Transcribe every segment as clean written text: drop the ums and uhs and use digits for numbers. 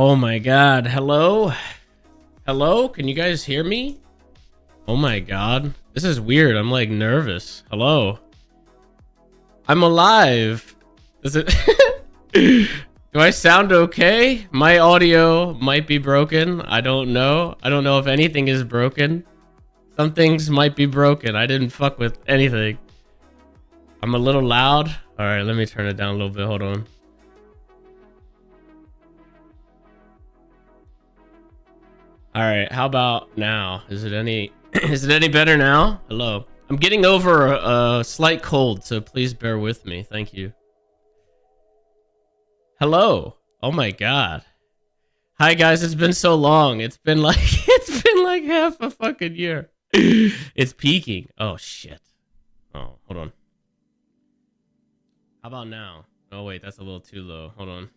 Oh my god. Hello? Hello? Can you guys hear me? Oh my god. This is weird. I'm like nervous. Hello? I'm alive. Is it Do I sound okay? My audio might be broken. I don't know. I don't know if anything is broken. Some things might be broken. I didn't fuck with anything. I'm a little loud. All right, let me turn it down a little bit. Hold on. All right, how about now? Is it any better now? Hello. I'm getting over a slight cold, so please bear with me. Thank you. Hello. Oh my god. Hi guys, it's been so long. It's been like half a fucking year. It's peaking. Oh shit. Oh, hold on. How about now? Oh wait, that's a little too low. Hold on.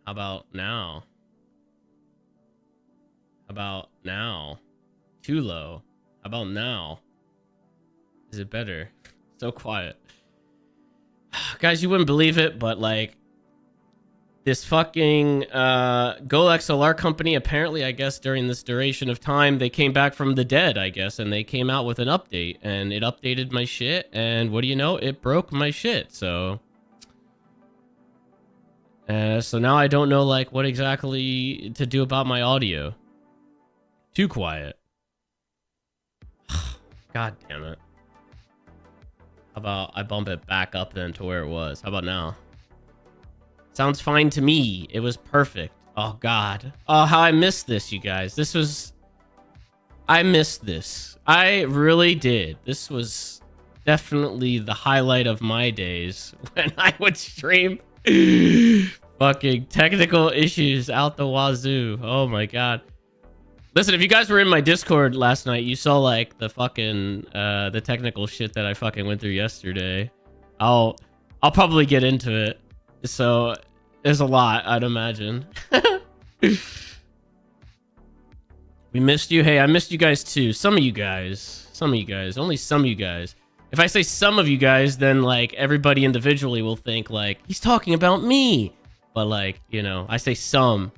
How about now? How about now? Too low. How about now? Is it better? So quiet. Guys, you wouldn't believe it, but like this fucking Go XLR company, apparently, I guess during this duration of time, they came back from the dead, I guess, and they came out with an update, and it updated my shit, and what do you know? It broke my shit, so now I don't know, like, what exactly to do about my audio. Too quiet. God damn it. How about I bump it back up then to where it was? How about now? Sounds fine to me. It was perfect. Oh, God. Oh, how I missed this, you guys. I missed this. I really did. This was definitely the highlight of my days when I would stream. Fucking technical issues out the wazoo. Oh, my God. Listen, if you guys were in my Discord last night, you saw, like, the fucking, the technical shit that I fucking went through yesterday. I'll probably get into it. So, there's a lot, I'd imagine. We missed you. Hey, I missed you guys too. Some of you guys. Only some of you guys. If I say some of you guys, then, like, everybody individually will think, like, he's talking about me. But, like, you know, I say some.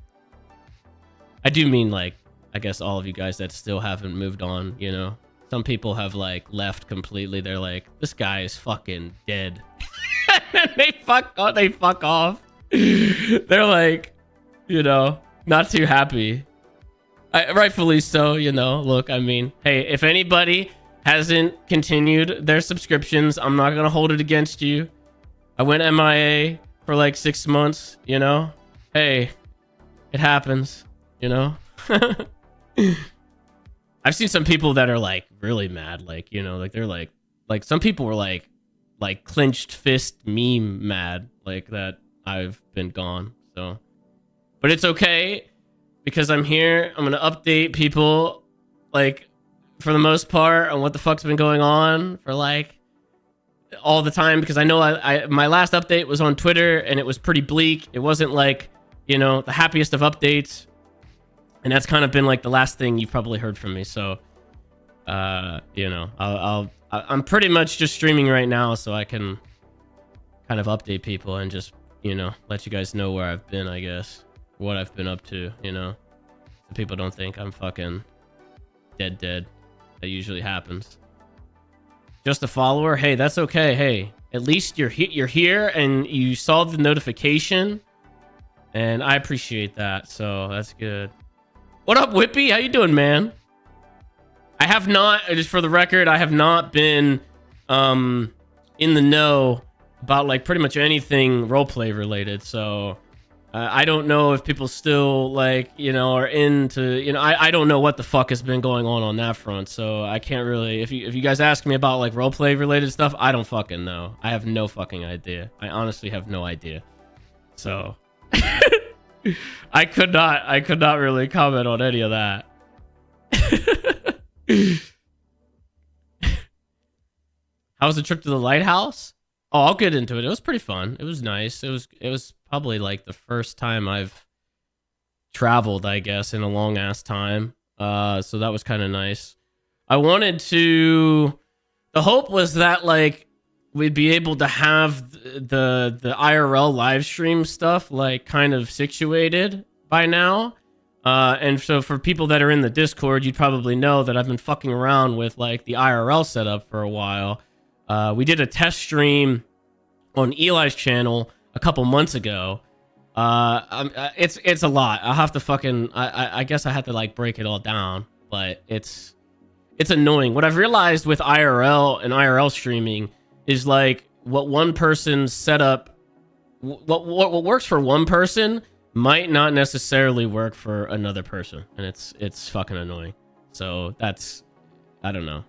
I do mean, like, I guess all of you guys that still haven't moved on, you know. Some people have, like, left completely. They're like, this guy is fucking dead. And they fuck off. They're like, you know, not too happy. Rightfully so, you know. Look, I mean, hey, if anybody hasn't continued their subscriptions, I'm not gonna hold it against you. I went MIA for like 6 months, you know. Hey, it happens, you know. I've seen some people that are like really mad, like, you know, like they're like some people were like clenched fist meme mad, like that I've been gone. So, but it's okay because I'm here. I'm gonna update people, like, for the most part, on what the fuck's been going on for like all the time, because I know I my last update was on Twitter and it was pretty bleak. It wasn't like, you know, the happiest of updates. And that's kind of been like the last thing you've probably heard from me. So, you know, I'm pretty much just streaming right now so I can kind of update people and just, you know, let you guys know where I've been, I guess, what I've been up to, you know, so people don't think I'm fucking dead. That usually happens. Just a follower. Hey, that's okay. Hey, at least you're here and you saw the notification, and I appreciate that. So that's good. What up, Whippy? How you doing, man? I have not, just for the record, I have not been in the know about like pretty much anything roleplay related. So I don't know if people still like, you know, are into, you know, I don't know what the fuck has been going on that front. So I can't really, if you guys ask me about like roleplay related stuff, I don't fucking know. I have no fucking idea. I honestly have no idea. So I could not really comment on any of that. How was the trip to the lighthouse? Oh, I'll get into it. It was pretty fun. It was nice. It was probably like the first time I've traveled, I guess, in a long ass time. So that was kind of nice. I wanted to, the hope was that like we'd be able to have the IRL live stream stuff like kind of situated by now. And so for people that are in the Discord, you'd probably know that I've been fucking around with like the IRL setup for a while. We did a test stream on Eli's channel a couple months ago. It's a lot. I'll have to fucking, I guess I had to like break it all down, but it's annoying. What I've realized with IRL and IRL streaming is like what one person's setup, what works for one person might not necessarily work for another person, and it's fucking annoying. So that's, I don't know.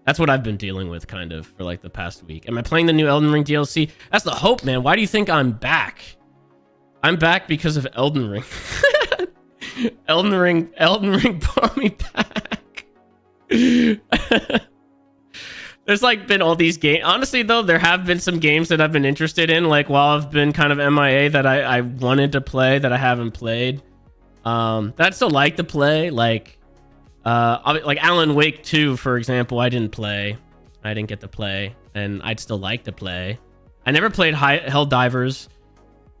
That's what I've been dealing with kind of for like the past week. Am I playing the new Elden Ring DLC? That's the hope, man. Why do you think I'm back? I'm back because of Elden Ring. Elden Ring brought me back. There's like been all these games. Honestly, though, there have been some games that I've been interested in, like while I've been kind of MIA, that I wanted to play that I haven't played. That I'd still like to play, like Alan Wake 2, for example. I didn't play. I didn't get to play, and I'd still like to play. I never played Helldivers.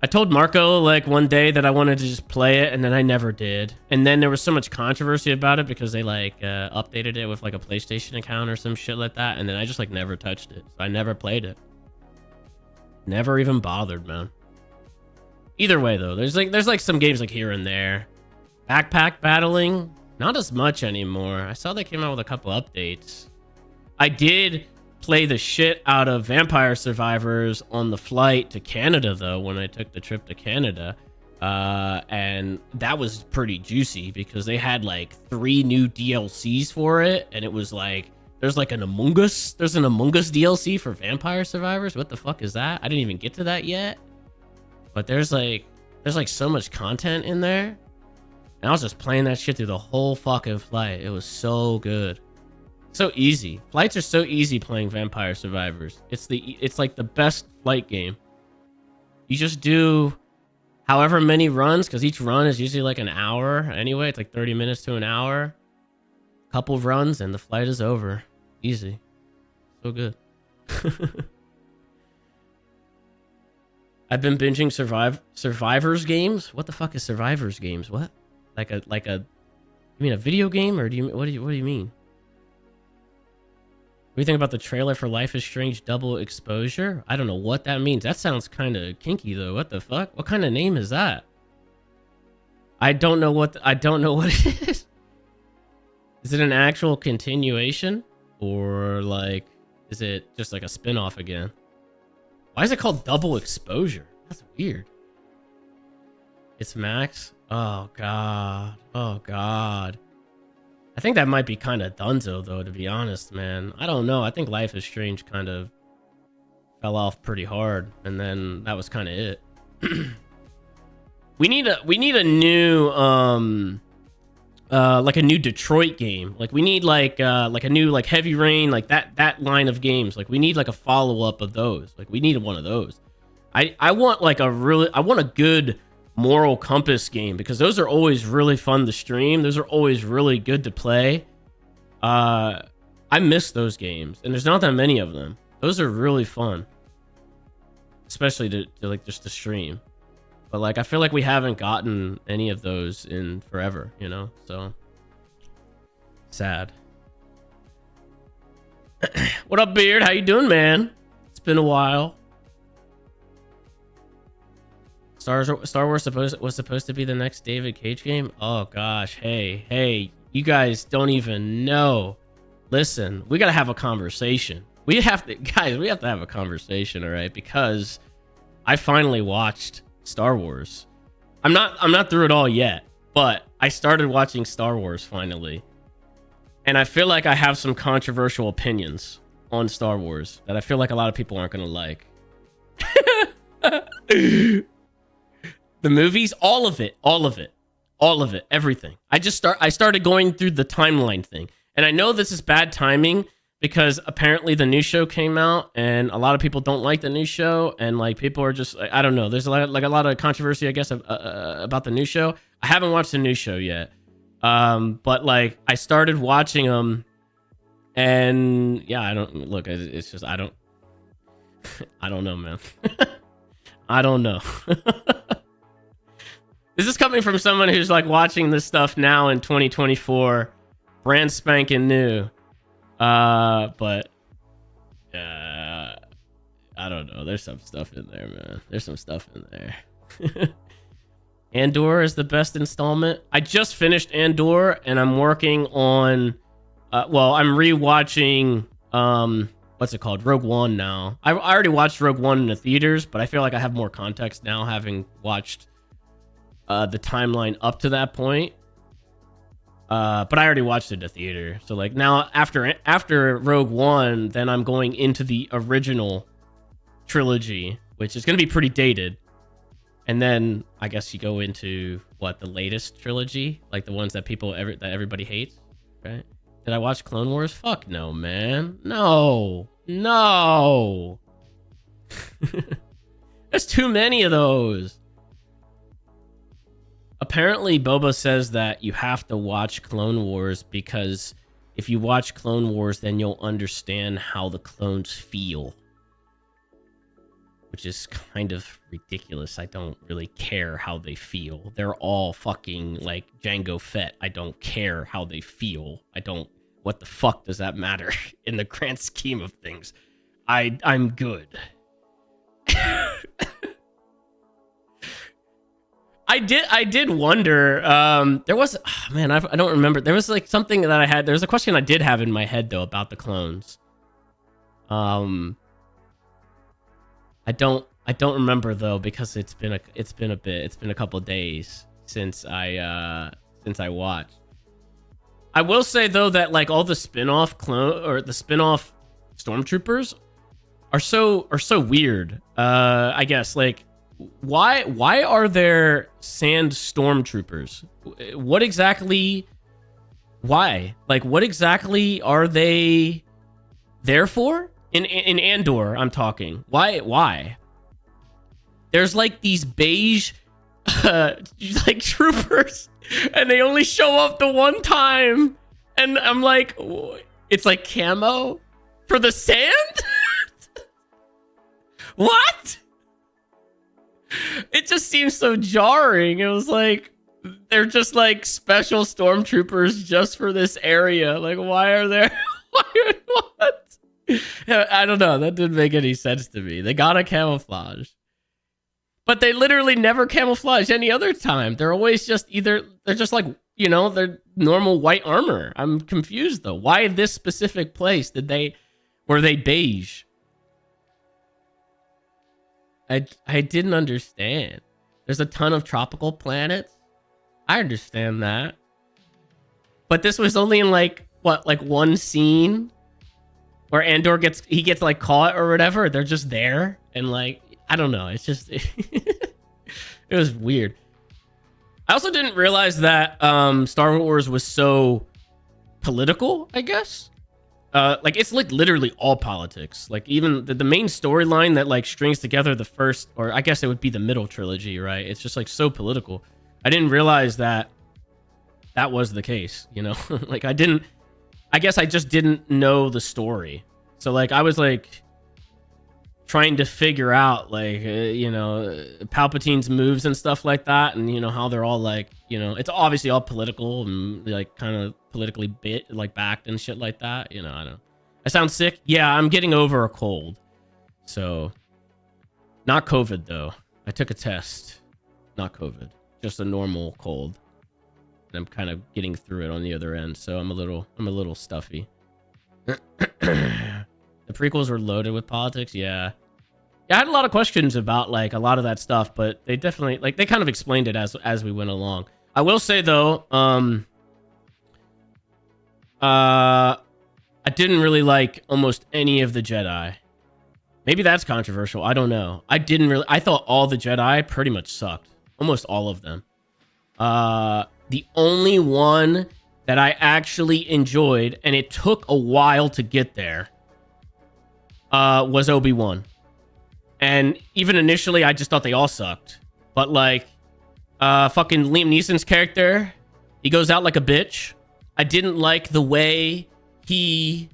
I told Marco like one day that I wanted to just play it, and then I never did. And then there was so much controversy about it because they like updated it with like a PlayStation account or some shit like that, and then I just like never touched it. So I never played it. Never even bothered, man. Either way though, there's like some games like here and there. Backpack battling, not as much anymore. I saw they came out with a couple updates. I did play the shit out of Vampire Survivors on the flight to Canada though, when I took the trip to Canada, and that was pretty juicy because they had like 3 new DLCs for it, and it was like there's an Among Us DLC for Vampire Survivors. What the fuck is that? I didn't even get to that yet, but there's like so much content in there, and I was just playing that shit through the whole fucking flight. It was so good. So easy. Flights are so easy playing Vampire Survivors. It's like the best flight game. You just do however many runs, because each run is usually like an hour anyway. It's like 30 minutes to an hour. Couple of runs and the flight is over. Easy. So good. I've been binging Survivors games. What the fuck is Survivors games? What? Like a you mean a video game, or what do you mean? What do you think about the trailer for Life is Strange Double Exposure? I don't know what that means. That sounds kind of kinky though. What the fuck? What kind of name is that? I don't know what it is. Is it an actual continuation, or like is it just like a spin-off again? Why is it called Double Exposure? That's weird. It's Max. Oh god. Oh god. I think that might be kind of dunzo though, to be honest, man. I don't know. I think Life is Strange kind of fell off pretty hard, and then that was kind of it. we need a new like a new Detroit game. Like we need like a new like Heavy Rain, like that line of games. Like we need like a follow-up of those. Like we need one of those. I want like I want a good Moral Compass game, because those are always really fun to stream. Those are always really good to play. I miss those games, and there's not that many of them. Those are really fun, especially to like just to stream. But like I feel like we haven't gotten any of those in forever, you know? So sad. What up, Beard? How you doing, man? It's been a while. Star Wars was supposed to be the next David Cage game. Oh gosh, hey, you guys don't even know. Listen, we gotta have a conversation. We have to have a conversation, all right? Because I finally watched Star Wars. I'm not through it all yet, but I started watching Star Wars finally, and I feel like I have some controversial opinions on Star Wars that I feel like a lot of people aren't gonna like. The movies, all of it, everything. I started going through the timeline thing, and I know this is bad timing because apparently the new show came out, and a lot of people don't like the new show, and like people are just I don't know. There's a lot of controversy, I guess, about the new show. I haven't watched the new show yet, but like I started watching them, and yeah, I don't look. It's just I don't know, man. I don't know. This is coming from someone who's like watching this stuff now in 2024, brand spanking new. But I don't know. There's some stuff in there, man. There's some stuff in there. Andor is the best installment. I just finished Andor, and I'm working on. I'm rewatching. What's it called? Rogue One now. I already watched Rogue One in the theaters, but I feel like I have more context now, having watched the timeline up to that point. But I already watched it in the theater. So like now after Rogue One, then I'm going into the original trilogy, which is going to be pretty dated. And then I guess you go into the latest trilogy, like the ones that that everybody hates, right? Did I watch Clone Wars? Fuck no, man. No. There's too many of those. Apparently, Boba says that you have to watch Clone Wars because if you watch Clone Wars, then you'll understand how the clones feel. which is kind of ridiculous. I don't really care how they feel. They're all fucking like Jango Fett. I don't care how they feel. What the fuck does that matter in the grand scheme of things? I'm good. I did wonder. There was, oh man, I don't remember. There was like something that I had. There was a question I did have in my head though about the clones. I don't remember though because it's been a bit. It's been a couple days since I watched. I will say though that like all the spin-off stormtroopers are so weird. I guess like why are there sand stormtroopers? What exactly? Why? Like what exactly are they there for? In Andor, I'm talking. Why? There's like these beige like troopers and they only show up the one time and I'm like, it's like camo for the sand? What? It just seems so jarring. It was like they're just like special stormtroopers just for this area. Like why are there what? I don't know. That didn't make any sense to me. They gotta camouflage. But they literally never camouflage any other time. They're always just they're just like, you know, they're normal white armor. I'm confused though. Why this specific place were they beige? I didn't understand. There's a ton of tropical planets. I understand that. But this was only in like one scene where Andor gets like caught or whatever. They're just there and like I don't know. It's just it was weird. I also didn't realize that Star Wars was so political, I guess. Like it's like literally all politics. Like even the main storyline that like strings together the first, or I guess it would be the middle trilogy, right? It's just like so political. I didn't realize that was the case, you know? Like I guess I just didn't know the story. So like I was like trying to figure out like you know, Palpatine's moves and stuff like that, and you know how they're all like, you know, it's obviously all political and like kind of politically backed and shit like that, you know. I don't know. I sound sick. Yeah, I'm getting over a cold, so not COVID though. I took a test, not COVID, just a normal cold, and I'm kind of getting through it on the other end, so I'm a little stuffy. The prequels were loaded with politics. Yeah, I had a lot of questions about like a lot of that stuff, but they definitely like they kind of explained it as we went along. I will say though, I didn't really like almost any of the Jedi. Maybe that's controversial. I don't know. I thought all the Jedi pretty much sucked. Almost all of them. The only one that I actually enjoyed, and it took a while to get there, was Obi-Wan. And even initially, I just thought they all sucked. But like, fucking Liam Neeson's character, he goes out like a bitch. I didn't like the way he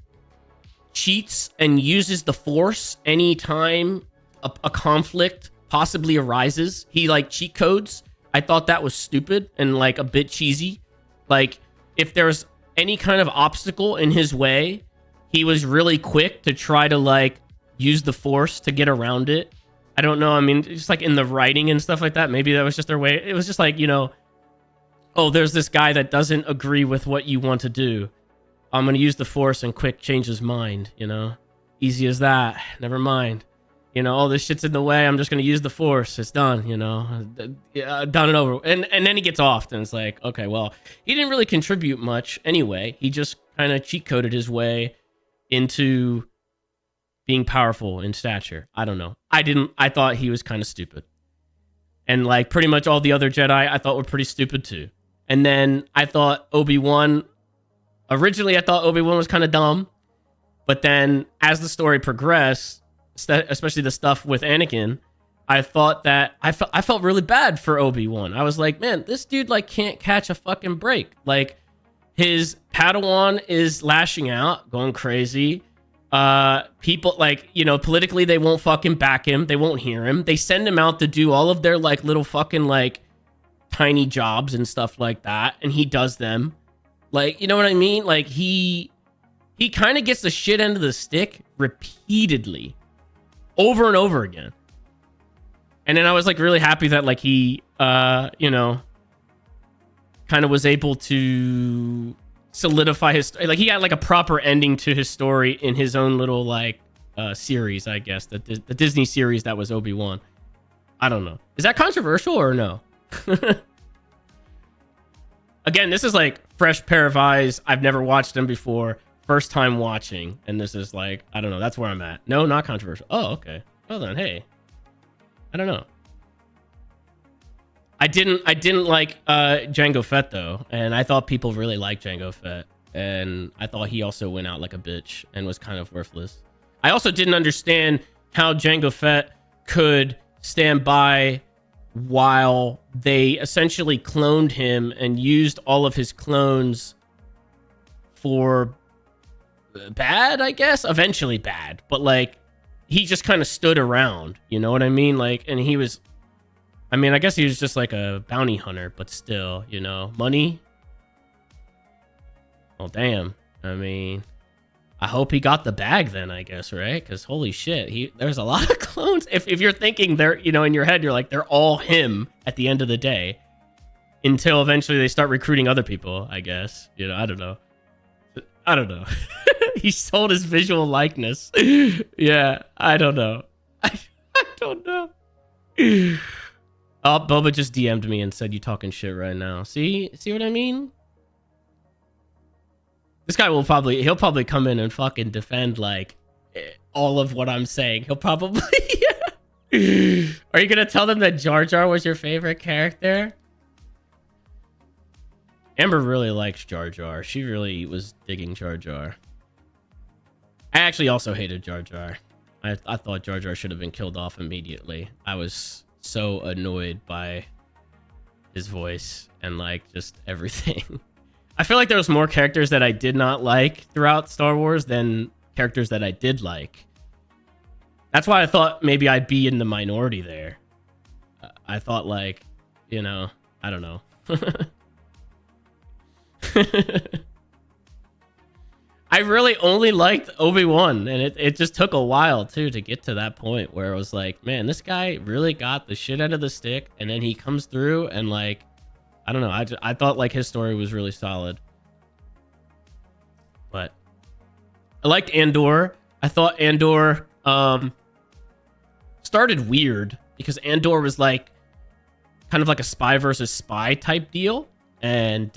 cheats and uses the Force anytime a conflict possibly arises. He like cheat codes. I thought that was stupid and like a bit cheesy. Like if there's any kind of obstacle in his way, he was really quick to try to like use the Force to get around it. I don't know. I mean, just like in the writing and stuff like that, maybe that was just their way. It was just like, you know, oh, there's this guy that doesn't agree with what you want to do. I'm going to use the Force and quick change his mind, you know? Easy as that. Never mind. You know, oh, this shit's in the way. I'm just going to use the Force. It's done, you know? Done and over. And then he gets off and it's like, okay, well, he didn't really contribute much anyway. He just kind of cheat coded his way into being powerful in stature. I don't know. I thought he was kind of stupid. And like pretty much all the other Jedi I thought were pretty stupid too. And then I thought Obi-Wan, originally I thought Obi-Wan was kind of dumb. But then as the story progressed, especially the stuff with Anakin, I thought that I felt really bad for Obi-Wan. I was like, man, this dude like can't catch a fucking break. Like his Padawan is lashing out, going crazy. people like, you know, politically they won't fucking back him, they won't hear him, they send him out to do all of their like little fucking like tiny jobs and stuff like that, and he does them. Like, you know what I mean? Like he kind of gets the shit end of the stick repeatedly over and over again. And then I was like really happy that like he you know, kind of was able to solidify his, like he got like a proper ending to his story in his own little like series, I guess, the Disney series that was Obi-Wan. I don't know, is that controversial or no? Again, this is like fresh pair of eyes, I've never watched them before, first time watching, and this is like, I don't know, that's where I'm at. No, not controversial. Oh, okay, well then, hey, I don't know. I didn't like Jango Fett though, and I thought people really liked Jango Fett, and I thought he also went out like a bitch and was kind of worthless. I also didn't understand how Jango Fett could stand by while they essentially cloned him and used all of his clones for bad, I guess. Eventually bad, but like he just kind of stood around, you know what I mean? Like, and he was, I mean, I guess he was just like a bounty hunter, but still, you know, money. Well, damn. I mean, I hope he got the bag then, I guess, right? Because holy shit, there's a lot of clones. If you're thinking they're, you know, in your head, you're like, they're all him at the end of the day, until eventually they start recruiting other people, I guess. You know, I don't know. He sold his visual likeness. Yeah, I don't know. I don't know. Oh, Boba just DM'd me and said, you talking shit right now. See what I mean? This guy he'll probably come in and fucking defend like all of what I'm saying. He'll probably, yeah. Are you gonna tell them that Jar Jar was your favorite character? Amber really likes Jar Jar. She really was digging Jar Jar. I actually also hated Jar Jar. I thought Jar Jar should have been killed off immediately. I was so annoyed by his voice and like just everything. I feel like there was more characters that I did not like throughout Star Wars than characters that I did like. That's why I thought maybe I'd be in the minority there. I thought like, you know, I don't know. I really only liked Obi-Wan, and it just took a while too to get to that point where it was like, man, this guy really got the shit out of the stick, and then he comes through and like, I don't know, I thought like his story was really solid. But I liked Andor. I thought Andor started weird because Andor was like kind of like a spy versus spy type deal, and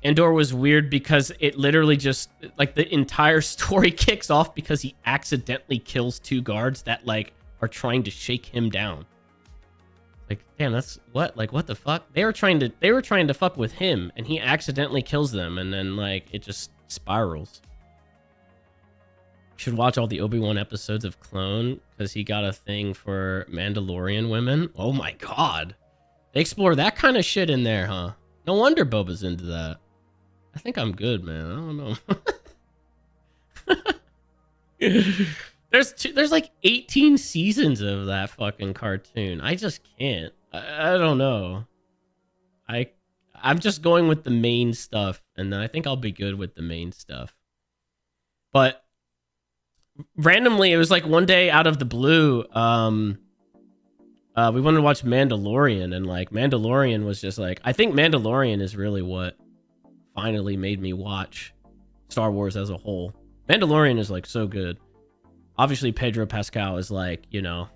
Andor was weird because it literally just like the entire story kicks off because he accidentally kills two guards that like are trying to shake him down. Like, damn, that's what, like, what the fuck? They were trying to fuck with him, and he accidentally kills them, and then like it just spirals. You should watch all the Obi-Wan episodes of Clone because he got a thing for Mandalorian women. Oh my god, they explore that kind of shit in there, huh? No wonder Boba's into that. I think I'm good, man. I don't know. There's like 18 seasons of that fucking cartoon. I just can't. I don't know. I'm just going with the main stuff, and then I think I'll be good with the main stuff. But randomly, it was like one day out of the blue, we wanted to watch Mandalorian, and like Mandalorian was just like, I think Mandalorian is really what finally made me watch Star Wars as a whole. Mandalorian is like so good. Obviously Pedro Pascal is like, you know,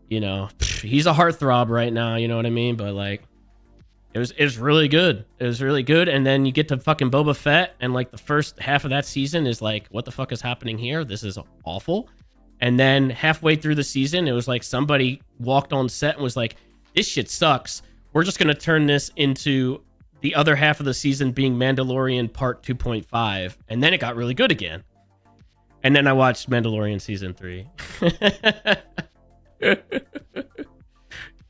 he's a heartthrob right now, you know what I mean? But like it's really good. It was really good. And then you get to fucking Boba Fett, and like the first half of that season is like, what the fuck is happening here? This is awful. And then halfway through the season, it was like somebody walked on set and was like, this shit sucks. We're just going to turn this into the other half of the season being Mandalorian Part 2.5. And then it got really good again. And then I watched Mandalorian Season 3.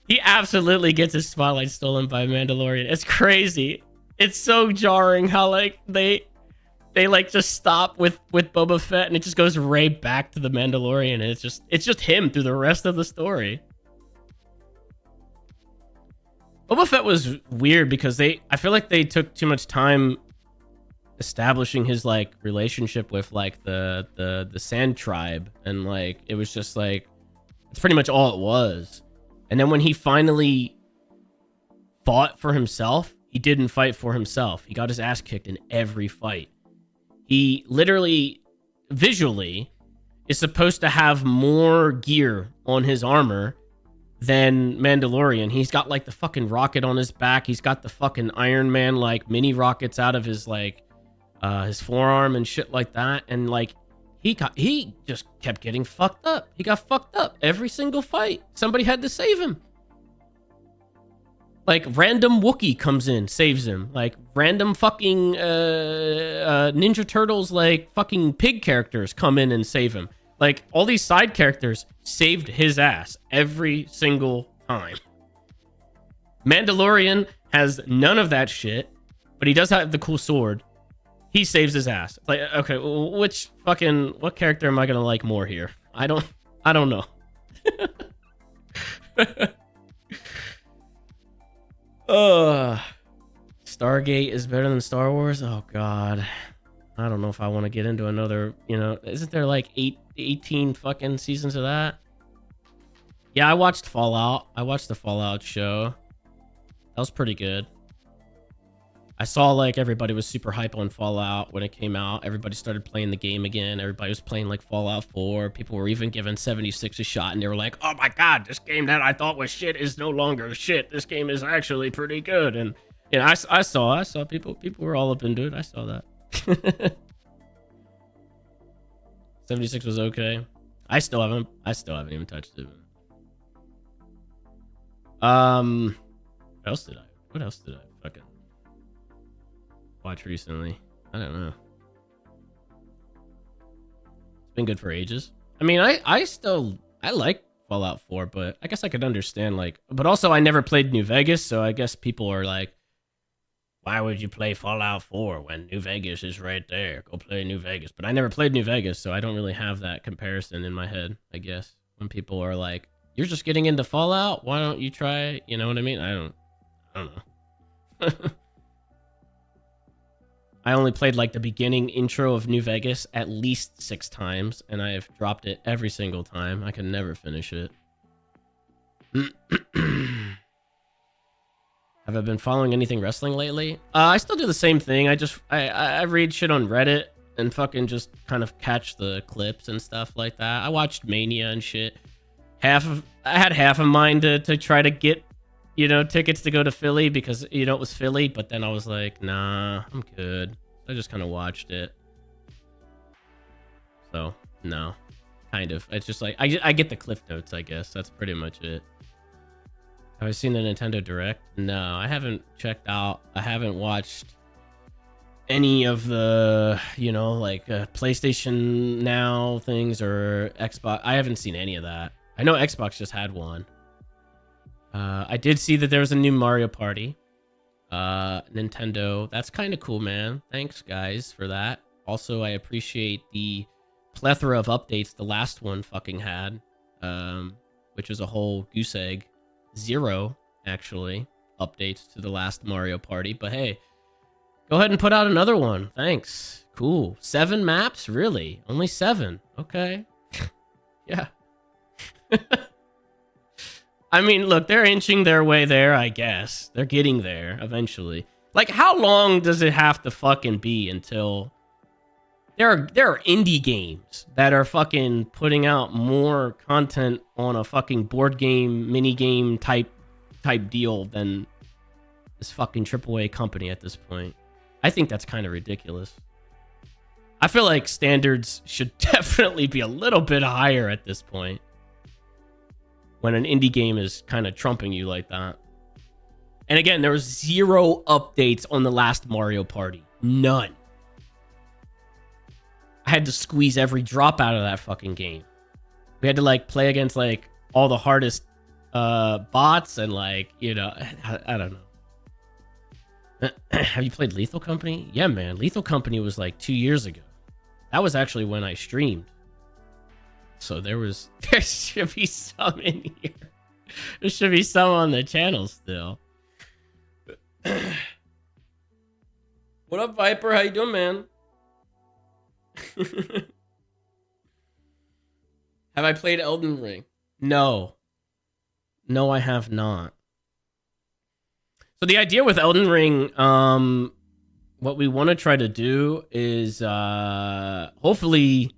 He absolutely gets his spotlight stolen by Mandalorian. It's crazy. It's so jarring how like they they like just stop with Boba Fett, and it just goes right back to the Mandalorian, and it's just him through the rest of the story. Boba Fett was weird because I feel like they took too much time establishing his like relationship with like the Sand Tribe, and like it was just like it's pretty much all it was. And then when he finally fought for himself, he didn't fight for himself. He got his ass kicked in every fight. He literally, visually, is supposed to have more gear on his armor than Mandalorian. He's got like the fucking rocket on his back. He's got the fucking Iron Man like mini rockets out of his like his forearm and shit like that. And like he just kept getting fucked up. He got fucked up every single fight. Somebody had to save him. Like random Wookiee comes in, saves him. Like random fucking Ninja Turtles like fucking pig characters come in and save him. Like all these side characters saved his ass every single time. Mandalorian has none of that shit, but he does have the cool sword. He saves his ass. Like, okay, what character am I gonna like more here? I don't know. Stargate is better than Star Wars? Oh god. I don't know if I want to get into another, isn't there like 18 fucking seasons of that? Yeah, I watched Fallout. I watched the Fallout show. That was pretty good. I saw like everybody was super hype on Fallout when it came out. Everybody started playing the game again. Everybody was playing like Fallout 4. People were even giving 76 a shot, and they were like, oh my god, this game that I thought was shit is no longer shit. This game is actually pretty good. And I saw people were all up into it. I saw that. 76 was okay. I still haven't even touched it. What else did I fucking watch recently? I don't know. It's been good for ages. I mean, I like Fallout 4, but I guess I could understand like, but also I never played New Vegas, so I guess people are like, why would you play Fallout 4 when New Vegas is right there? Go play New Vegas. But I never played New Vegas, so I don't really have that comparison in my head, I guess. When people are like, you're just getting into Fallout? Why don't you try? You know what I mean? I don't know. I only played like the beginning intro of New Vegas at least 6 times, and I have dropped it every single time. I can never finish it. Have I been following anything wrestling lately? I still do the same thing. I read shit on Reddit and fucking just kind of catch the clips and stuff like that. I watched Mania and shit. I had half of mine to try to get, tickets to go to Philly because, it was Philly. But then I was like, nah, I'm good. I just kind of watched it. So, no. Kind of. It's just like, I get the cliff notes, I guess. That's pretty much it. Have I seen the Nintendo Direct? No, I haven't checked out. I haven't watched any of the, PlayStation Now things or Xbox. I haven't seen any of that. I know Xbox just had one. I did see that there was a new Mario Party. Nintendo. That's kind of cool, man. Thanks, guys, for that. Also, I appreciate the plethora of updates the last one fucking had, which was a whole goose egg. 0 actually updates to the last Mario Party, but hey, go ahead and put out another one. Thanks. Cool. 7 maps? Really? Only 7? Okay. Yeah. I mean, look, they're inching their way there, I guess. They're getting there eventually. Like, how long does it have to fucking be until there are indie games that are fucking putting out more content on a fucking board game, mini game type deal than this fucking AAA company at this point? I think that's kind of ridiculous. I feel like standards should definitely be a little bit higher at this point when an indie game is kind of trumping you like that. And again, there was 0 updates on the last Mario Party. None. I had to squeeze every drop out of that fucking game. We had to like play against like all the hardest bots and like, I don't know. Have you played Lethal Company? Yeah, man. Lethal Company was like 2 years ago. That was actually when I streamed. So there should be some in here. There should be some on the channel still. What up, Viper? How you doing, man? Have I played Elden Ring? No. No, I have not. So the idea with Elden Ring, what we want to try to do is hopefully,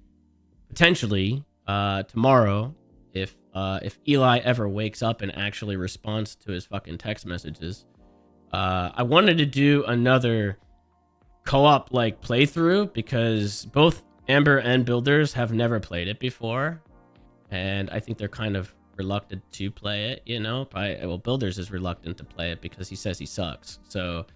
potentially, tomorrow, if Eli ever wakes up and actually responds to his fucking text messages, I wanted to do another co-op like playthrough because both Amber and Builders have never played it before, and I think they're kind of reluctant to play it, you know. Well, Builders is reluctant to play it because he says he sucks. So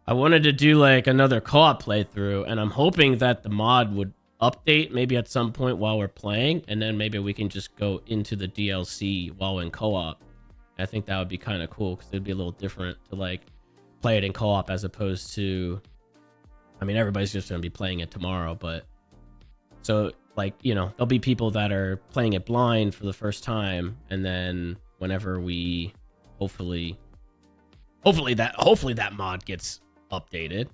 I wanted to do like another co-op playthrough, and I'm hoping that the mod would update maybe at some point while we're playing, and then maybe we can just go into the DLC while in co-op. I think that would be kind of cool because it'd be a little different to like play it in co-op as opposed to, I mean, everybody's just going to be playing it tomorrow, but so like, you know, there'll be people that are playing it blind for the first time, and then whenever we hopefully that mod gets updated.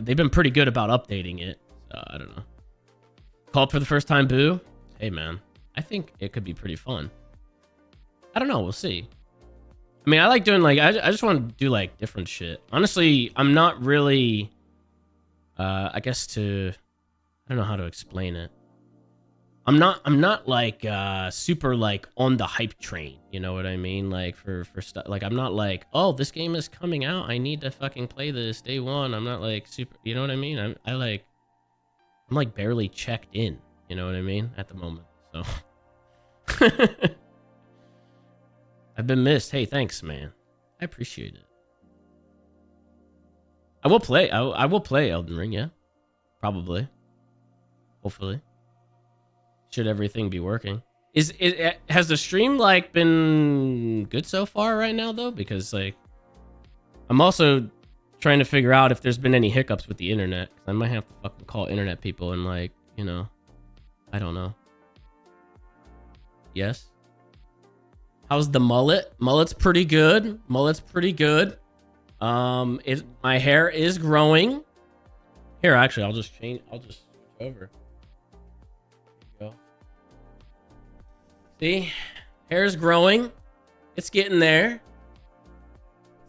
They've been pretty good about updating it. So I don't know. Call up for the first time, Boo. Hey man, I think it could be pretty fun. I don't know, we'll see. I mean, I like doing like I just want to do like different shit. Honestly, I'm not really I guess I don't know how to explain it. I'm not like super like on the hype train, you know what I mean? Like for stuff, like I'm not like, oh, this game is coming out, I need to fucking play this day one. I'm not like super, you know what I mean? I'm like barely checked in, you know what I mean, at the moment. So I've been missed. Hey, thanks, man. I appreciate it. I will play Elden Ring, yeah. Probably. Hopefully. Should everything be working? Has the stream like been good so far right now though? Because like I'm also trying to figure out if there's been any hiccups with the internet. I might have to fucking call internet people and like, you know, I don't know. Yes. How's the mullet? Mullet's pretty good. Mullet's pretty good. My hair is growing. Here, actually, I'll just switch over. There you go. See, hair's growing. It's getting there.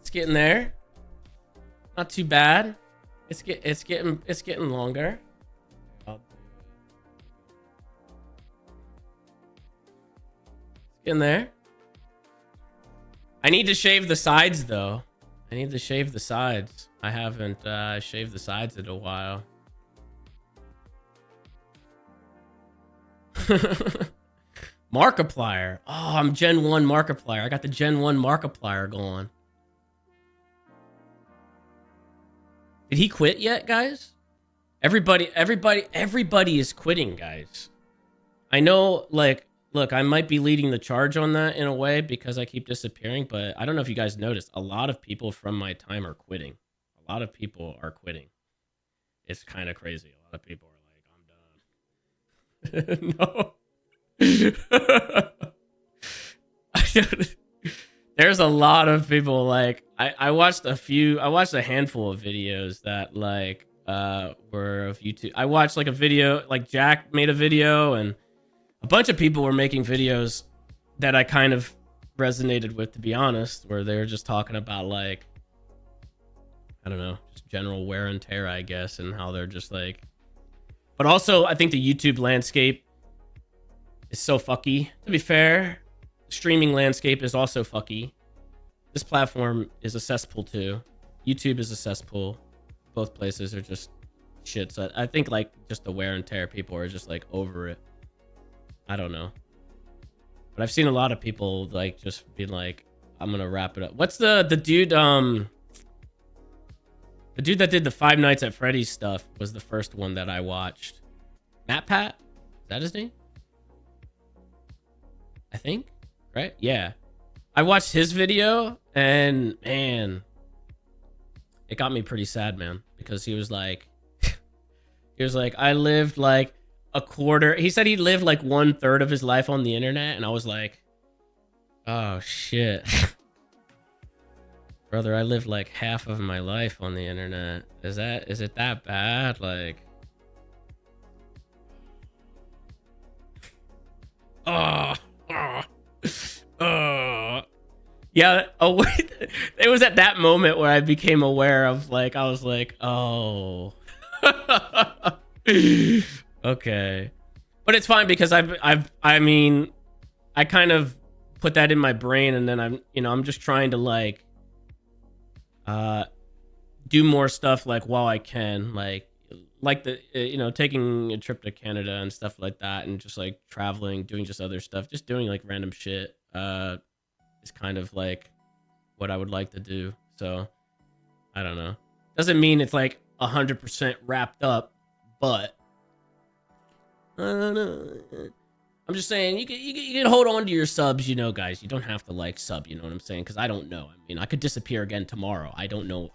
It's getting there. Not too bad. It's getting longer. It's getting there. I need to shave the sides though. I need to shave the sides. I haven't shaved the sides in a while. Markiplier. Oh, I'm Gen 1 Markiplier. I got the Gen 1 Markiplier going. Did he quit yet, guys? Everybody is quitting, guys. I know, like, look, I might be leading the charge on that in a way because I keep disappearing, but I don't know if you guys noticed. A lot of people from my time are quitting. A lot of people are quitting. It's kind of crazy. A lot of people are like, I'm done. No. There's a lot of people like I watched a handful of videos that like were of YouTube. I watched like a video, like Jack made a video, and a bunch of people were making videos that I kind of resonated with, to be honest, where they were just talking about like, I don't know, just general wear and tear, I guess, and how they're just like, but also I think the YouTube landscape is so fucky. To be fair, the streaming landscape is also fucky. This platform is a cesspool too. YouTube is a cesspool. Both places are just shit. So I think like just the wear and tear, people are just like over it. I don't know. But I've seen a lot of people like just be like, I'm gonna wrap it up. What's the dude the dude that did the Five Nights at Freddy's stuff was the first one that I watched. Matt Pat? Is that his name? I think, right? Yeah. I watched his video and man, it got me pretty sad, man, because he was like, I lived like a quarter. He said he lived like 1/3 of his life on the internet, and I was like, oh shit. Brother, I lived like half of my life on the internet. Is it that bad? Like, oh, oh, oh. Yeah. Oh, wait. It was at that moment where I became aware of, like, I was like, oh, okay. But it's fine because I mean, I kind of put that in my brain, and then I'm just trying to do more stuff like while I can, like the taking a trip to Canada and stuff like that, and just like traveling, doing just other stuff, just doing like random shit is kind of like what I would like to do. So I don't know, doesn't mean it's like 100% wrapped up, but I don't know. I'm just saying you can hold on to your subs, guys. You don't have to like sub, you know what I'm saying? Because I don't know. I mean, I could disappear again tomorrow. I don't know.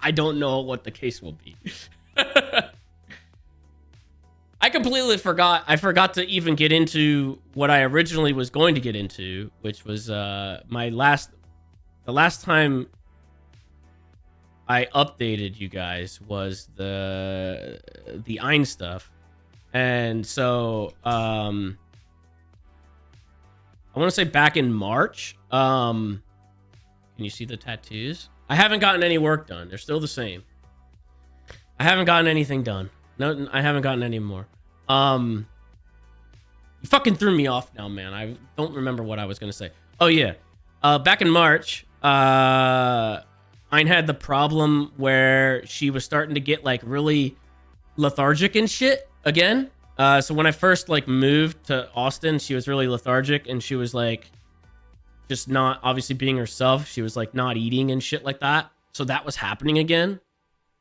I don't know what the case will be. I completely forgot. I forgot to even get into what I originally was going to get into, which was the last time I updated you guys was the Ein stuff. And so I want to say back in March. Can you see the tattoos? I haven't gotten any work done. They're still the same. I haven't gotten anything done. No, I haven't gotten any more. You fucking threw me off now, man. I don't remember what I was gonna say. Oh yeah. Back in March, Ein had the problem where she was starting to get like really lethargic and shit again. So when I first like moved to Austin, she was really lethargic, and she was like just not obviously being herself. She was like not eating and shit like that. So that was happening again,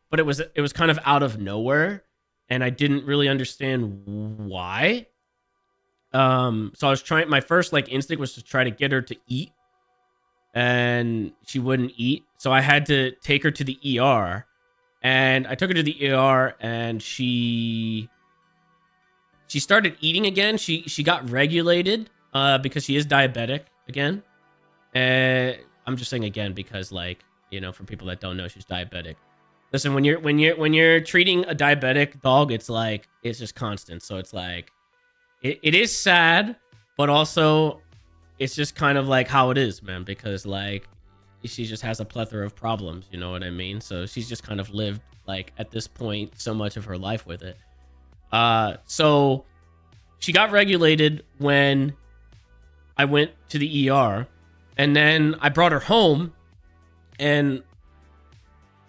but it was kind of out of nowhere, and I didn't really understand why. So I was trying, my first like instinct was to try to get her to eat, and she wouldn't eat. So I had to take her to the ER, and I took her to the ER, and she started eating again. She got regulated because she is diabetic again. And I'm just saying again because, like, for people that don't know, she's diabetic. Listen, when you're treating a diabetic dog, it's just constant. So it's like it is sad, but also it's just kind of like how it is, man, because like she just has a plethora of problems, you know what I mean? So she's just kind of lived like at this point so much of her life with it. So she got regulated when I went to the ER, and then I brought her home, and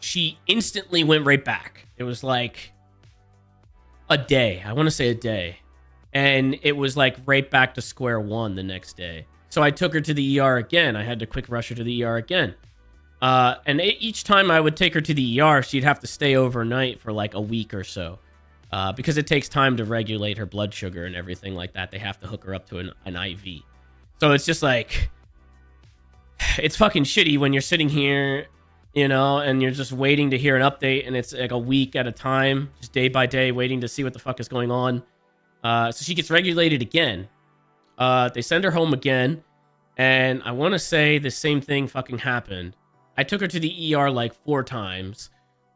she instantly went right back. It was like a day. I want to say a day. And it was like right back to square one the next day. So I took her to the ER again. I had to quick rush her to the ER again. And each time I would take her to the ER, she'd have to stay overnight for like a week or so. Because it takes time to regulate her blood sugar and everything like that. They have to hook her up to an IV. So it's just like, it's fucking shitty when you're sitting here, and you're just waiting to hear an update, and it's like a week at a time, just day by day, waiting to see what the fuck is going on. So she gets regulated again. They send her home again, and I want to say the same thing fucking happened. I took her to the ER like 4 times.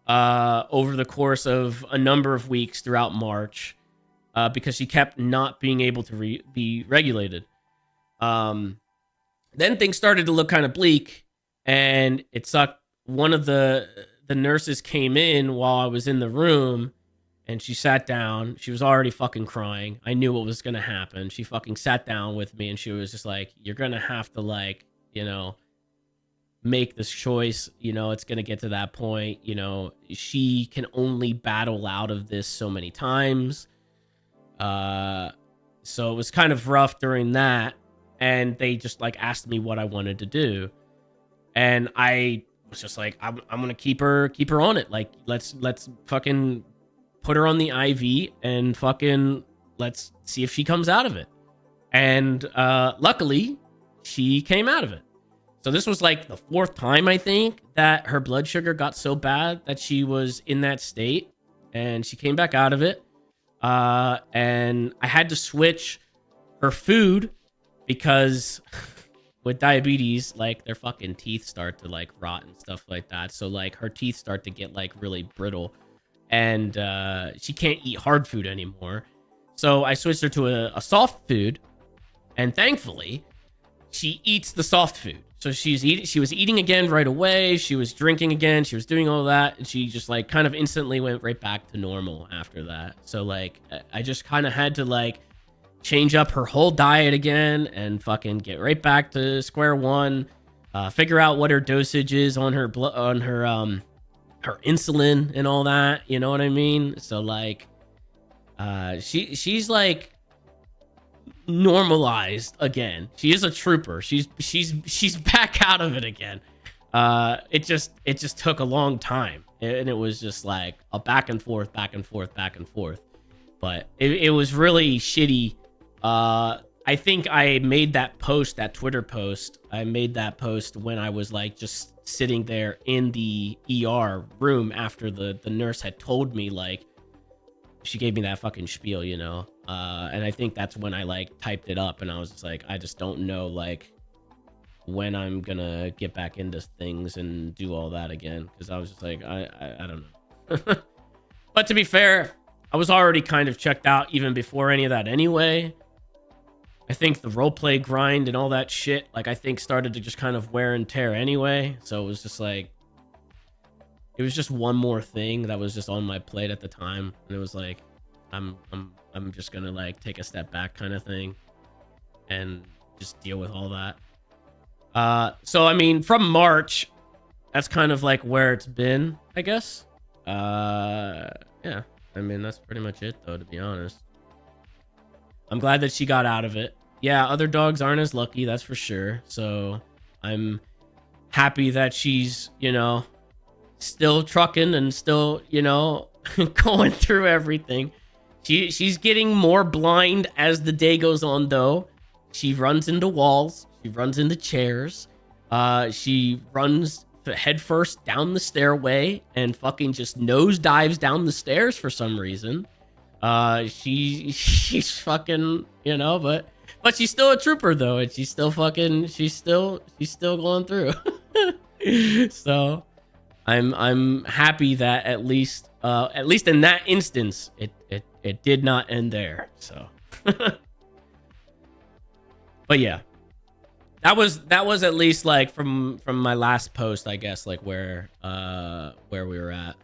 Over the course of a number of weeks throughout March, because she kept not being able to be regulated. Then things started to look kind of bleak, and it sucked. One of the nurses came in while I was in the room, and she sat down. She was already fucking crying. I knew what was going to happen. She fucking sat down with me, and she was just like, you're going to have to like, make this choice. It's going to get to that point. She can only battle out of this so many times. So it was kind of rough during that. And they just like asked me what I wanted to do. And I was just like, I'm going to keep her on it. Like, let's fucking put her on the IV and fucking let's see if she comes out of it. And luckily she came out of it. So this was like the 4th time, I think, that her blood sugar got so bad that she was in that state, and she came back out of it. And I had to switch her food because with diabetes, like, their fucking teeth start to like rot and stuff like that. So like her teeth start to get like really brittle, and she can't eat hard food anymore. So I switched her to a soft food, and thankfully she eats the soft food. So she was eating again right away. She was drinking again. She was doing all that, and she just like kind of instantly went right back to normal after that. So like I just kind of had to like change up her whole diet again and fucking get right back to square one. Figure out what her dosage is on her her insulin and all that. You know what I mean? So like she's like normalized again. She is a trooper. She's back out of it again. It just took a long time, and it was just like a back and forth. But it was really shitty. I think I made that post, that Twitter post. I made that post when I was like just sitting there in the ER room after the nurse had told me, like, she gave me that fucking spiel, you know? And I think that's when I like typed it up, and I was just like, I just don't know like when I'm gonna get back into things and do all that again. Cause I was just like, I don't know. But to be fair, I was already kind of checked out even before any of that anyway. I think the roleplay grind and all that shit, like, I think started to just kind of wear and tear anyway. So it was just like, it was just one more thing that was just on my plate at the time. And it was like, I'm just gonna like take a step back kind of thing and just deal with all that. So I mean, from March, that's kind of like where it's been, I guess. Yeah, I mean, that's pretty much it though, to be honest. I'm glad that she got out of it. Yeah, other dogs aren't as lucky, that's for sure. So I'm happy that she's, you know, still trucking and still, you know, going through everything. She's getting more blind as the day goes on, though. She runs into walls. She runs into chairs. She runs headfirst down the stairway and fucking just nosedives down the stairs for some reason. She's fucking, you know, but she's still a trooper though, and she's still going through. So I'm happy that at least in that instance it did not end there. So but yeah, that was at least like from my last post, I guess, like where we were at.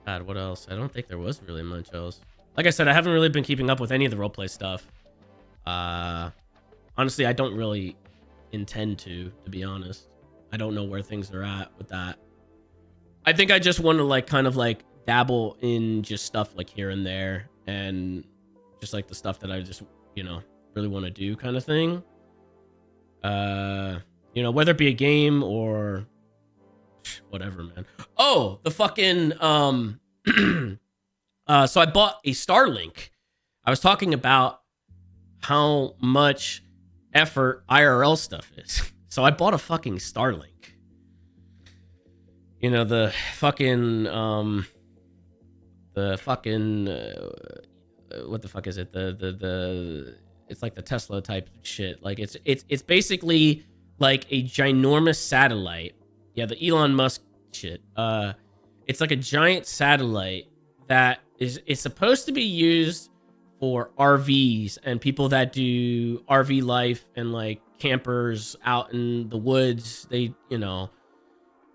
God, what else? I don't think there was really much else. Like I said, I haven't really been keeping up with any of the roleplay stuff. Honestly, I don't really intend to be honest. I don't know where things are at with that. I think I just want to like kind of like dabble in just stuff like here and there, and just like the stuff that I just, you know, really want to do kind of thing. You know, whether it be a game or whatever, man. Oh, the fucking so I bought a Starlink. I was talking about how much effort IRL stuff is. So I bought a fucking Starlink. You know, the fucking what the fuck is it? The it's like the Tesla type shit. Like it's basically like a ginormous satellite. Yeah, the Elon Musk shit. It's like a giant satellite that is supposed to be used for RVs and people that do RV life and like campers out in the woods. They, you know,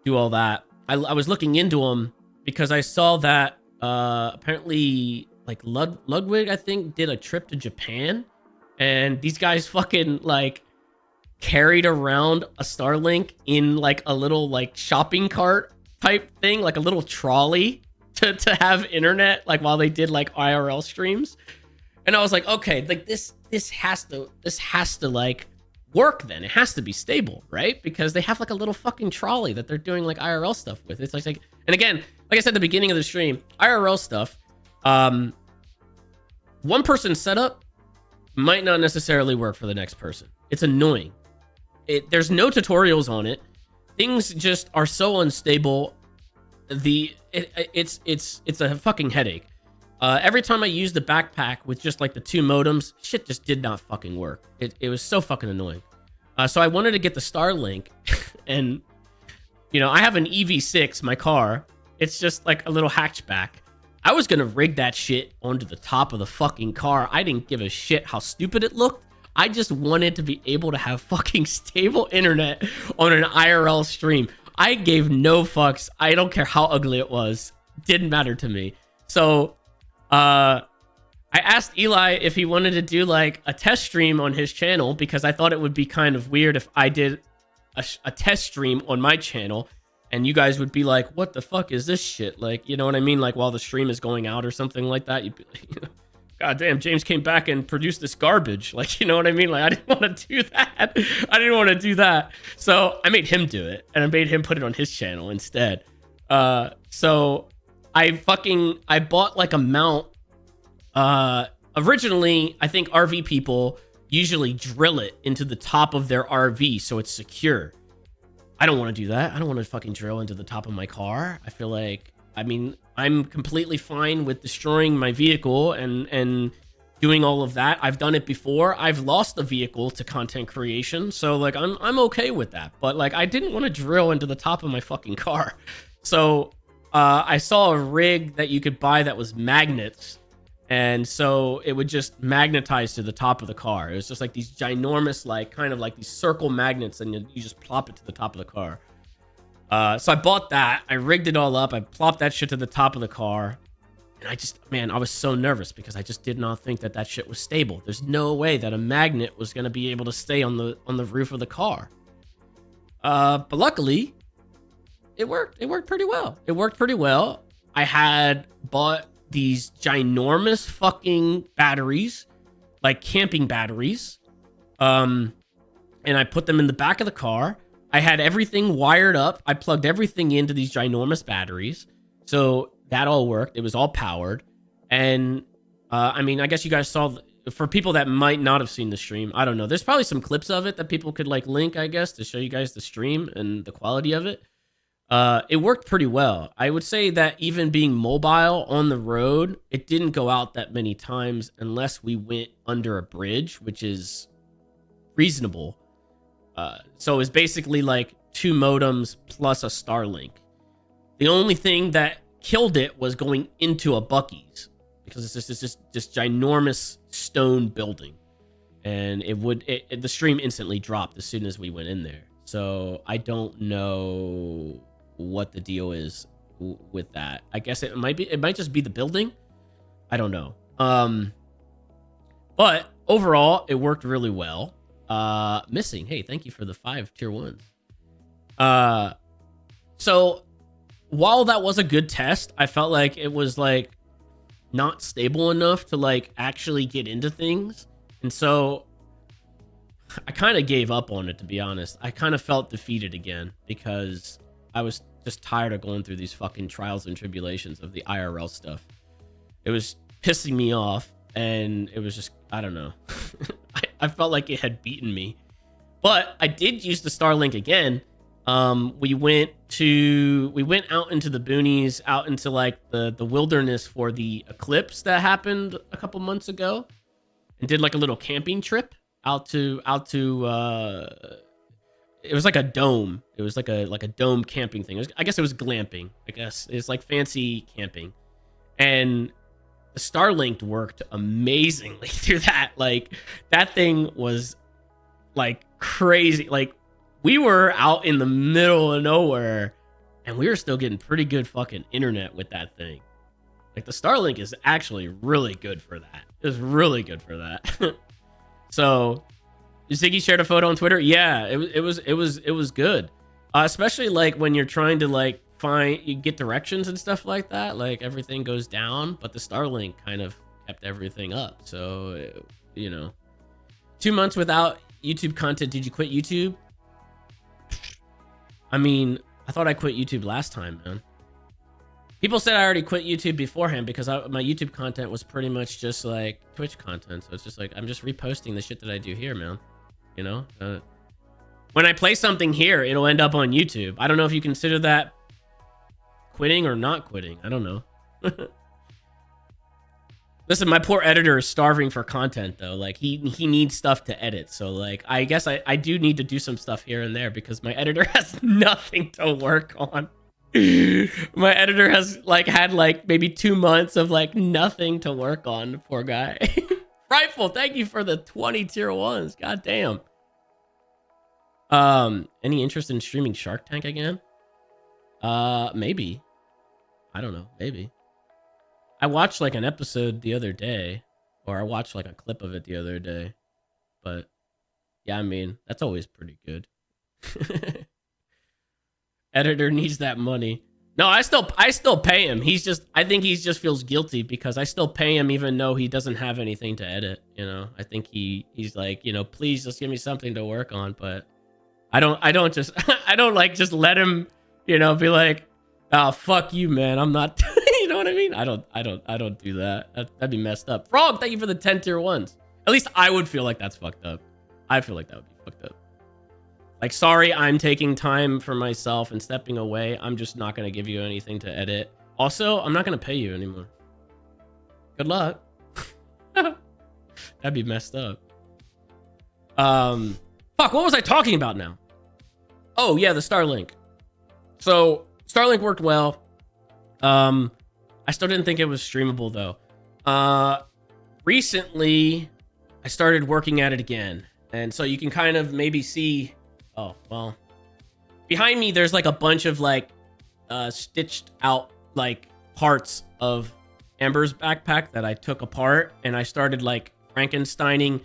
do all that. I was looking into them because I saw that apparently like Ludwig, I think, did a trip to Japan, and these guys fucking like carried around a Starlink in like a little like shopping cart type thing, like a little trolley to have internet, like while they did like IRL streams. And I was like, okay, like this has to like work then. It has to be stable, right? Because they have like a little fucking trolley that they're doing like IRL stuff with. It's like, and again, like I said at the beginning of the stream, IRL stuff, one person's setup might not necessarily work for the next person. It's annoying. there's no tutorials on it. Things just are so unstable. It's a fucking headache. Every time I use the backpack with just like the 2 modems, shit just did not fucking work. It was so fucking annoying. So I wanted to get the Starlink, and you know, I have an EV6, my car. It's just like a little hatchback. I was gonna rig that shit onto the top of the fucking car. I didn't give a shit how stupid it looked. I just wanted to be able to have fucking stable internet on an IRL stream. I gave no fucks. I don't care how ugly it was. Didn't matter to me. So, I asked Eli if he wanted to do like a test stream on his channel, because I thought it would be kind of weird if I did a test stream on my channel and you guys would be like, what the fuck is this shit? Like, you know what I mean? Like while the stream is going out or something like that, you'd be like, you know, God damn, James came back and produced this garbage. Like, you know what I mean? Like, I didn't want to do that. I didn't want to do that. So I made him do it, and I made him put it on his channel instead. So I bought like a mount. Originally, I think RV people usually drill it into the top of their RV so it's secure. I don't want to do that. I don't want to fucking drill into the top of my car. I feel like, I mean, I'm completely fine with destroying my vehicle and doing all of that. I've done it before. I've lost a vehicle to content creation, so like I'm okay with that. But like I didn't want to drill into the top of my fucking car. So I saw a rig that you could buy that was magnets. And so it would just magnetize to the top of the car. It was just like these ginormous, like kind of like these circle magnets, and you just plop it to the top of the car. So I bought that. I rigged it all up. I plopped that shit to the top of the car. And I just, man, I was so nervous because I just did not think that that shit was stable. There's no way that a magnet was going to be able to stay on the roof of the car. But luckily, it worked. It worked pretty well. It worked pretty well. I had bought these ginormous fucking batteries, like camping batteries. And I put them in the back of the car. I had everything wired up. I plugged everything into these ginormous batteries. So that all worked. It was all powered. And I mean, I guess you guys saw, for people that might not have seen the stream, I don't know. There's probably some clips of it that people could like link, I guess, to show you guys the stream and the quality of it. It worked pretty well. I would say that even being mobile on the road, it didn't go out that many times unless we went under a bridge, which is reasonable. So it was basically like 2 modems plus a Starlink. The only thing that killed it was going into a Buc-ee's, because it's just this ginormous stone building, and the stream instantly dropped as soon as we went in there. So I don't know what the deal is with that. I guess it might just be the building. I don't know. But overall, it worked really well. Missing, hey, thank you for the 5 tier 1. So while that was a good test, I felt like it was like not stable enough to like actually get into things. And so I kind of gave up on it, to be honest. I kind of felt defeated again because I was just tired of going through these fucking trials and tribulations of the IRL stuff. It was pissing me off, and it was just, I don't know. I felt like it had beaten me. But I did use the Starlink again. We went out into the boonies, out into like the wilderness for the eclipse that happened a couple months ago, and did like a little camping trip out to it was like a dome. It was like a dome camping thing. I guess it was glamping. I guess it's like fancy camping. And the Starlink worked amazingly through that. Like that thing was like crazy. Like we were out in the middle of nowhere and we were still getting pretty good fucking internet with that thing. Like the Starlink is actually really good for that. It was really good for that. So Ziggy shared a photo on Twitter. Yeah, it was good. Especially like when you're trying to like you get directions and stuff like that. Like everything goes down, but the Starlink kind of kept everything up. So, you know, 2 months without YouTube content. Did you quit YouTube? I mean, I thought I quit YouTube last time, man. People said I already quit YouTube beforehand because my YouTube content was pretty much just like Twitch content. So it's just like, I'm just reposting the shit that I do here, man. You know? When I play something here, it'll end up on YouTube. I don't know if you consider that quitting or not quitting. I don't know. Listen, my poor editor is starving for content, though. Like, he needs stuff to edit. So, like, I guess I do need to do some stuff here and there because my editor has nothing to work on. My editor has, like, had, like, maybe 2 months of, like, nothing to work on. Poor guy. Rightful, thank you for the 20 tier 1s. God damn. Any interest in streaming Shark Tank again? Maybe. I don't know. Maybe. I watched like an episode the other day, or I watched like a clip of it the other day. But yeah, I mean, that's always pretty good. Editor needs that money. No, I still pay him. I think he just feels guilty because I still pay him even though he doesn't have anything to edit, you know. I think he's like, you know, please just give me something to work on, but I don't just I don't like just let him, you know, be like, oh, fuck you, man. I'm not you know what I mean? I don't do that. That'd be messed up. Frog, thank you for the 10 tier 1s. At least I would feel like that's fucked up. I feel like that would be fucked up. Like, sorry, I'm taking time for myself and stepping away. I'm just not going to give you anything to edit. Also, I'm not going to pay you anymore. Good luck. That'd be messed up. Fuck, what was I talking about now? Oh, yeah, the Starlink. So, Starlink worked well. I still didn't think it was streamable, though. Recently, I started working at it again. And so you can kind of maybe see... Oh, well. Behind me, there's like a bunch of like stitched out like parts of Amber's backpack that I took apart. And I started like Frankensteining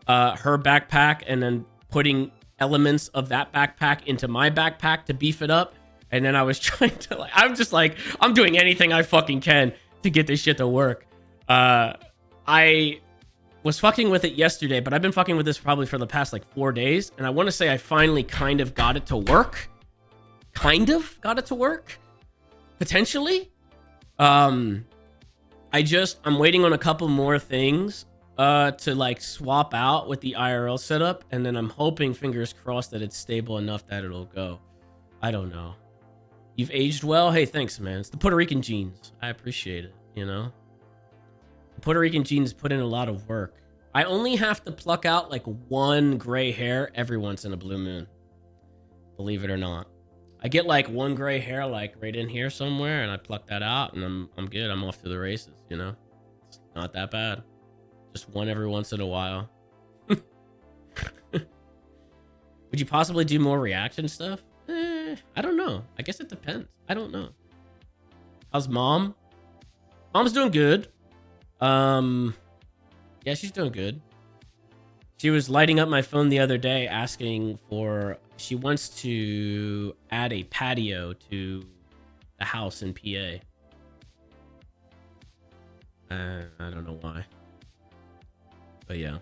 her backpack and then putting elements of that backpack into my backpack to beef it up. And then I was trying to like, I'm just like, I'm doing anything I fucking can to get this shit to work. I was fucking with it yesterday, but I've been fucking with this probably for the past like 4 days. And I want to say I finally kind of got it to work. Potentially. I'm waiting on a couple more things to like swap out with the IRL setup. And then I'm hoping, fingers crossed, that it's stable enough that it'll go. I don't know. You've aged well? Hey, thanks, man. It's the Puerto Rican genes. I appreciate it, you know? The Puerto Rican genes put in a lot of work. I only have to pluck out like one gray hair every once in a blue moon. Believe it or not. I get like one gray hair like right in here somewhere and I pluck that out and I'm good. I'm off to the races, you know? It's not that bad. Just one every once in a while. Would you possibly do more reaction stuff? I don't know. I guess it depends. I don't know. How's mom? Mom's doing good. Yeah, she's doing good. She was lighting up my phone the other day asking for... She wants to add a patio to the house in PA. I don't know why. But yeah.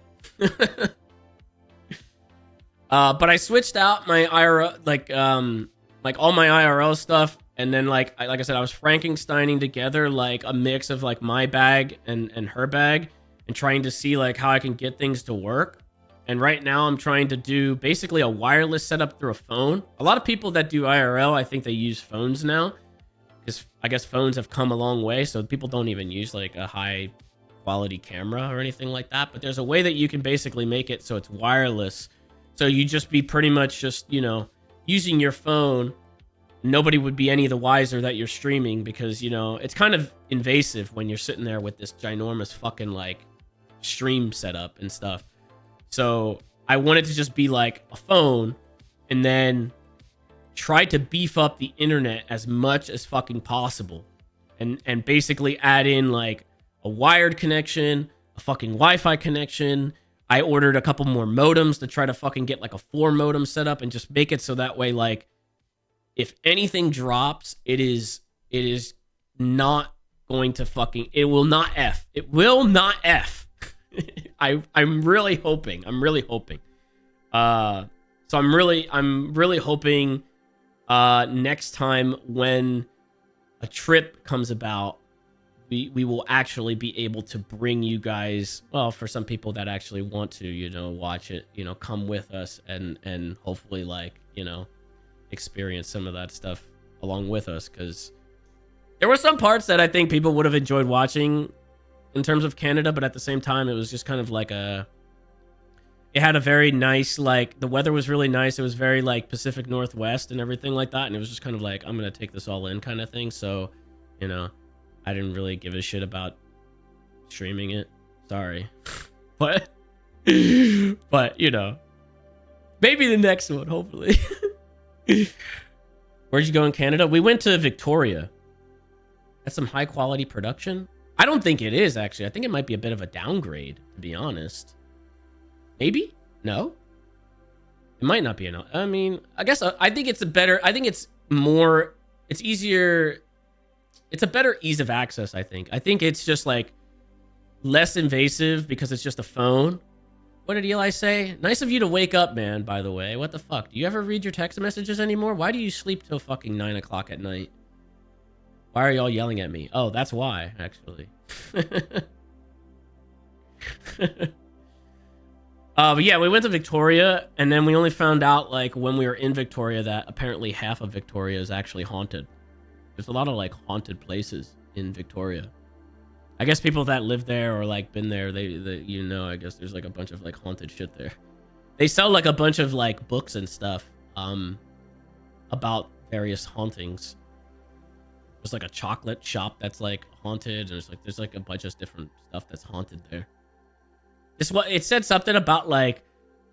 But I switched out my IRL, like all my IRL stuff, and then like I said, I was Frankensteining together like a mix of like my bag and her bag, and trying to see like how I can get things to work. And right now I'm trying to do basically a wireless setup through a phone. A lot of people that do IRL, I think they use phones now, because I guess phones have come a long way, so people don't even use like a high quality camera or anything like that. But there's a way that you can basically make it so it's wireless. So you just be pretty much just, you know, using your phone. Nobody would be any the wiser that you're streaming, because, you know, it's kind of invasive when you're sitting there with this ginormous fucking like stream setup and stuff. So I wanted to just be like a phone and then try to beef up the internet as much as fucking possible. And basically add in like a wired connection, a fucking Wi-Fi connection. I ordered a couple more modems to try to fucking get like a 4 modem set up and just make it so that way, like, if anything drops, it is not going to fucking, it will not F. It will not F. I'm really hoping. So I'm really hoping next time when a trip comes about we will actually be able to bring you guys, well, for some people that actually want to, watch it, come with us and hopefully like, experience some of that stuff along with us, because there were some parts that I think people would have enjoyed watching in terms of Canada, but at the same time, it was just kind of like it had a very nice, like, the weather was really nice. It was very like Pacific Northwest and everything like that. And it was just kind of like, I'm going to take this all in kind of thing. So, I didn't really give a shit about streaming it. Sorry. but maybe the next one, hopefully. Where'd you go in Canada? We went to Victoria. That's some high quality production. I don't think it is, actually. I think it might be a bit of a downgrade, to be honest. Maybe? No? It might not be enough. I mean, I guess I think it's easier. It's a better ease of access, I think. I think it's just like less invasive because it's just a phone. What did Eli say? Nice of you to wake up, man, by the way. What the fuck? Do you ever read your text messages anymore? Why do you sleep till fucking 9 o'clock at night? Why are y'all yelling at me? Oh, that's why, actually. But yeah, we went to Victoria, and then we only found out, like, when we were in Victoria that apparently half of Victoria is actually haunted. There's a lot of, like, haunted places in Victoria. I guess people that live there or, like, been there, they I guess there's, like, a bunch of, like, haunted shit there. They sell, like, a bunch of, like, books and stuff about various hauntings. There's, like, a chocolate shop that's, like, haunted. And there's a bunch of different stuff that's haunted there. It said something about, like,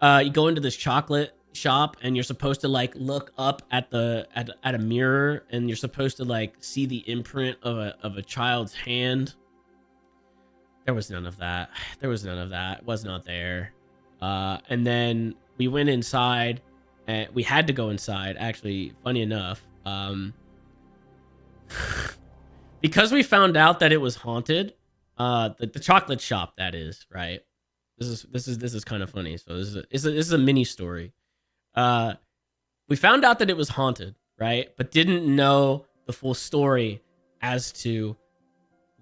you go into this chocolate shop and you're supposed to, like, look up at a mirror, and you're supposed to, like, see the imprint of a child's hand. There was none of that. It was not there. And then we went inside, and we had to go inside, actually, funny enough. Because we found out that it was haunted, the chocolate shop, that is, right? This is kind of funny. So this is a mini story. We found out that it was haunted, right? But didn't know the full story as to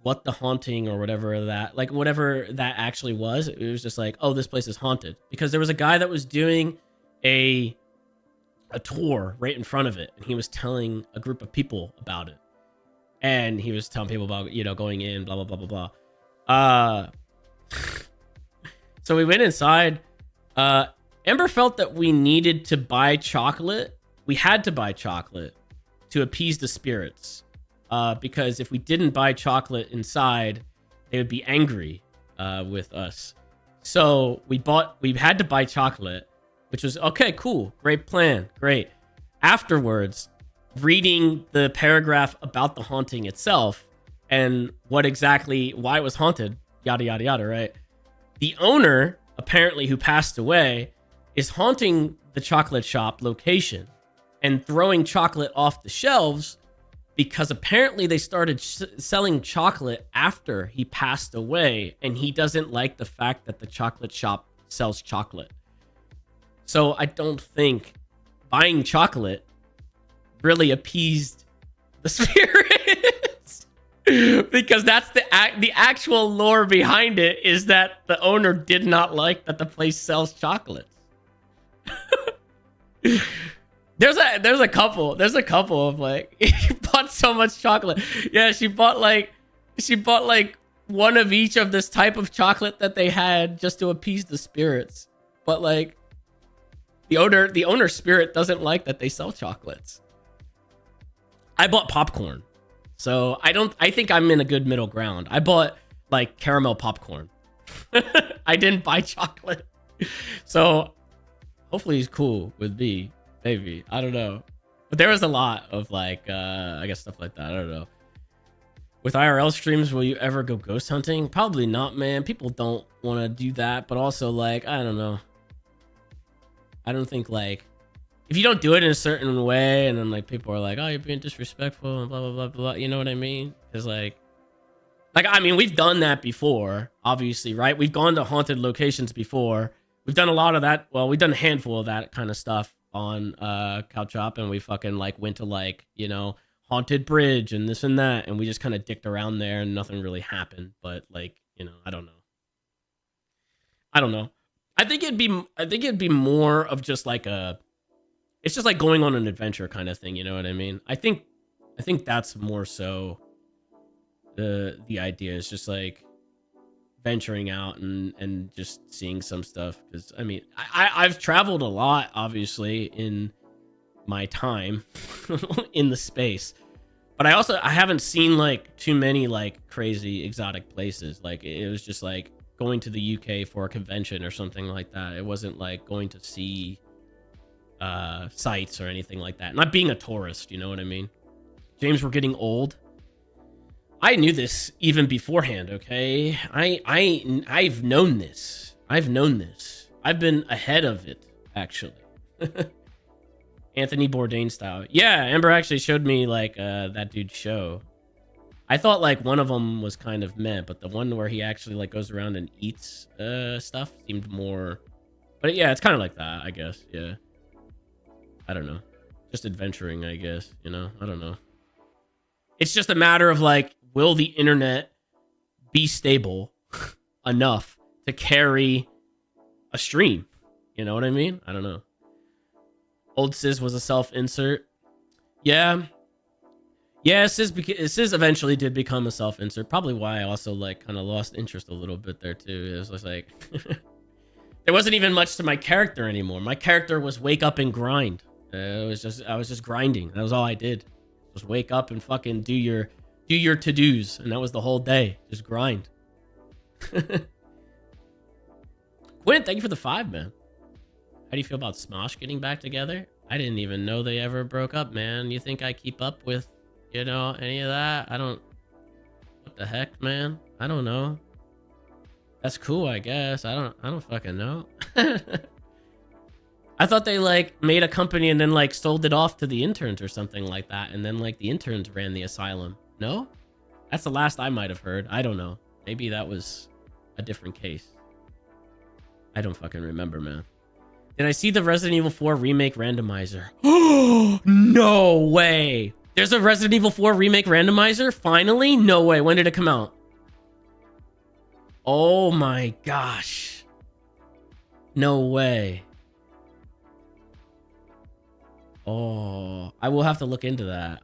what the haunting or whatever that actually was. It was just like, oh, this place is haunted, because there was a guy that was doing a tour right in front of it, and he was telling a group of people about it, and he was telling people about going in, blah blah blah blah blah. So we went inside. Ember felt that we needed to buy chocolate. We had to buy chocolate to appease the spirits. Because if we didn't buy chocolate inside, they would be angry with us. So we had to buy chocolate, which was, okay, cool. Great plan. Great. Afterwards, reading the paragraph about the haunting itself and why it was haunted, yada, yada, yada, right? The owner, apparently, who passed away, is haunting the chocolate shop location and throwing chocolate off the shelves, because apparently they started selling chocolate after he passed away, and he doesn't like the fact that the chocolate shop sells chocolate. So I don't think buying chocolate really appeased the spirits. Because that's the actual lore behind it, is that the owner did not like that the place sells chocolates. There's a couple of, like, he bought so much chocolate. Yeah, she bought like one of each of this type of chocolate that they had just to appease the spirits. But, like, the owner's spirit doesn't like that they sell chocolates. I bought popcorn. So I think I'm in a good middle ground. I bought, like, caramel popcorn. I didn't buy chocolate. So hopefully he's cool with me. Maybe. I don't know. But there was a lot of, like, I guess stuff like that. I don't know. With IRL streams, will you ever go ghost hunting? Probably not, man. People don't want to do that. But also, like, I don't know. I don't think, like, if you don't do it in a certain way, and then, like, people are like, oh, you're being disrespectful and blah, blah, blah, blah. You know what I mean? Because, like, I mean, we've done that before, obviously, right? We've gone to haunted locations before. We've done a lot of that. Well, we've done a handful of that kind of stuff on Couch Up, and we fucking, like, went to, like, haunted bridge and this and that, and we just kind of dicked around there and nothing really happened. But like, you know, I don't know. I think it'd be more of just like it's just like going on an adventure kind of thing, you know what I mean? I think that's more so the idea, is just like venturing out and just seeing some stuff. Because I mean, I've traveled a lot, obviously, in my time in the space, but I haven't seen like too many like crazy exotic places. Like it was just like going to the UK for a convention or something like that. It wasn't like going to see sites or anything like that. Not being a tourist, you know what I mean? James, we're getting old. I knew this even beforehand, okay? I've known this. I've been ahead of it, actually. Anthony Bourdain style. Yeah, Amber actually showed me like that dude's show. I thought like one of them was kind of meh, but the one where he actually like goes around and eats stuff seemed more. But yeah, it's kind of like that, I guess. Yeah. I don't know. Just adventuring, I guess. You know, I don't know. It's just a matter of like, will the internet be stable enough to carry a stream? You know what I mean? I don't know. Old Sis was a self-insert. Yeah. Yeah, Sis eventually did become a self-insert. Probably why I also like kind of lost interest a little bit there too. It was just like there wasn't even much to my character anymore. My character was wake up and grind. I was just grinding. That was all I did. Just wake up and fucking do your to-dos, and that was the whole day. Just grind. Quinn, thank you for the 5, man. How do you feel about Smosh getting back together? I didn't even know they ever broke up, man. You think I keep up with, you know, any of that? I don't. What the heck, man? I don't know. That's cool, I guess. I don't fucking know. I thought they like made a company and then like sold it off to the interns or something like that, and then like the interns ran the asylum. No? That's the last I might have heard. I don't know. Maybe that was a different case. I don't fucking remember, man. Did I see the Resident Evil 4 remake randomizer? Oh, no way. There's a Resident Evil 4 remake randomizer? Finally? No way. When did it come out? Oh my gosh. No way. Oh, I will have to look into that.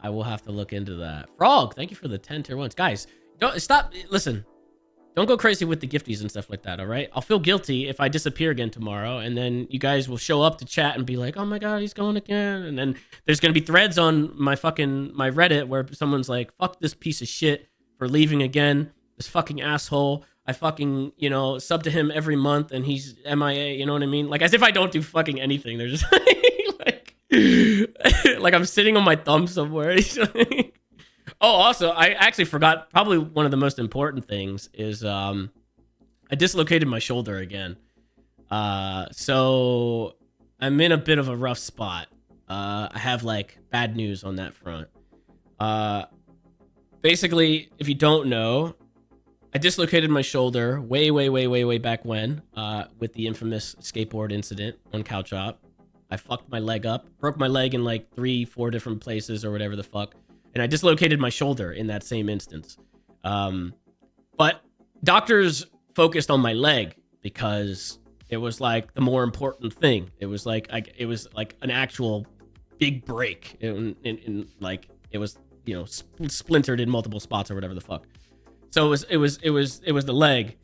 Frog, thank you for the 10 tier 1s. Guys, don't stop. Listen, don't go crazy with the gifties and stuff like that, all right? I'll feel guilty if I disappear again tomorrow, and then you guys will show up to chat and be like, oh my God, he's going again. And then there's going to be threads on my Reddit where someone's like, fuck this piece of shit for leaving again. This fucking asshole. I fucking, you know, sub to him every month and he's MIA, you know what I mean? Like, as if I don't do fucking anything. They're just like, like I'm sitting on my thumb somewhere. Oh, also, I actually forgot probably one of the most important things is I dislocated my shoulder again. So I'm in a bit of a rough spot. I have like bad news on that front. Basically, if you don't know, I dislocated my shoulder way back when with the infamous skateboard incident on Couch Op. I fucked my leg up, broke my leg in like 3-4 different places or whatever the fuck. And I dislocated my shoulder in that same instance. But doctors focused on my leg because it was like the more important thing. It was like an actual big break. Like it was, you know, splintered in multiple spots or whatever the fuck. So it was the leg.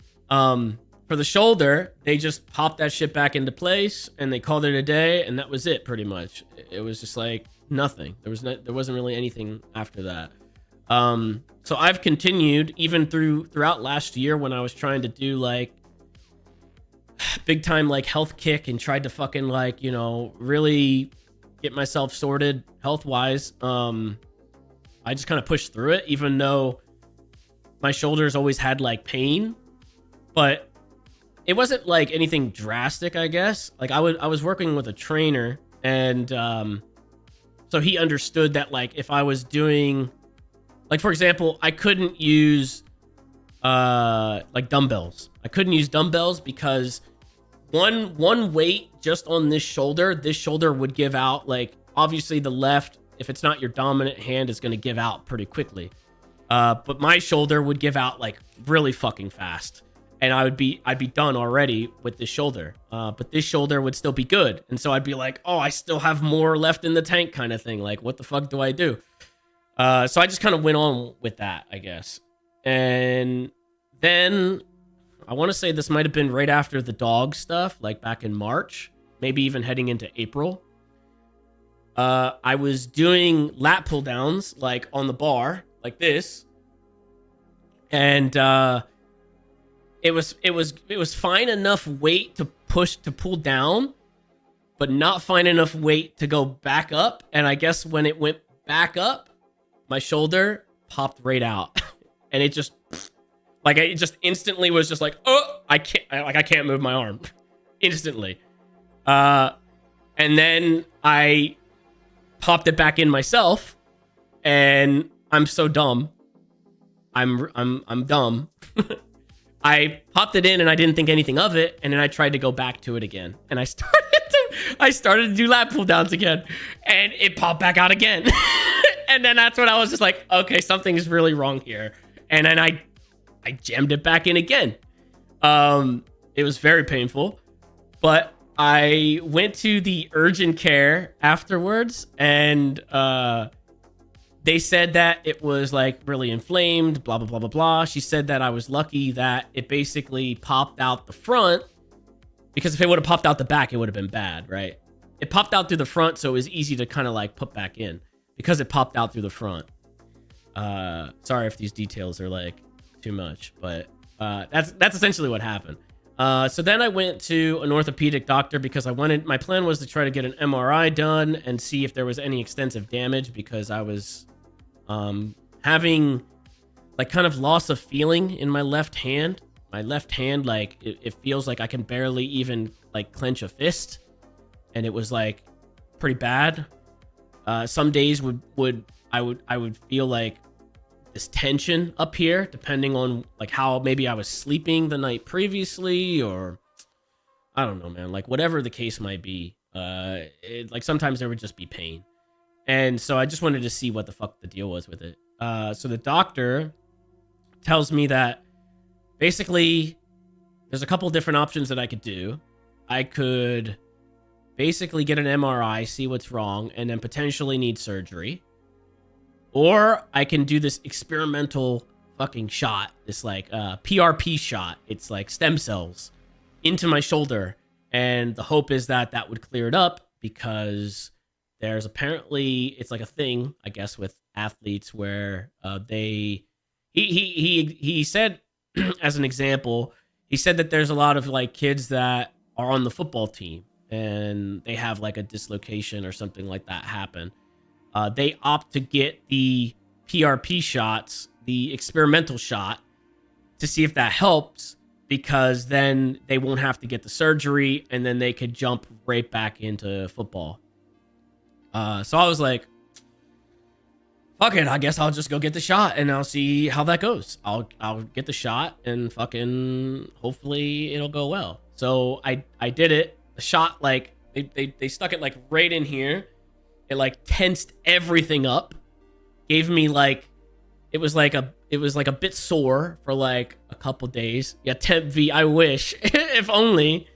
For the shoulder, they just popped that shit back into place and they called it a day, and that was it pretty much. It was just like nothing. There wasn't really anything after that. So I've continued even throughout last year when I was trying to do like big time like health kick and tried to fucking like, you know, really get myself sorted health wise. I just kind of pushed through it, even though my shoulders always had like pain, but it wasn't like anything drastic, I guess. Like I was working with a trainer, and so he understood that like if I was doing, like for example, I couldn't use like dumbbells. I couldn't use dumbbells because one weight just on this shoulder would give out, like obviously the left if it's not your dominant hand, it's going to give out pretty quickly. But my shoulder would give out like really fucking fast, and I'd be done already with this shoulder. But this shoulder would still be good, and so I'd be like, oh, I still have more left in the tank, kind of thing. Like, what the fuck do I do? So I just kind of went on with that, I guess. And then I want to say this might have been right after the dog stuff, like back in March, maybe even heading into April. I was doing lat pull downs like on the bar, like this, and it was fine enough weight to pull down, but not fine enough weight to go back up. And I guess when it went back up, my shoulder popped right out, and it just instantly was just like, oh, I can't move my arm instantly. And then I popped it back in myself, and I'm so dumb. I'm dumb. I popped it in and I didn't think anything of it, and then I tried to go back to it again, and I started to do lat pull downs again, and it popped back out again. And then that's when I was just like, okay, something is really wrong here. And then I jammed it back in again. It was very painful, but I went to the urgent care afterwards, and they said that it was like really inflamed, blah, blah, blah, blah, blah. She said that I was lucky that it basically popped out the front, because if it would have popped out the back, it would have been bad, right? It popped out through the front, so it was easy to kind of like put back in because it popped out through the front. Sorry if these details are like too much, but that's essentially what happened. So then I went to an orthopedic doctor because my plan was to try to get an MRI done and see if there was any extensive damage, because I was having like kind of loss of feeling in my left hand. My left hand, like it feels like I can barely even like clench a fist, and it was like pretty bad. Some days I would feel like this tension up here, depending on like how maybe I was sleeping the night previously, or I don't know, man, like whatever the case might be. Like sometimes there would just be pain, and so I just wanted to see what the fuck the deal was with it. So the doctor tells me that basically there's a couple different options that I could do. I could basically get an MRI, see what's wrong, and then potentially need surgery. Or I can do this experimental fucking shot, this like PRP shot. It's like stem cells into my shoulder. And the hope is that that would clear it up, because there's apparently, it's like a thing, I guess, with athletes where he said, as an example, he said that there's a lot of like kids that are on the football team and they have like a dislocation or something like that happen. They opt to get the PRP shots, the experimental shot, to see if that helps, because then they won't have to get the surgery, and then they could jump right back into football. So I was like, fuck it, I guess I'll just go get the shot and I'll see how that goes. I'll get the shot and fucking hopefully it'll go well. So I did it. The shot, like they stuck it like right in here. It like tensed everything up. Gave me like it was like a bit sore for like a couple days. Yeah, temp V, I wish. If only.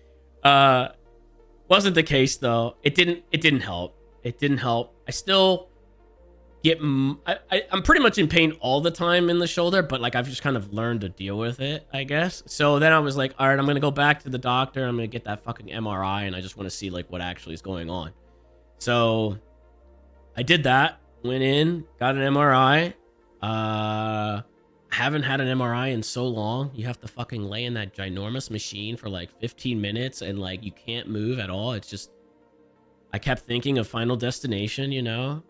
Wasn't the case though. It didn't help. It didn't help. I still I'm pretty much in pain all the time in the shoulder, but like I've just kind of learned to deal with it, I guess. So then I was like, all right, I'm gonna go back to the doctor. I'm gonna get that fucking MRI, and I just want to see like what actually is going on. So I did that. Went in, got an MRI. Haven't had an MRI in so long. You have to fucking lay in that ginormous machine for like 15 minutes, and like you can't move at all. It's just, I kept thinking of Final Destination, you know?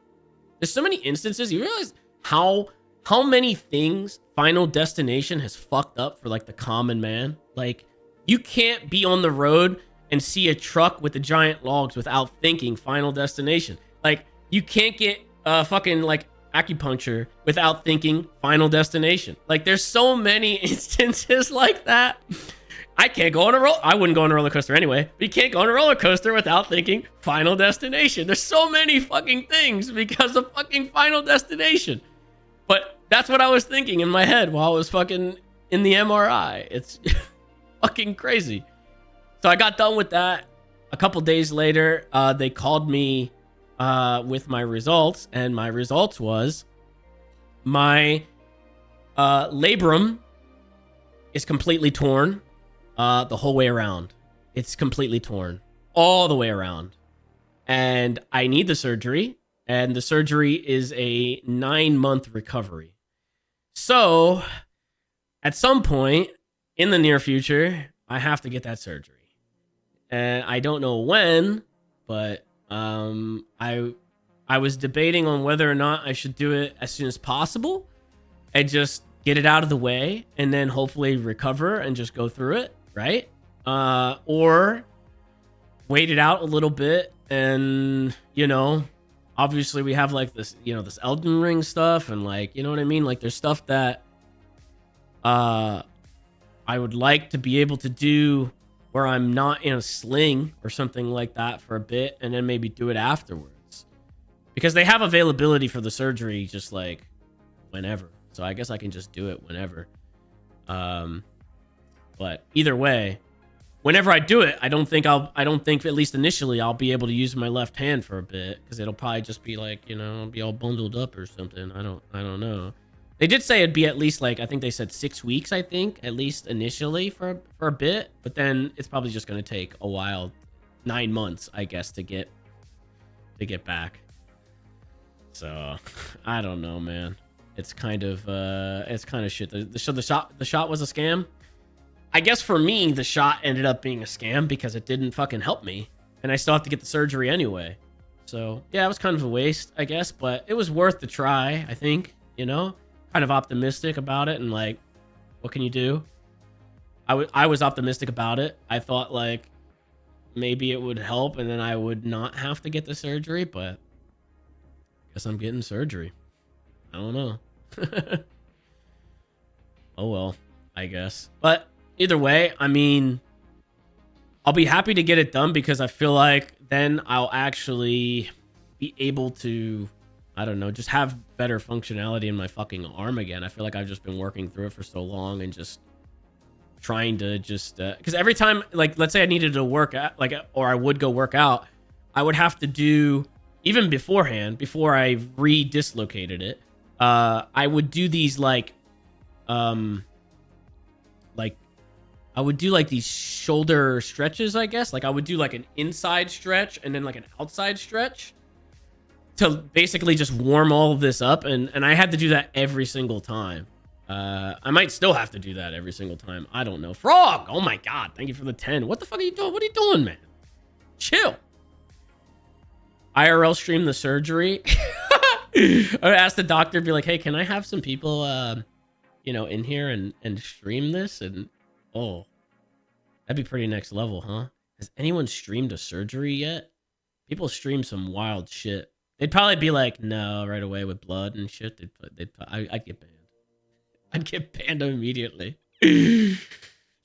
There's so many instances. You realize how many things Final Destination has fucked up for like the common man? Like, you can't be on the road and see a truck with the giant logs without thinking Final Destination. Like, you can't get fucking like acupuncture without thinking Final Destination. Like, there's so many instances like that. I can't go on a I wouldn't go on a roller coaster anyway. But you can't go on a roller coaster without thinking Final Destination. There's so many fucking things because of fucking Final Destination. But that's what I was thinking in my head while I was fucking in the MRI. It's fucking crazy. So I got done with that. A couple days later, they called me with my results, and my results was my labrum is completely torn the whole way around. It's completely torn all the way around, and I need the surgery, and the surgery is a 9-month recovery. So at some point in the near future, I have to get that surgery. And I don't know when, but I was debating on whether or not I should do it as soon as possible and just get it out of the way and then hopefully recover and just go through it, right? Or wait it out a little bit and, you know, obviously we have like this, you know, this Elden Ring stuff and like, you know what I mean? Like there's stuff that I would like to be able to do where I'm not in a sling or something like that for a bit and then maybe do it afterwards. Because they have availability for the surgery just like whenever. So I guess I can just do it whenever. But either way, whenever I do it, I don't think at least initially I'll be able to use my left hand for a bit because it'll probably just be like, you know, be all bundled up or something. I don't know. They did say it'd be at least like, I think they said 6 weeks, I think, at least initially for a bit. But then it's probably just going to take a while, 9 months, I guess, to get back. So I don't know, man. It's kind of shit. The shot was a scam. I guess for me, the shot ended up being a scam because it didn't fucking help me. And I still have to get the surgery anyway. So yeah, it was kind of a waste, I guess. But it was worth the try, I think, you know? Kind of optimistic about it and like, what can you do? I was optimistic about it. I thought like maybe it would help and then I would not have to get the surgery, but I guess I'm getting surgery. I don't know. Oh well, I guess. But either way, I mean, I'll be happy to get it done because I feel like then I'll actually be able to, I don't know, just have better functionality in my fucking arm again. I feel like I've just been working through it for so long and just trying to just because every time, like, let's say I needed to work out, like, or I would go work out, I would have to do, even beforehand, before I re-dislocated it, I would do these like I would do like these shoulder stretches, I guess. Like I would do like an inside stretch and then like an outside stretch to basically just warm all of this up, and I had to do that every single time. I might still have to do that every single time. I don't know. Frog! Oh my god, thank you for the 10. What the fuck are you doing? What are you doing, man? Chill. IRL stream the surgery. I would ask the doctor, be like, hey, can I have some people, you know, in here and stream this? And, oh, that'd be pretty next level, huh? Has anyone streamed a surgery yet? People stream some wild shit. They'd probably be like, no, right away with blood and shit. I'd get banned. I'd get banned immediately.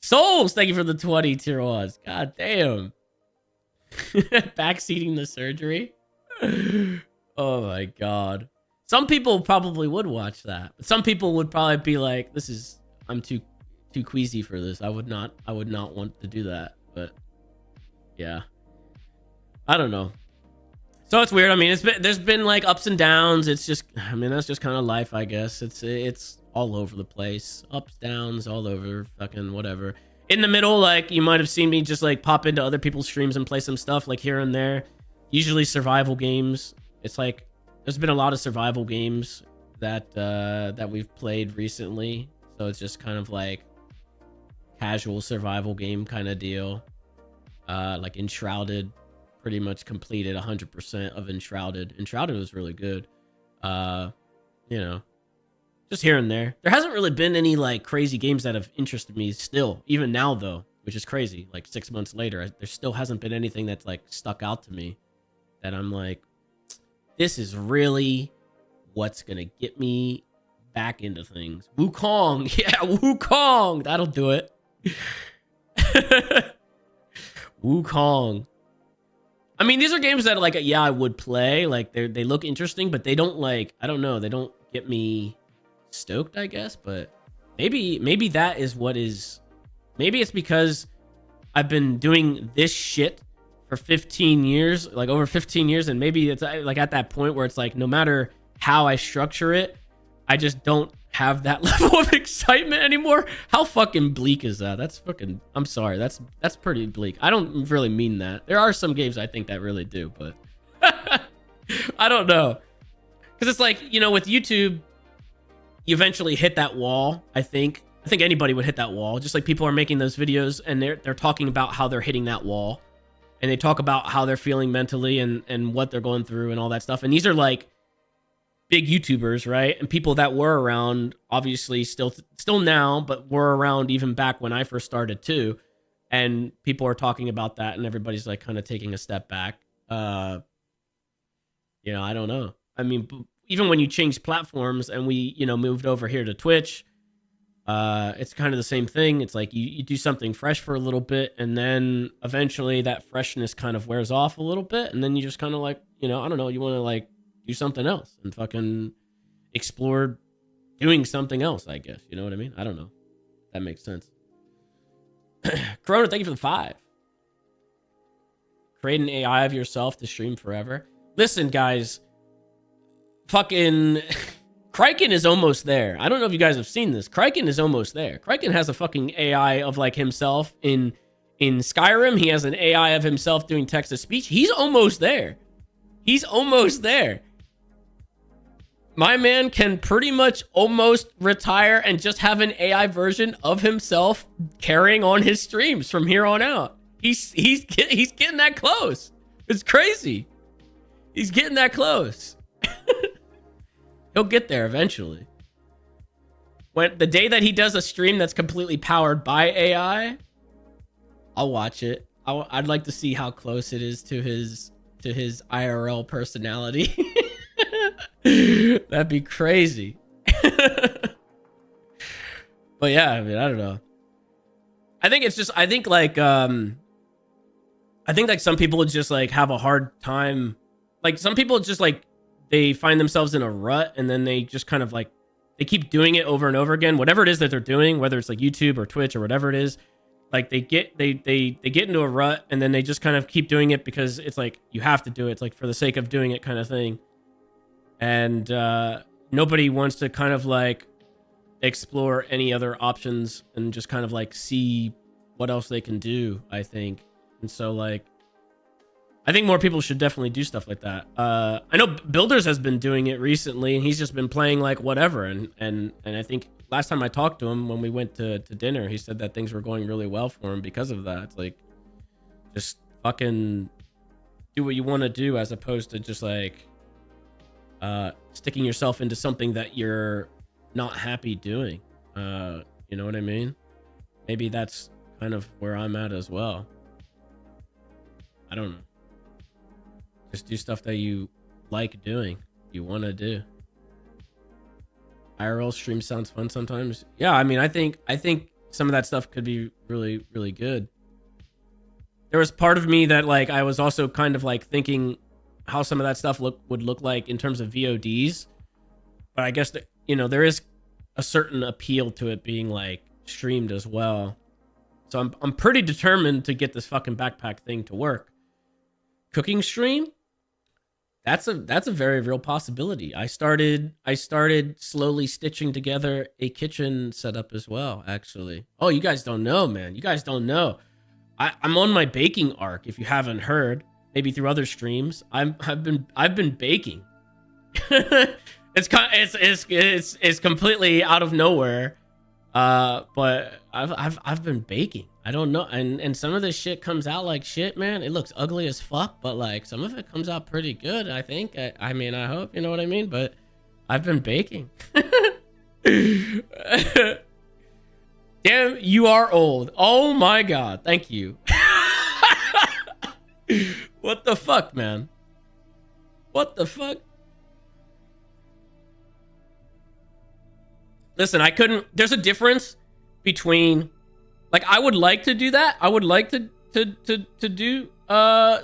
Souls, thank you for the 20 tier 1s. God damn. Backseating the surgery. Oh my god. Some people probably would watch that. But some people would probably be like, I'm too queasy for this. I would not want to do that. But yeah. I don't know. So it's weird. I mean, there's been like ups and downs. It's just, I mean, that's just kind of life, I guess. It's all over the place. Ups, downs, all over, fucking whatever. In the middle, like, you might have seen me just like pop into other people's streams and play some stuff like here and there. Usually survival games. It's like there's been a lot of survival games that we've played recently. So it's just kind of like casual survival game kind of deal. Like Enshrouded. Pretty much completed 100% of Enshrouded. Enshrouded was really good. You know, just here and there. There hasn't really been any like crazy games that have interested me still, even now though, which is crazy. Like 6 months later, there still hasn't been anything that's like stuck out to me that I'm like, this is really what's gonna get me back into things. Wukong, yeah, Wukong, that'll do it. Wukong. I mean, these are games that like, yeah, I would play. Like they look interesting, but they don't like, I don't know, they don't get me stoked, I guess. But maybe that is what is. Maybe it's because I've been doing this shit for 15 years, like over 15 years, and maybe it's like at that point where it's like no matter how I structure it, I just don't have that level of excitement anymore. How fucking bleak is that? That's fucking, I'm sorry, that's pretty bleak. I don't really mean that. There are some games I think that really do, but I don't know. Because it's like, you know, with YouTube, you eventually hit that wall. I think anybody would hit that wall. Just like people are making those videos and they're talking about how they're hitting that wall, and they talk about how they're feeling mentally and what they're going through and all that stuff. And these are like big YouTubers, right? And people that were around, obviously still now, but were around even back when I first started too. And people are talking about that, and everybody's like kind of taking a step back. You know, I don't know. I mean, even when you change platforms and we, you know, moved over here to Twitch, it's kind of the same thing. It's like you do something fresh for a little bit, and then eventually that freshness kind of wears off a little bit, and then you just kind of like, you know, I don't know, you want to like do something else and fucking explore doing something else, I guess. You know what I mean? I don't know. That makes sense. Corona, thank you for the 5. Create an AI of yourself to stream forever. Listen, guys, fucking Kraken is almost there. I don't know if you guys have seen this. Kraken is almost there. Kraken has a fucking AI of like himself in Skyrim. He has an AI of himself doing text to speech. He's almost there. He's almost there. My man can pretty much almost retire and just have an AI version of himself carrying on his streams from here on out. He's getting that close. It's crazy. He's getting that close. He'll get there eventually. When the day that he does a stream that's completely powered by AI, I'll watch it. I'd like to see how close it is to his IRL personality. That'd be crazy. But yeah, I mean, I don't know. I think some people just like have a hard time. Like some people just like, they find themselves in a rut, and then they just kind of like, they keep doing it over and over again, whatever it is that they're doing, whether it's like YouTube or Twitch or whatever it is. Like they get into a rut, and then they just kind of keep doing it because it's like you have to do it. It's like for the sake of doing it kind of thing. And nobody wants to kind of like explore any other options and just kind of like see what else they can do, I think. And so like, I think more people should definitely do stuff like that. I know Builders has been doing it recently, and he's just been playing like whatever. And I think last time I talked to him when we went to dinner, he said that things were going really well for him because of that. It's like, just fucking do what you want to do, as opposed to just like sticking yourself into something that you're not happy doing. You know what I mean? Maybe that's kind of where I'm at as well. I don't know. Just do stuff that you like doing, you want to do. IRL stream sounds fun sometimes. Yeah, I mean, I think some of that stuff could be really, really good. There was part of me that like I was also kind of like thinking how some of that stuff would look like in terms of VODs, but I guess that, you know, there is a certain appeal to it being like streamed as well. So I'm pretty determined to get this fucking backpack thing to work. Cooking stream? That's a very real possibility. I started slowly stitching together a kitchen setup as well, actually. Oh, you guys don't know, man. You guys don't know. I'm on my baking arc. If you haven't heard, maybe through other streams, I've been baking. It's completely out of nowhere. But I've been baking. I don't know, and some of this shit comes out like shit, man. It looks ugly as fuck, but like some of it comes out pretty good, I think. I mean, I hope, you know what I mean? But I've been baking. Damn, you are old. Oh my god, thank you. What the fuck, man? What the fuck? Listen, there's a difference between Like, I would like to do that. I would like to do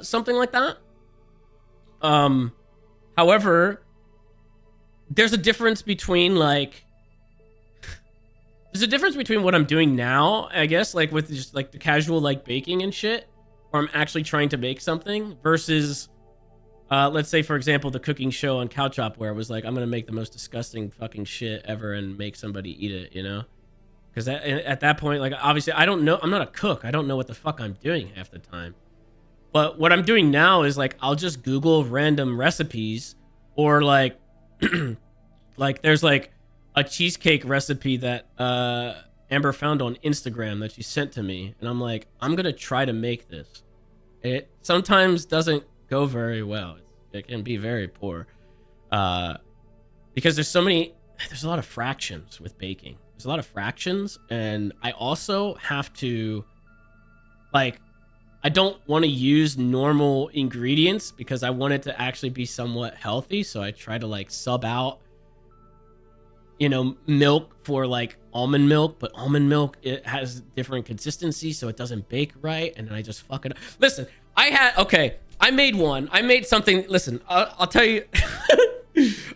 something like that. However, there's a difference between like there's a difference between what I'm doing now, I guess, like with just like the casual like baking and shit, where I'm actually trying to make something versus let's say, for example, the cooking show on Couch Hop, where it was like, I'm gonna make the most disgusting fucking shit ever and make somebody eat it, you know? Because at that point, like, obviously, I don't know. I'm not a cook. I don't know what the fuck I'm doing half the time. But what I'm doing now is like, I'll just Google random recipes, or like, like there's like a cheesecake recipe that Amber found on Instagram that she sent to me, and I'm like, I'm gonna try to make this. It sometimes doesn't go very well. It can be very poor because there's a lot of fractions with baking. There's a lot of fractions, and I also have to, like, I don't want to use normal ingredients because I want it to actually be somewhat healthy. So I try to like sub out, you know, milk for like almond milk, but almond milk, it has different consistency, so it doesn't bake right, and then I just fuck it up. Listen, I made something. Listen, I'll tell you.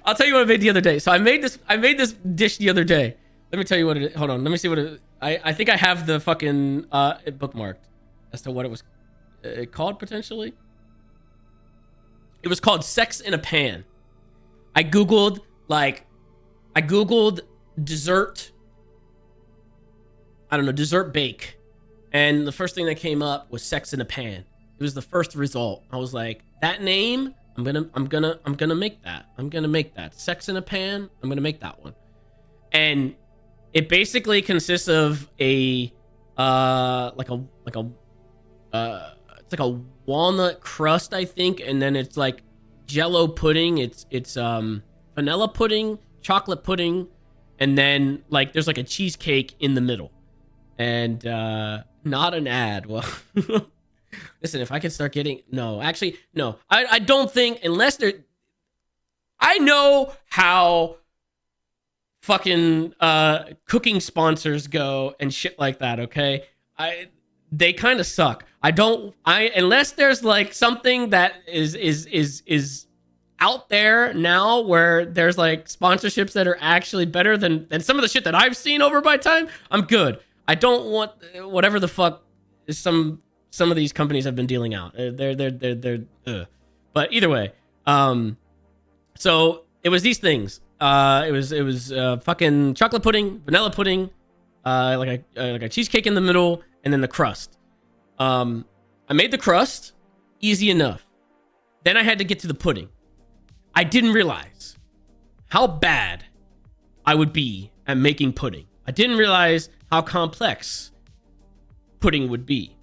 I'll tell you what I made the other day. So I made this dish the other day. Let me tell you what it is. Hold on. Let me see what it. I think I have the fucking it bookmarked as to what it was called potentially. It was called Sex in a Pan. I googled dessert. I don't know, dessert bake, and the first thing that came up was Sex in a Pan. It was the first result. I was like, that name, I'm gonna make that. I'm gonna make that. Sex in a Pan. I'm gonna make that one. And it basically consists of a it's like a walnut crust, I think, and then it's like Jello pudding. It's vanilla pudding, chocolate pudding, and then like there's like a cheesecake in the middle. And not an ad. Well, listen, if I could start getting no, I don't think, unless they're, I know how fucking cooking sponsors go and shit like that, okay? They kind of suck. Unless there's like something that is out there now where there's like sponsorships that are actually better than some of the shit that I've seen over my time, I'm good. I don't want whatever the fuck some of these companies have been dealing out. They're But either way, so it was these things. It was fucking chocolate pudding, vanilla pudding, like a cheesecake in the middle, and then the crust. I made the crust, easy enough. Then I had to get to the pudding. I didn't realize how bad I would be at making pudding. I didn't realize how complex pudding would be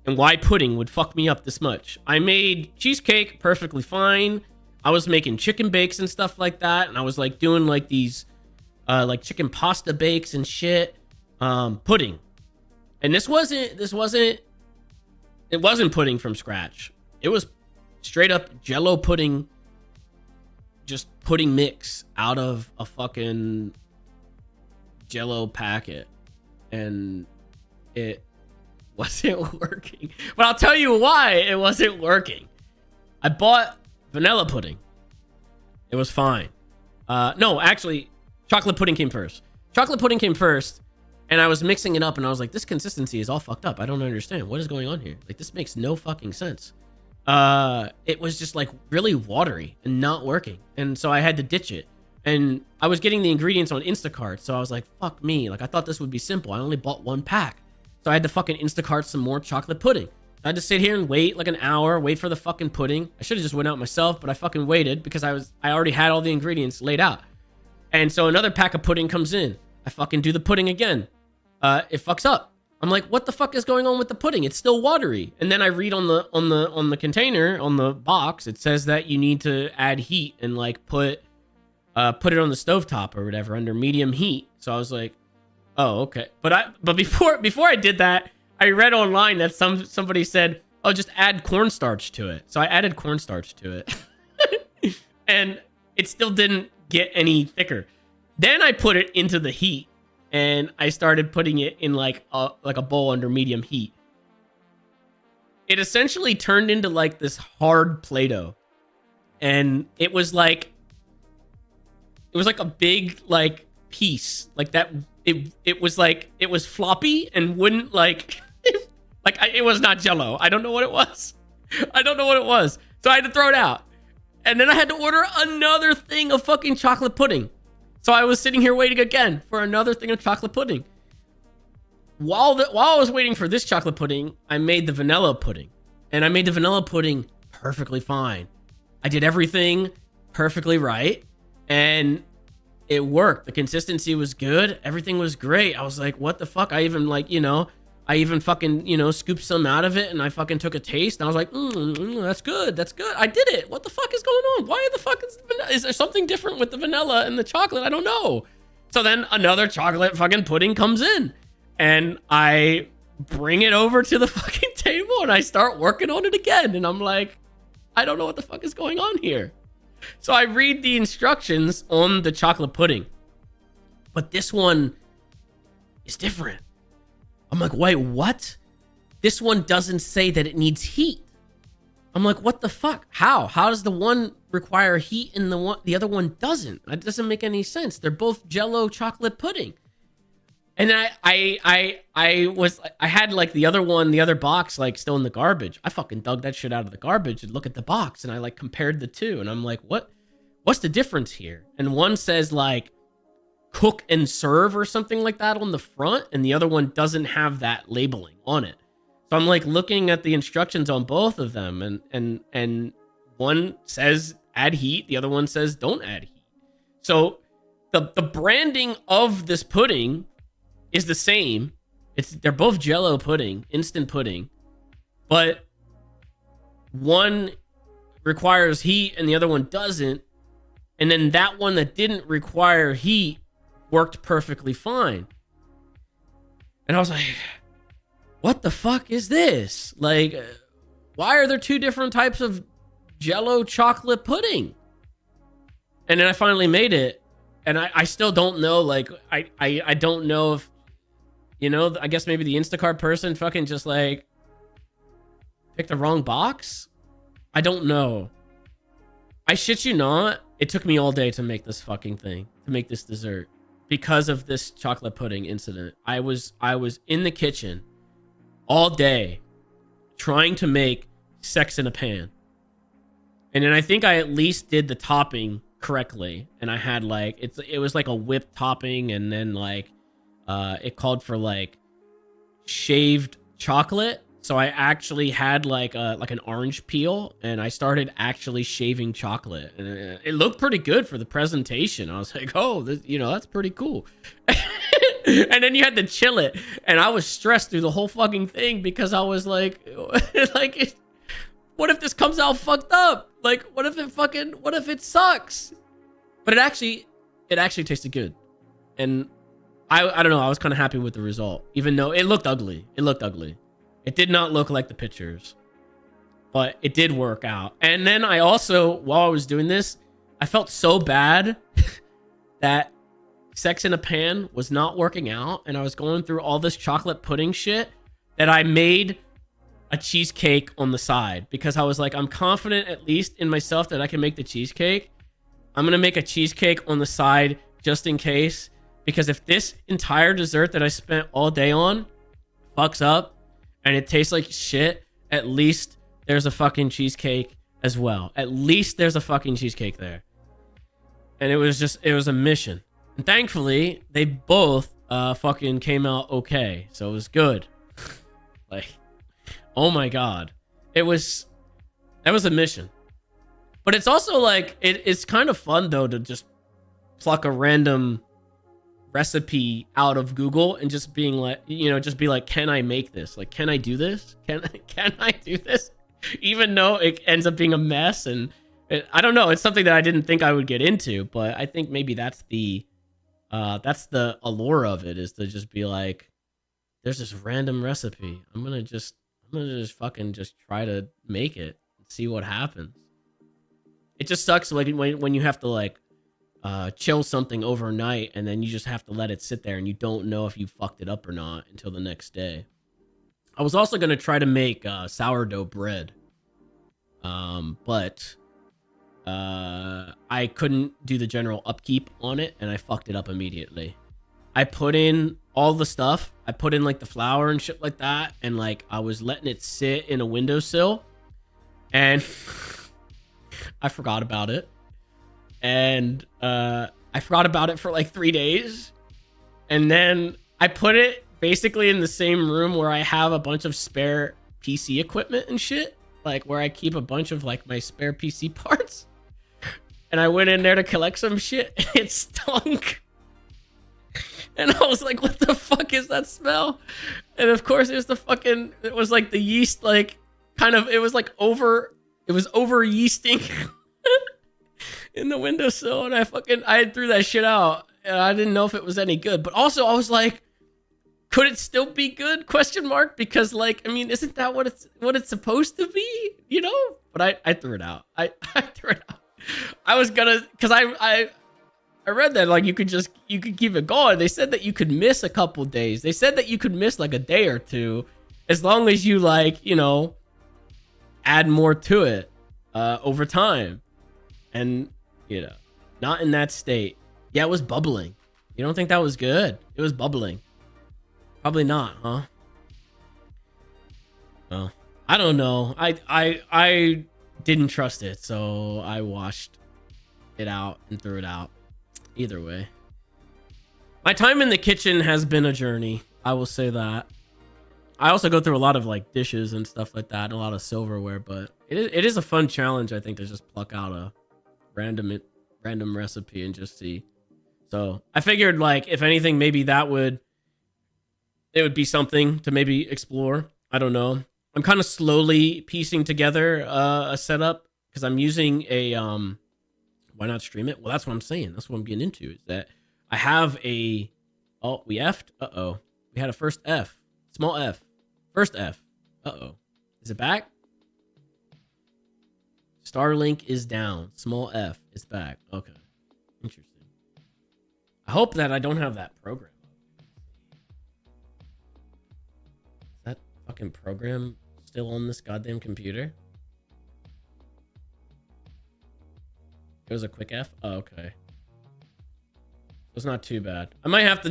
and why pudding would fuck me up this much. I made cheesecake perfectly fine. I was making chicken bakes and stuff like that, and I was like doing like these like chicken pasta bakes and shit. Pudding. And it wasn't pudding from scratch. It was straight up Jello pudding, just pudding mix out of a fucking Jello packet, and it wasn't working. But I'll tell you why it wasn't working. I bought vanilla pudding. It was fine. No, actually, chocolate pudding came first. Chocolate pudding came first, and I was mixing it up, and I was like, this consistency is all fucked up. I don't understand. What is going on here? Like, this makes no fucking sense. It was just, like, really watery and not working. And so I had to ditch it. And I was getting the ingredients on Instacart, so I was like, fuck me. Like, I thought this would be simple. I only bought one pack. So I had to fucking Instacart some more chocolate pudding. I had to sit here and wait like an hour, wait for the fucking pudding. I should have just went out myself, but I fucking waited because I already had all the ingredients laid out. And so another pack of pudding comes in. I fucking do the pudding again. It fucks up. I'm like, what the fuck is going on with the pudding? It's still watery. And then I read on the container, on the box, it says that you need to add heat and like put it on the stovetop or whatever under medium heat. So I was like, oh, okay. But before I did that, I read online that somebody said, oh, just add cornstarch to it. So I added cornstarch to it. And it still didn't get any thicker. Then I put it into the heat, and I started putting it in like a bowl under medium heat. It essentially turned into like this hard Play-Doh, and it was like a big like piece like that. It was like it was floppy and wouldn't like it was not Jello. I don't know what it was. So I had to throw it out. And then I had to order another thing of fucking chocolate pudding. So I was sitting here waiting again for another thing of chocolate pudding. While I was waiting for this chocolate pudding, I made the vanilla pudding. And I made the vanilla pudding perfectly fine. I did everything perfectly right. And it worked. The consistency was good. Everything was great. I was like, what the fuck? I even fucking, scooped some out of it, and I fucking took a taste, and I was like, that's good. That's good. I did it. What the fuck is going on? Why the fuck is there something different with the vanilla and the chocolate? I don't know. So then another chocolate fucking pudding comes in, and I bring it over to the fucking table, and I start working on it again. And I'm like, I don't know what the fuck is going on here. So I read the instructions on the chocolate pudding, but this one is different. I'm like, wait, what? This one doesn't say that it needs heat. I'm like, what the fuck? How does the one require heat and the other one doesn't? That doesn't make any sense. They're both Jello chocolate pudding. And then I had like the other box like still in the garbage. I fucking dug that shit out of the garbage and look at the box, and I like compared the two, and I'm like, what's the difference here? And one says like cook and serve or something like that on the front, and the other one doesn't have that labeling on it. So I'm like looking at the instructions on both of them, and one says add heat, the other one says don't add heat. So the branding of this pudding is the same. They're both Jello pudding, instant pudding, but one requires heat and the other one doesn't. And then that one that didn't require heat worked perfectly fine. And I was like, what the fuck is this? Like, why are there two different types of Jello chocolate pudding? And then I finally made it, and I still don't know. Like, I don't know if, I guess maybe the Instacart person fucking just like picked the wrong box. I don't know. I shit you not, it took me all day to make this fucking thing, to make this dessert, because of this chocolate pudding incident. I was in the kitchen all day trying to make sex in a pan. And then I think I at least did the topping correctly. And I had like, it was like a whipped topping, and then like it called for like shaved chocolate. So I actually had like an orange peel, and I started actually shaving chocolate, and it looked pretty good for the presentation. I was like, oh, that's pretty cool. And then you had to chill it, and I was stressed through the whole fucking thing because I was like, what if this comes out fucked up? Like, what if it sucks? But it actually tasted good, and I don't know. I was kind of happy with the result, even though it looked ugly. It did not look like the pictures, but it did work out. And then I also, while I was doing this, I felt so bad that sex in a pan was not working out, and I was going through all this chocolate pudding shit, that I made a cheesecake on the side, because I was like, I'm confident at least in myself that I can make the cheesecake. I'm going to make a cheesecake on the side just in case, because if this entire dessert that I spent all day on fucks up and it tastes like shit, at least there's a fucking cheesecake as well. At least there's a fucking cheesecake there. And it was a mission. And thankfully, they both fucking came out okay. So it was good. Like, oh my God. That was a mission. But it's also like, it's kind of fun though to just pluck a random recipe out of Google and just being like, just be like, can I make this? Like, can I do this? Can I do this? Even though it ends up being a mess, and I don't know, it's something that I didn't think I would get into, but I think maybe that's the allure of it, is to just be like, there's this random recipe. I'm gonna just fucking just try to make it and see what happens. It just sucks like when you have to like chill something overnight, and then you just have to let it sit there, and you don't know if you fucked it up or not until the next day. I was also going to try to make sourdough bread, but I couldn't do the general upkeep on it, and I fucked it up immediately. I put in all the stuff. I put in like the flour and shit like that, and like I was letting it sit in a windowsill, and I forgot about it. And I forgot about it for like 3 days, and then I put it basically in the same room where I have a bunch of spare PC equipment and shit, like where I keep a bunch of like my spare PC parts. And I went in there to collect some shit, and it stunk. And I was like, what the fuck is that smell? And of course it was like the yeast, like kind of, it was over yeasting in the windowsill, and I threw that shit out, and I didn't know if it was any good. But also I was like, could it still be good? Question mark, because like, I mean, isn't that what it's supposed to be, you know? But I threw it out. I threw it out. I was gonna, because I read that like you could keep it going. They said that you could miss a couple days. They said that you could miss like a day or two, as long as you like, you know, add more to it over time. And you know, not in that state. Yeah, it was bubbling. You don't think that was good? It was bubbling. Probably not, huh? Well, I don't know. I didn't trust it, so I washed it out and threw it out. Either way, my time in the kitchen has been a journey. I will say that. I also go through a lot of like dishes and stuff like that, and a lot of silverware, but it is a fun challenge, I think, to just pluck out a random recipe and just see. So I figured, like, if anything, maybe it would be something to maybe explore. I don't know. I'm kind of slowly piecing together a setup, because I'm using a why not stream it? Well, that's what I'm saying. That's what I'm getting into, is that I have we effed. We had a first F, small F, first F. Is it back? Starlink is down. Small F is back. Okay. Interesting. I hope that I don't have that program. Is that fucking program still on this goddamn computer? It was a quick F? Oh, okay. It's not too bad. I might have to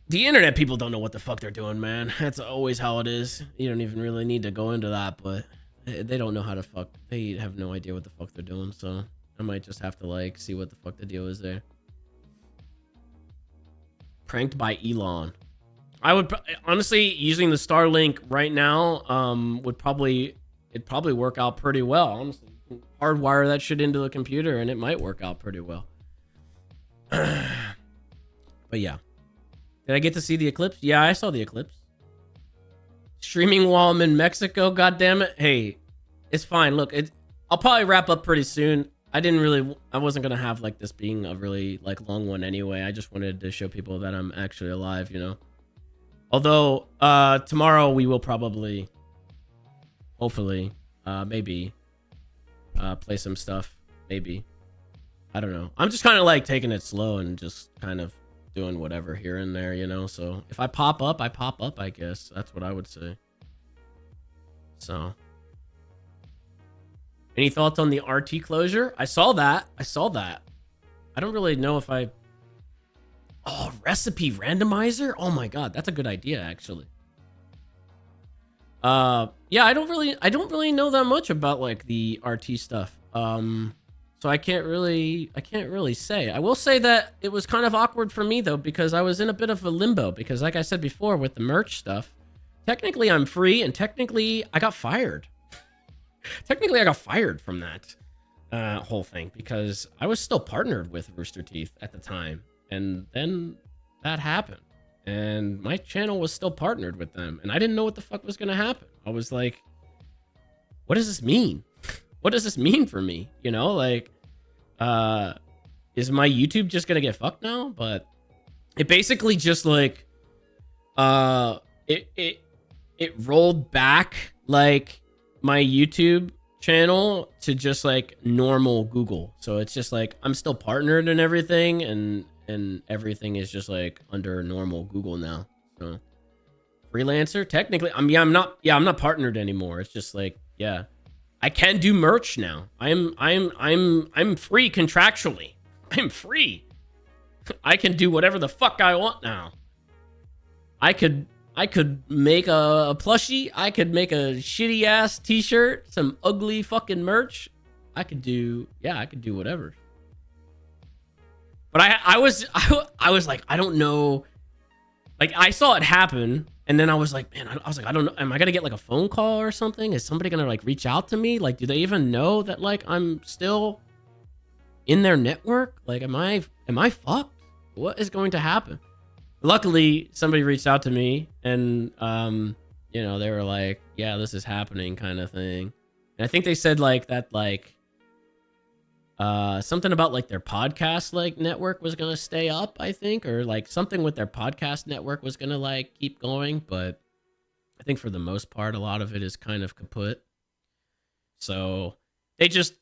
the internet people don't know what the fuck they're doing, man. That's always how it is. You don't even really need to go into that, but they don't know how to fuck. They have no idea what the fuck they're doing, so I might just have to like see what the fuck the deal is there. Pranked by Elon. I would honestly, using the Starlink right now would probably work out pretty well. Honestly, hardwire that shit into the computer and it might work out pretty well. But yeah. Did I get to see the eclipse? Yeah, I saw the eclipse. Streaming while I'm in Mexico, god damn it. Hey, it's fine. Look, I'll probably wrap up pretty soon. I wasn't gonna have like this being a really like long one anyway. I just wanted to show people that I'm actually alive, you know. Although tomorrow we will probably, hopefully, maybe play some stuff. Maybe. I don't know. I'm just kind of like taking it slow and just kind of doing whatever here and there, you know. So if I pop up, I guess. That's what I would say. So any thoughts on the RT closure? I saw that. I don't really know if recipe randomizer? Oh my god, that's a good idea, actually. Yeah, I don't really know that much about like the RT stuff. So I can't really say. I will say that it was kind of awkward for me though, because I was in a bit of a limbo, because like I said before with the merch stuff, technically I'm free and technically I got fired. Technically I got fired from that whole thing, because I was still partnered with Rooster Teeth at the time, and then that happened and my channel was still partnered with them, and I didn't know what the fuck was gonna happen. I was like, what does this mean? What does this mean for me? You know, like, is my YouTube just gonna get fucked now? But it basically just like, it rolled back like my YouTube channel to just like normal Google. So it's just like I'm still partnered and everything, and everything is just like under normal Google now. So freelancer, technically, I'm not partnered anymore. It's just like, yeah, I can do merch now. I'm free contractually. I'm free. I can do whatever the fuck I want now. I could make a plushie. I could make a shitty ass t-shirt, some ugly fucking merch. I could do whatever. But I was like, I don't know. Like, I saw it happen, and then I was like, man, I was like, I don't know. Am I gonna get like a phone call or something? Is somebody gonna like reach out to me? Like, do they even know that like I'm still in their network? Like, am I fucked? What is going to happen? Luckily, somebody reached out to me, and you know, they were like, yeah, this is happening, kind of thing. And I think they said like that, like something about like their podcast like network was gonna stay up, I think, or like something with their podcast network was gonna like keep going. But I think for the most part, a lot of it is kind of kaput. So they just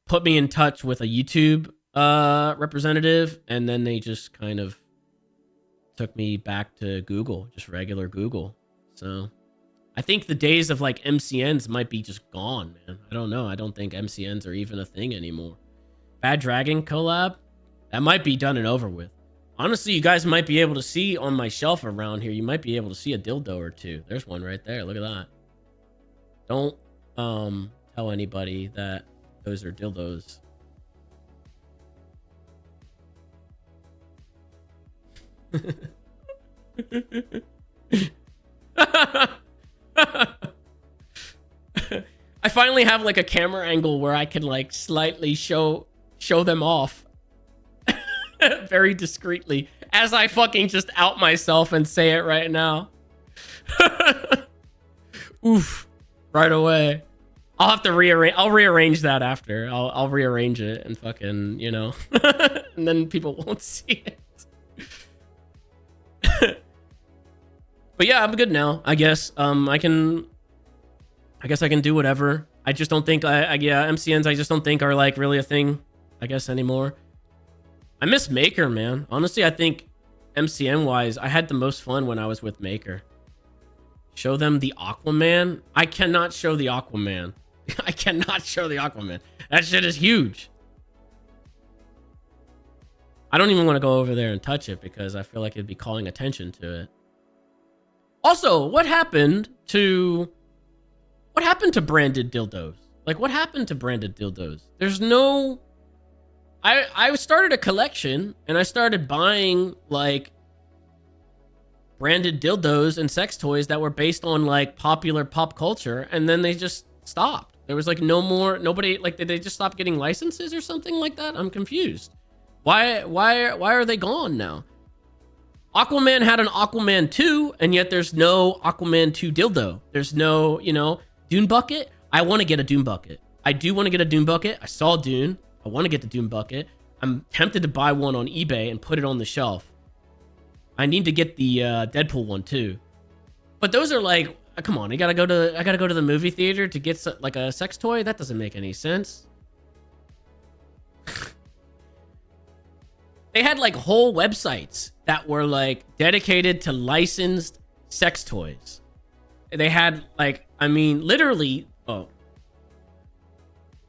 put me in touch with a YouTube representative, and then they just kind of took me back to Google, just regular Google. So I think the days of like MCNs might be just gone, man. I don't know. I don't think MCNs are even a thing anymore. Bad Dragon collab, that might be done and over with. Honestly, you guys might be able to see on my shelf around here, you might be able to see a dildo or two. There's one right there. Look at that. Don't tell anybody that those are dildos. I finally have like a camera angle where I can like slightly show them off very discreetly as I fucking just out myself and say it right now. Oof, right away. I'll have to rearrange that after. I'll rearrange it and fucking, you know, and then people won't see it. But yeah, I'm good now, I guess. I guess I can do whatever. I just don't think MCNs I just don't think are like really a thing, I guess, anymore. I miss Maker, man. Honestly, I think MCN wise, I had the most fun when I was with Maker. Show them the Aquaman. I cannot show the Aquaman. I cannot show the Aquaman. That shit is huge. I don't even want to go over there and touch it because I feel like it'd be calling attention to it. Also, what happened to branded dildos? Like, what happened to branded dildos? There's no... I started a collection, and I started buying, like, branded dildos and sex toys that were based on, like, popular pop culture, and then they just stopped. There was, like, no more... Nobody... Like, did they just stop getting licenses or something like that? I'm confused. Why are they gone now? Aquaman had an Aquaman 2, and yet there's no Aquaman 2 dildo. There's no, you know, Dune bucket. I want to get a Dune bucket. I do want to get a Dune bucket. I saw Dune. I want to get the Dune bucket. I'm tempted to buy one on eBay and put it on the shelf. I need to get the Deadpool one too. But those are like, come on, I gotta go to the movie theater to get like a sex toy. That doesn't make any sense. They had like whole websites that were like dedicated to licensed sex toys. They had like, I mean, literally, oh,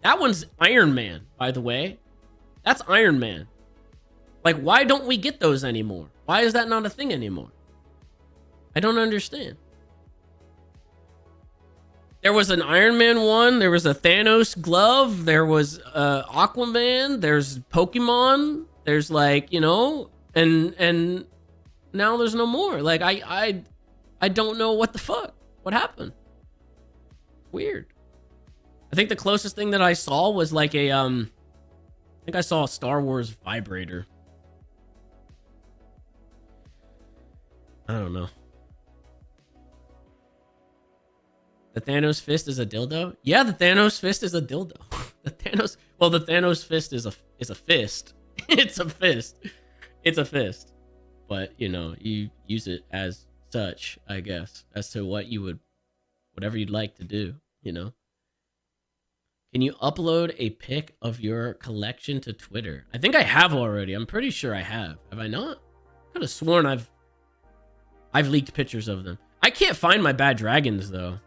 that one's Iron Man, by the way. That's Iron Man. Like, why don't we get those anymore? Why is that not a thing anymore? I don't understand. There was an Iron Man one. There was a Thanos glove. There was Aquaman. There's Pokemon. There's like, you know, and now there's no more. Like, I don't know what the fuck. What happened? Weird. I think the closest thing that I saw was like a, I think I saw a Star Wars vibrator. I don't know. The Thanos fist is a dildo? Yeah, the Thanos fist is a dildo. The Thanos fist is a fist. It's a fist. It's a fist. But, you know, you use it as such, I guess, as to what you would, whatever you'd like to do, you know? Can you upload a pic of your collection to Twitter? I think I have already. I'm pretty sure I have. Have I not? I could have sworn I've leaked pictures of them. I can't find my bad dragons though.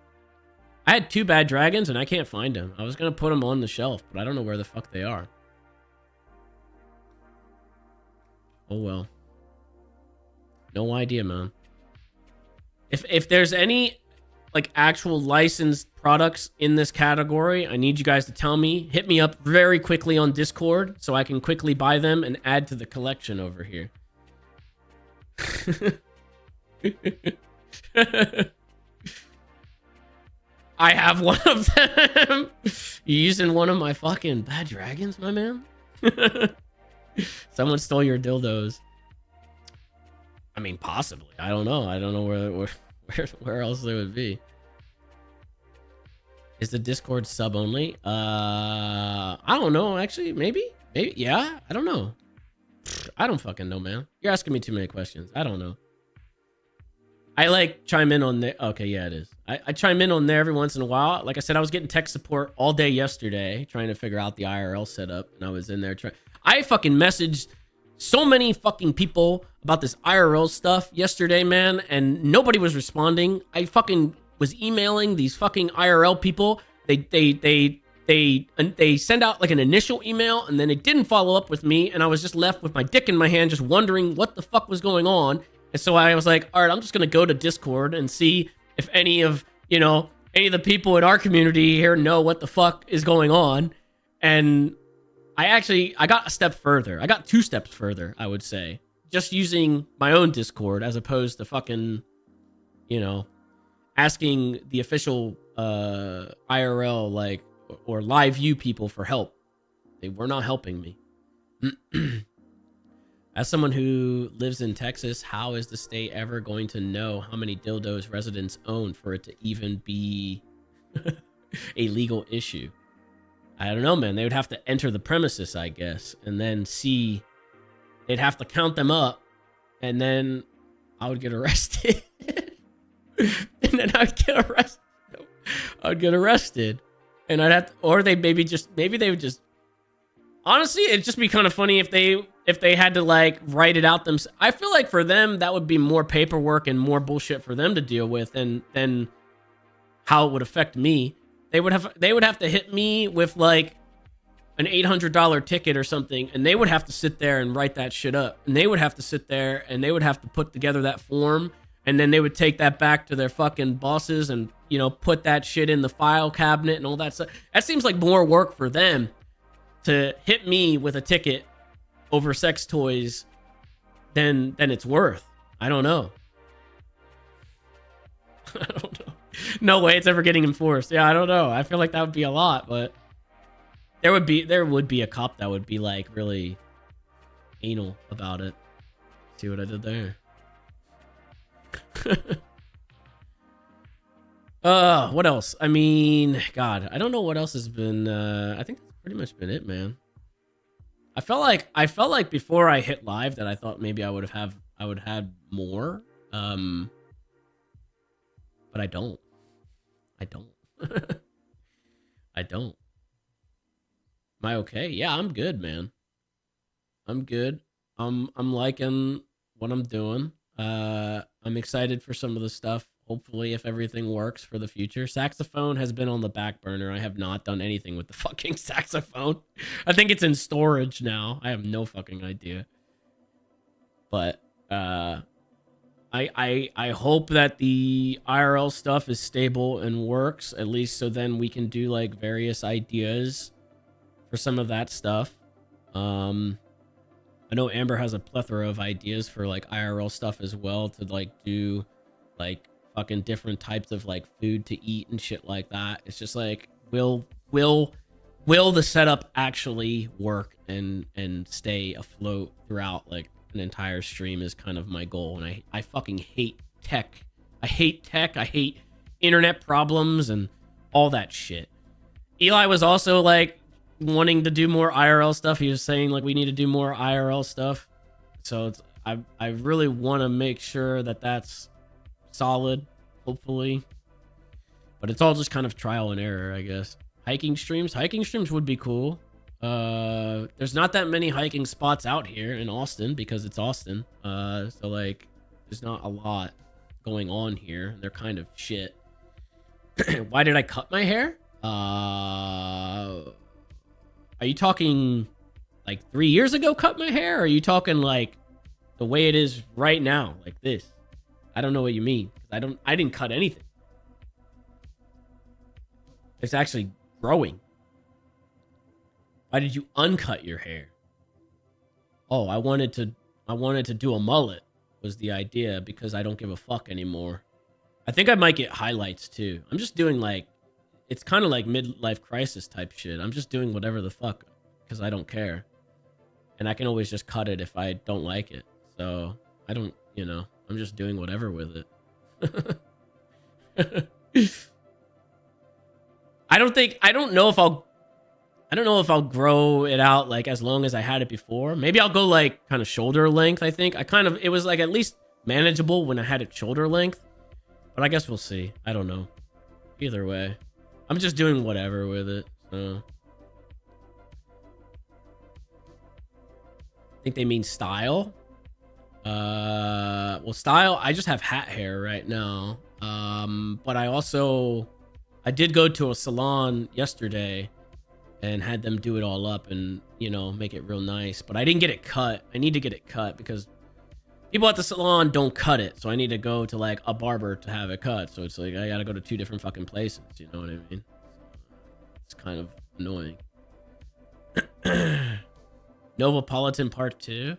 I had 2 bad dragons and I can't find them. I was gonna put them on the shelf, but I don't know where the fuck they are. Oh well. No idea, man. If there's any like actual licensed products in this category, I need you guys to tell me. Hit me up very quickly on Discord so I can quickly buy them and add to the collection over here. I have one of them. You using one of my fucking bad dragons, my man? Someone stole your dildos. I mean, possibly. I don't know. I don't know where else they would be. Is the Discord sub only? I don't know. Actually, maybe. Yeah. I don't know. I don't fucking know, man. You're asking me too many questions. I don't know. I like chime in on there. Okay, yeah, it is. I chime in on there every once in a while. Like I said, I was getting tech support all day yesterday trying to figure out the IRL setup, and I was in there trying. I fucking messaged so many fucking people about this IRL stuff yesterday, man, and nobody was responding. I fucking was emailing these fucking IRL people. They send out like an initial email, and then it didn't follow up with me, and I was just left with my dick in my hand just wondering what the fuck was going on. And so I was like, all right, I'm just going to go to Discord and see if any of the people in our community here know what the fuck is going on. And I got a step further. I got 2 steps further, I would say. Just using my own Discord as opposed to fucking, asking the official IRL, like, or live view people for help. They were not helping me. As someone who lives in Texas, how is the state ever going to know how many dildos residents own for it to even be a legal issue? I don't know, man. They would have to enter the premises, I guess, and then see. They'd have to count them up, and then I would get arrested. And then I'd get arrested. I'd get arrested, and I'd have to, or maybe they would just. Honestly, it'd just be kind of funny if they had to like write it out themselves. I feel like for them that would be more paperwork and more bullshit for them to deal with than how it would affect me. They would have to hit me with like an $800 ticket or something, and they would have to sit there and write that shit up, and they would have to sit there and they would have to put together that form, and then they would take that back to their fucking bosses and put that shit in the file cabinet and all that stuff. That seems like more work for them to hit me with a ticket over sex toys than it's worth. I don't know. I don't know. No way it's ever getting enforced. Yeah, I don't know. I feel like that would be a lot, but there would be a cop that would be like really anal about it. See what I did there? What else? I mean, God, I don't know what else has been. I think that's pretty much been it, man. I felt like before I hit live that I thought maybe I would have more. But I don't. I don't. Am I okay? Yeah, I'm good, man. I'm good. I'm liking what I'm doing. I'm excited for some of the stuff. Hopefully, if everything works for the future. Saxophone has been on the back burner. I have not done anything with the fucking saxophone. I think it's in storage now. I have no fucking idea. But I hope that the IRL stuff is stable and works, at least so then we can do like various ideas for some of that stuff. I know Amber has a plethora of ideas for like IRL stuff as well, to like do like fucking different types of like food to eat and shit like that. It's just like, will the setup actually work and stay afloat throughout like an entire stream is kind of my goal. And I fucking hate tech. I hate internet problems and all that shit. Eli was also like wanting to do more IRL stuff. He was saying like we need to do more IRL stuff. So I really want to make sure that that's solid, hopefully. But it's all just kind of trial and error, I guess. Hiking streams. Hiking streams would be cool. There's not that many hiking spots out here in Austin because it's Austin. So like, there's not a lot going on here. They're kind of shit. Why did I cut my hair? Are you talking like 3 years ago cut my hair? Or are you talking like the way it is right now, like this? I don't know what you mean. I didn't cut anything. It's actually growing. Why did you uncut your hair? Oh, I wanted to do a mullet was the idea because I don't give a fuck anymore. I think I might get highlights too. I'm just doing like, it's kind of like midlife crisis type shit. I'm just doing whatever the fuck because I don't care. And I can always just cut it if I don't like it. So I don't, you know, I'm just doing whatever with it. I don't know if I'll grow it out like as long as I had it before. Maybe I'll go like kind of shoulder length, I think. It was like at least manageable when I had it shoulder length. But I guess we'll see. I don't know. Either way. I'm just doing whatever with it. So. I think they mean style. Well, style, I just have hat hair right now. But I did go to a salon yesterday and had them do it all up and, you know, make it real nice. But I didn't get it cut. I need to get it cut because people at the salon don't cut it. So I need to go to like a barber to have it cut. So it's like I gotta go to 2 different fucking places. You know what I mean? It's kind of annoying. Novopolitan Part 2.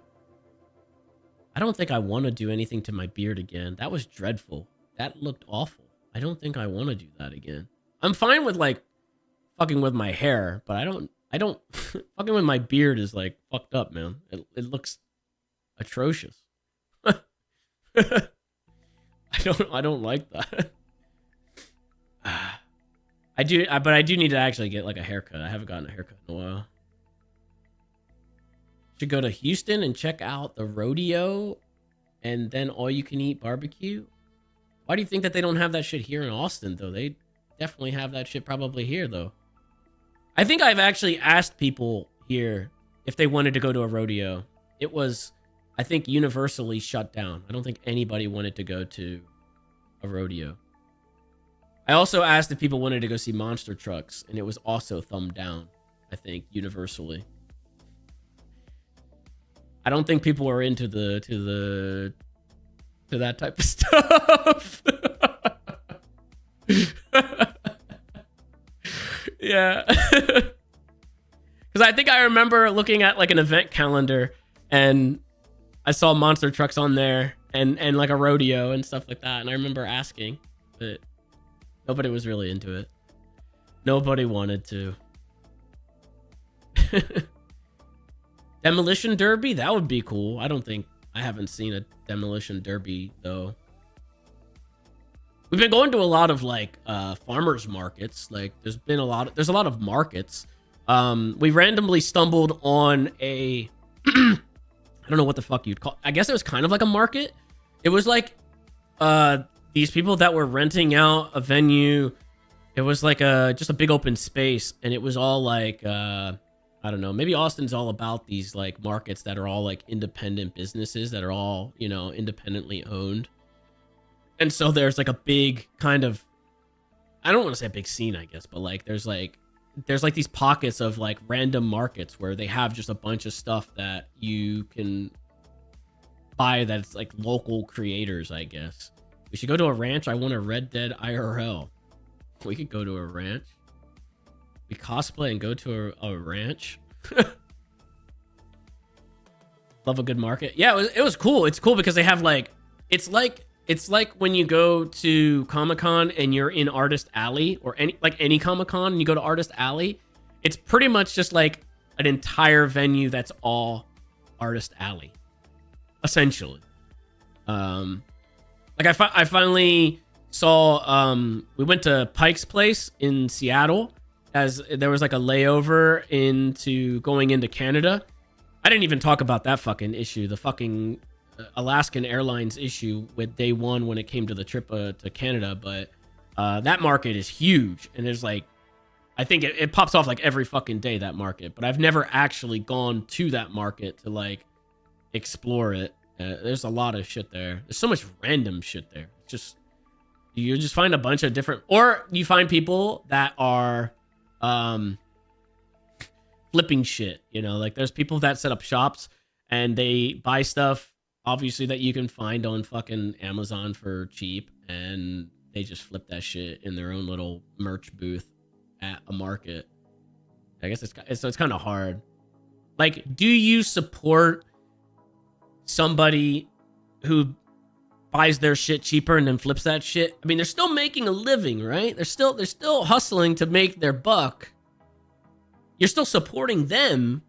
I don't think I want to do anything to my beard again. That was dreadful. That looked awful. I don't think I want to do that again. I'm fine with like fucking with my hair, but I don't fucking with my beard is like fucked up, man. It looks atrocious. I don't like that. But I do need to actually get like a haircut. I haven't gotten a haircut in a while. Should go to Houston and check out the rodeo and then all you can eat barbecue. Why do you think that they don't have that shit here in Austin though? They definitely have that shit probably here though. I think I've actually asked people here if they wanted to go to a rodeo. It was, I think, universally shut down. I don't think anybody wanted to go to a rodeo. I also asked if people wanted to go see monster trucks, and it was also thumbed down, I think, universally. I don't think people are into to that type of stuff. Yeah. Because I think I remember looking at like an event calendar and I saw monster trucks on there and like a rodeo and stuff like that. And I remember asking, but nobody was really into it. Nobody wanted to. Demolition Derby? That would be cool. I haven't seen a Demolition Derby though. We've been going to a lot of like farmers markets. Like there's a lot of markets. We randomly stumbled on a I don't know what the fuck you'd call. I guess it was kind of like a market. It was like these people that were renting out a venue. It was like just a big open space, and it was all like I don't know. Maybe Austin's all about these like markets that are all like independent businesses that are all, you know, independently owned. And so there's like a big kind of, I don't want to say a big scene, I guess, but like there's like these pockets of like random markets where they have just a bunch of stuff that you can buy that's like local creators, I guess. We should go to a ranch. I want a Red Dead IRL. We could go to a ranch. We cosplay and go to a ranch. Love a good market. Yeah, it was cool. It's cool because they have like, it's like when you go to Comic-Con and you're in Artist Alley or any Comic-Con and you go to Artist Alley. It's pretty much just like an entire venue that's all Artist Alley, essentially. Like I finally saw, we went to Pike's Place in Seattle as there was like a layover going into Canada. I didn't even talk about that fucking issue, the fucking Alaskan Airlines issue with day one when it came to the trip to Canada. But that market is huge. And there's like, I think it pops off like every fucking day, that market, but I've never actually gone to that market to like explore it. There's a lot of shit there. There's so much random shit there. It's just, you just find a bunch of different, or you find people that are flipping shit, you know, like there's people that set up shops and they buy stuff obviously that you can find on fucking Amazon for cheap, and they just flip that shit in their own little merch booth at a market. I guess it's kind of hard. Like, do you support somebody who buys their shit cheaper and then flips that shit? I mean, they're still making a living, right? They're still hustling to make their buck. You're still supporting them,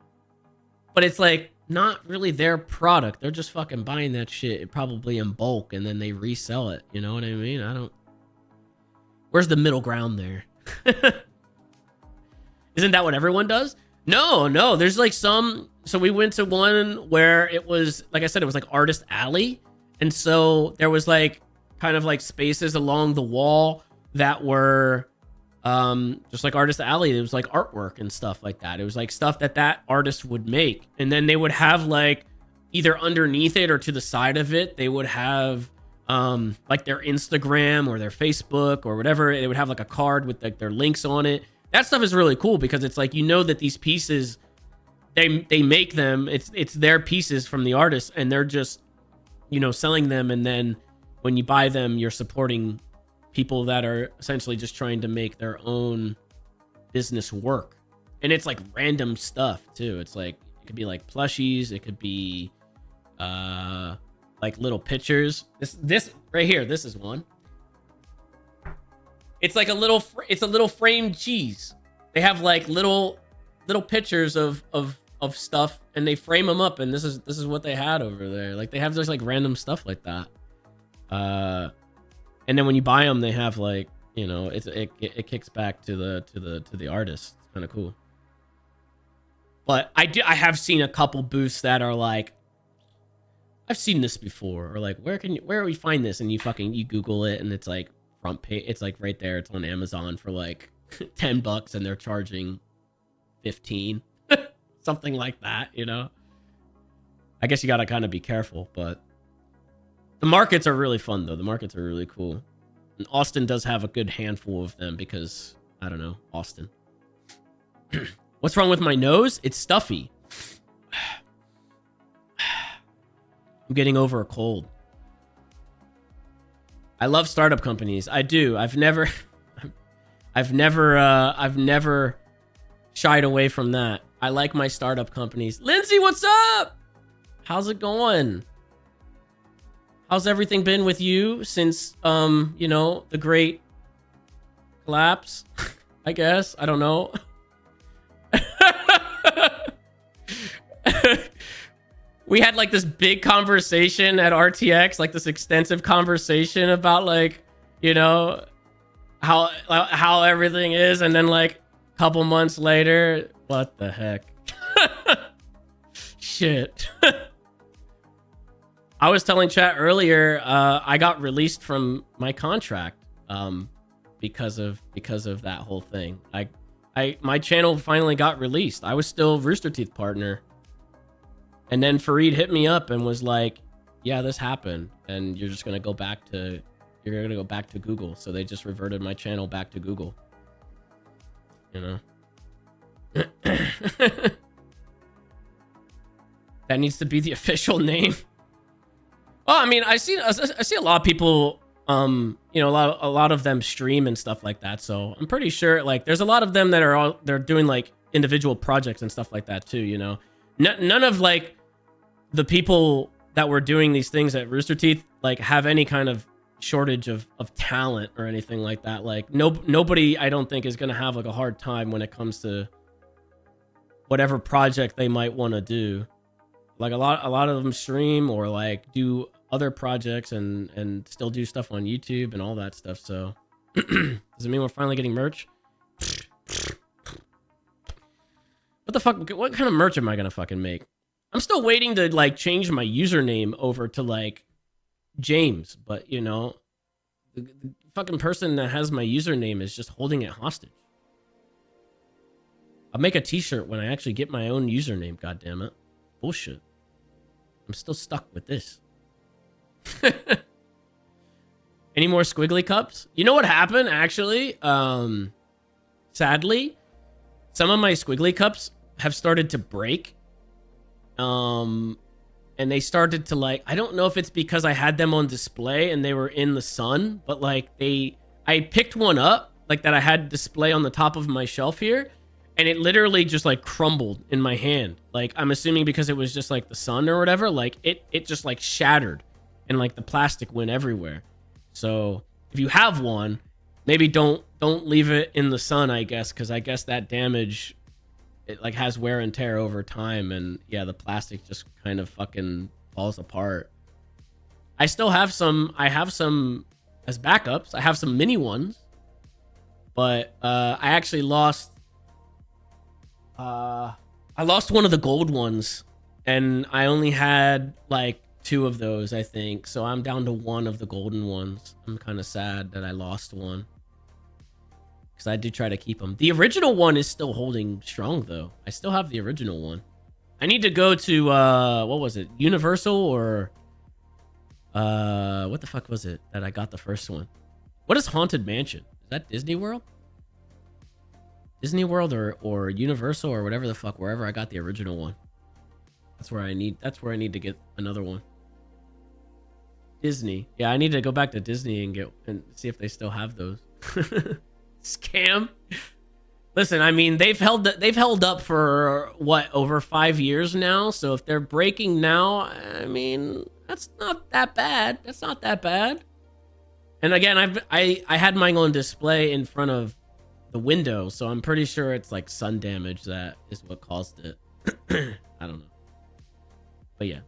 but it's like not really their product. They're just fucking buying that shit probably in bulk and then they resell it. You know what I mean? Where's the middle ground there? Isn't that what everyone does? No. There's like some. So we went to one where it was, like I said, it was like Artist Alley. And so there was like kind of like spaces along the wall that were just like Artist Alley. It was like artwork and stuff like that. It was like stuff that artist would make. And then they would have like either underneath it or to the side of it, they would have like their Instagram or their Facebook or whatever. They would have like a card with like their links on it. That stuff is really cool because it's like, you know, that these pieces, they make them, it's their pieces from the artist, and they're just, you know, selling them. And then when you buy them, you're supporting people that are essentially just trying to make their own business work. And it's like random stuff too. It's like, it could be like plushies. It could be like little pictures. This right here, this is one. It's like it's a little framed cheese. They have like little pictures of stuff, and they frame them up, and this is what they had over there. Like they have just like random stuff like that. And then when you buy them, they have like, you know, it kicks back to the artist. It's kind of cool. But I have seen a couple booths that are like, I've seen this before, or like, where do we find this? And you Google it, and it's like front page. It's like right there. It's on Amazon for like $10, and they're charging 15, something like that. You know, I guess you gotta kind of be careful, but the markets are really fun though. The markets are really cool, and Austin does have a good handful of them because I don't know, Austin. What's wrong with my nose? It's stuffy. I'm getting over a cold. I love startup companies. I do. I've never shied away from that. I like my startup companies. Lindsay, what's up? How's it going? How's everything been with you since you know, the great collapse? I guess. I don't know. We had like this big conversation at RTX, like this extensive conversation about like, you know, how everything is, and then like a couple months later, what the heck? Shit. I was telling chat earlier, I got released from my contract because of that whole thing. My channel finally got released. I was still Rooster Teeth partner. And then Fareed hit me up and was like, yeah, this happened, and you're going to go back to Google. So they just reverted my channel back to Google. You know? That needs to be the official name. Well, I mean, I see a lot of people, you know, a lot of them stream and stuff like that. So I'm pretty sure like there's a lot of them that they're doing like individual projects and stuff like that too, you know? None of like the people that were doing these things at Rooster Teeth like have any kind of shortage of talent or anything like that. Like nobody, I don't think, is going to have like a hard time when it comes to whatever project they might want to do. Like a lot of them stream or like do other projects and still do stuff on YouTube and all that stuff. So does it mean we're finally getting merch? What the fuck? What kind of merch am I gonna fucking make? I'm still waiting to like change my username over to like James, but you know, the fucking person that has my username is just holding it hostage. I'll make a t-shirt when I actually get my own username, goddammit. Bullshit. I'm still stuck with this. Any more squiggly cups? You know what happened, actually? Sadly, some of my squiggly cups have started to break. And they started to, like, I don't know if it's because I had them on display and they were in the sun, but like I picked one up, like that I had display on the top of my shelf here, and it literally just like crumbled in my hand. Like, I'm assuming because it was just like the sun or whatever, like it just like shattered and like the plastic went everywhere. So if you have one, maybe don't leave it in the sun, I guess, because I guess that damage, it like has wear and tear over time, and yeah, the plastic just kind of fucking falls apart. I still have some. I have some as backups. I have some mini ones, but I actually lost. I lost one of the gold ones, and I only had like 2 of those, I think. So I'm down to 1 of the golden ones. I'm kind of sad that I lost one, because I do try to keep them. The original one is still holding strong, though. I still have the original one. I need to go to, what was it? Universal or, what the fuck was it that I got the first one? What is Haunted Mansion? Is that Disney World? Disney World or Universal or whatever the fuck, wherever I got the original one. That's where I need to get another one. Disney. Yeah, I need to go back to Disney and see if they still have those. Scam. Listen, I mean, they've held up for what, over 5 years now. So if they're breaking now, I mean, that's not that bad. That's not that bad. And again, I had mine on display in front of the window, so I'm pretty sure it's like sun damage that is what caused it. I don't know, but yeah.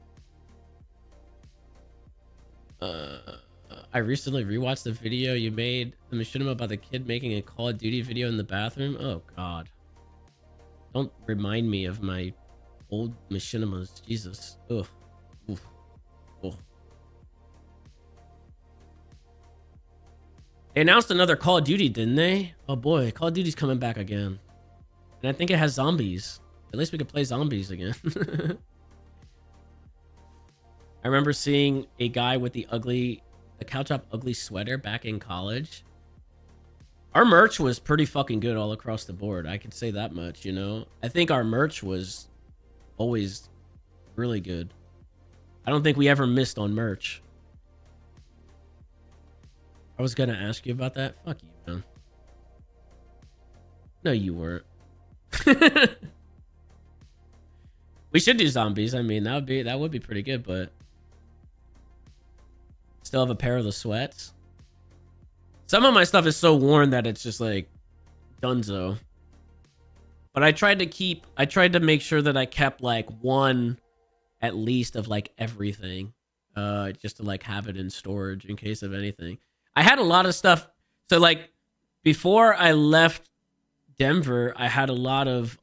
I recently rewatched the video you made, the machinima, about the kid making a Call of Duty video in the bathroom. Oh god. Don't remind me of my old machinimas. Jesus. Ugh. Oof. Ugh. They announced another Call of Duty, didn't they? Oh boy, Call of Duty's coming back again. And I think it has zombies. At least we could play zombies again. I remember seeing a guy with the Couch Up ugly sweater back in college. Our merch was pretty fucking good all across the board. I could say that much, you know? I think our merch was always really good. I don't think we ever missed on merch. I was gonna ask you about that. Fuck you, man. No, you weren't. We should do zombies. I mean, that would be pretty good, but still have a pair of the sweats. Some of my stuff is so worn that it's just like dunzo. But I tried to make sure that I kept like one at least of like everything. Just to like have it in storage in case of anything. I had a lot of stuff. So like before I left Denver, I had a lot of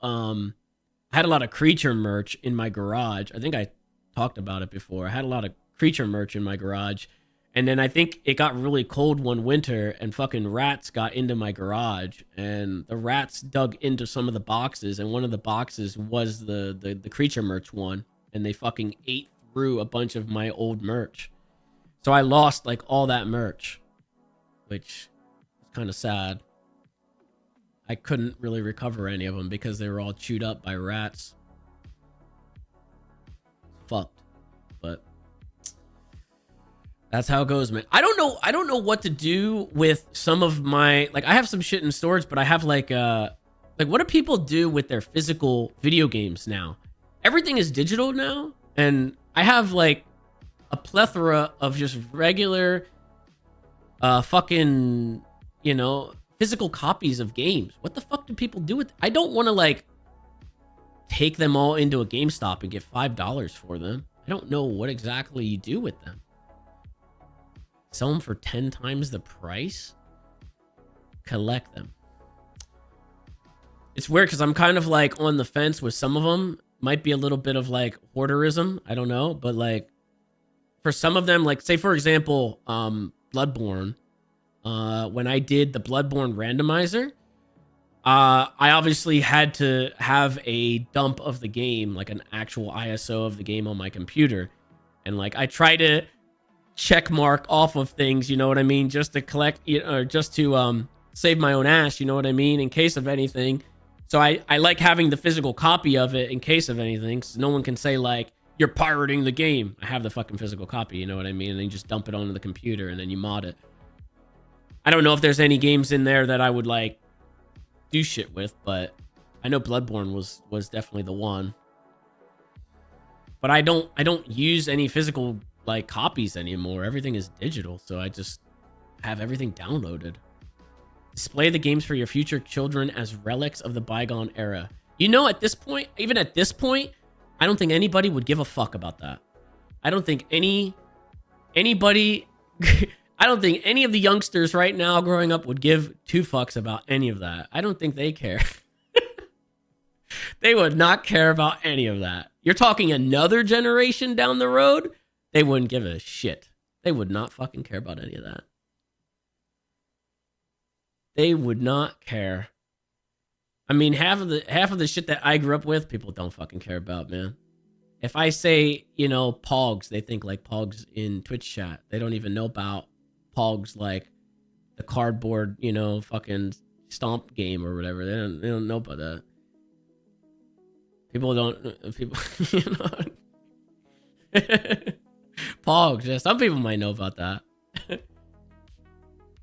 creature merch in my garage. I think I talked about it before. I had a lot of creature merch in my garage. And then I think it got really cold one winter and fucking rats got into my garage, and the rats dug into some of the boxes, and one of the boxes was the creature merch one, and they fucking ate through a bunch of my old merch. So I lost like all that merch, which is kind of sad. I couldn't really recover any of them because they were all chewed up by rats. Fucked. But that's how it goes, man. I don't know what to do with some of my, like, I have some shit in storage, but I have like what do people do with their physical video games now? Everything is digital now, and I have like a plethora of just regular fucking, you know, physical copies of games. What the fuck do people do with? I don't want to like take them all into a GameStop and get $5 for them. I don't know what exactly you do with them. Sell them for 10 times the price? Collect them. It's weird because I'm kind of like on the fence with some of them. Might be a little bit of like hoarderism. I don't know. But like for some of them, like say for example, Bloodborne. When I did the Bloodborne randomizer, I obviously had to have a dump of the game, like an actual ISO of the game on my computer. And like I try to check mark off of things, you know what I mean, just to collect, you know, or just to save my own ass, you know what I mean, in case of anything. So I like having the physical copy of it in case of anything, so no one can say like you're pirating the game. I have the fucking physical copy, you know what I mean, and then you just dump it onto the computer and then you mod it. I don't know if there's any games in there that I would like do shit with, but I know Bloodborne was definitely the one. But I don't use any physical like copies anymore. Everything is digital, so I just have everything downloaded. Display the games for your future children as relics of the bygone era. You know, at this point, even at this point, I don't think anybody would give a fuck about that. I don't think anybody I don't think any of the youngsters right now growing up would give two fucks about any of that. I don't think they care. They would not care about any of that. You're talking another generation down the road, they wouldn't give a shit. They would not fucking care about any of that. They would not care. I mean, half of the shit that I grew up with, people don't fucking care about, man. If I say, you know, Pogs, they think like Pogs in Twitch chat. They don't even know about Pogs like the cardboard, you know, fucking stomp game or whatever. They don't know about that. People don't, you know. Pogs, yeah, some people might know about that.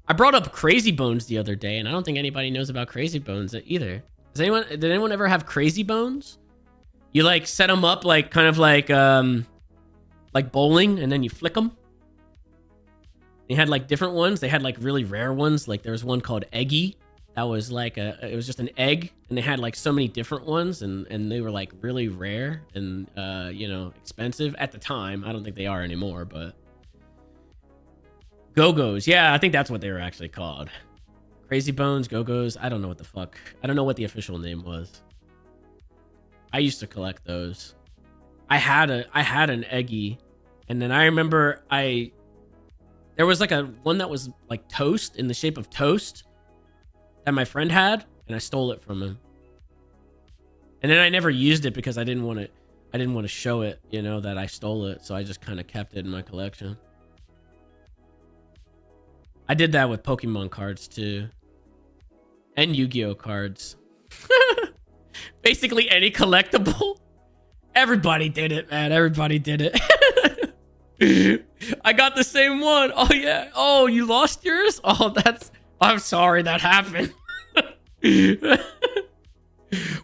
I brought up Crazy Bones the other day, and I don't think anybody knows about Crazy Bones either. Did anyone ever have Crazy Bones? You like set them up like kind of like bowling, and then you flick them. They had like different ones. They had like really rare ones. Like there was one called Eggy. That was like it was just an egg, and they had like so many different ones, and they were like really rare and you know, expensive at the time. I don't think they are anymore, but Go-Go's. Yeah, I think that's what they were actually called. Crazy Bones, Go-Go's. I don't know what the fuck. I don't know what the official name was. I used to collect those. I had an Eggy, and then I remember there was like a one that was like toast, in the shape of toast, that my friend had, and I stole it from him. And then I never used it because I didn't want to show it, you know, that I stole it, so I just kind of kept it in my collection. I did that with Pokemon cards too. And Yu-Gi-Oh cards. Basically any collectible. Everybody did it, man. Everybody did it. I got the same one. Oh yeah. Oh, you lost yours? Oh, I'm sorry that happened.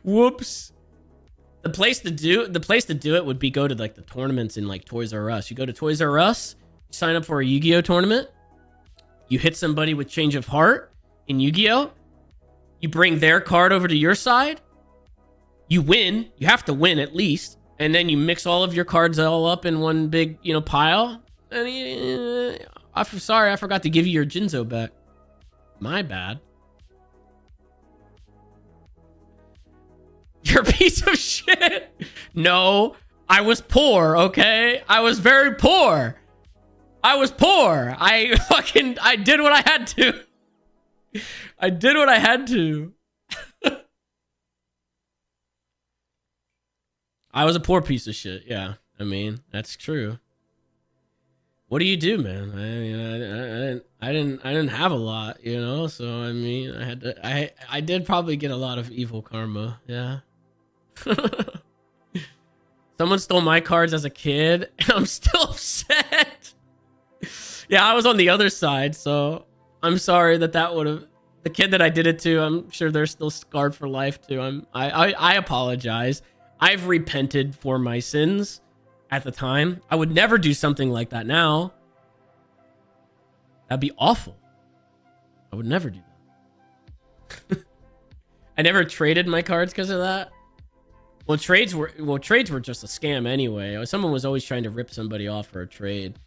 Whoops. The place to do it would be go to like the tournaments in like Toys R Us. You go to Toys R Us, sign up for a Yu-Gi-Oh tournament. You hit somebody with Change of Heart in Yu-Gi-Oh. You bring their card over to your side. You win. You have to win at least. And then you mix all of your cards all up in one big, you know, pile. And I'm sorry, I forgot to give you your Jinzo back. My bad. You're a piece of shit. No, I was poor, okay? I was very poor. I was poor. I did what I had to. I did what I had to. I was a poor piece of shit. Yeah, I mean, that's true. What do you do, man? I mean, I didn't have a lot, you know. So I mean, I did probably get a lot of evil karma. Yeah. Someone stole my cards as a kid, and I'm still upset. Yeah, I was on the other side, so I'm sorry that would have, the kid that I did it to, I'm sure they're still scarred for life too. I apologize. I've repented for my sins at the time. I would never do something like that now. That'd be awful. I would never do that. I never traded my cards because of that. Well, trades were just a scam anyway. Someone was always trying to rip somebody off for a trade.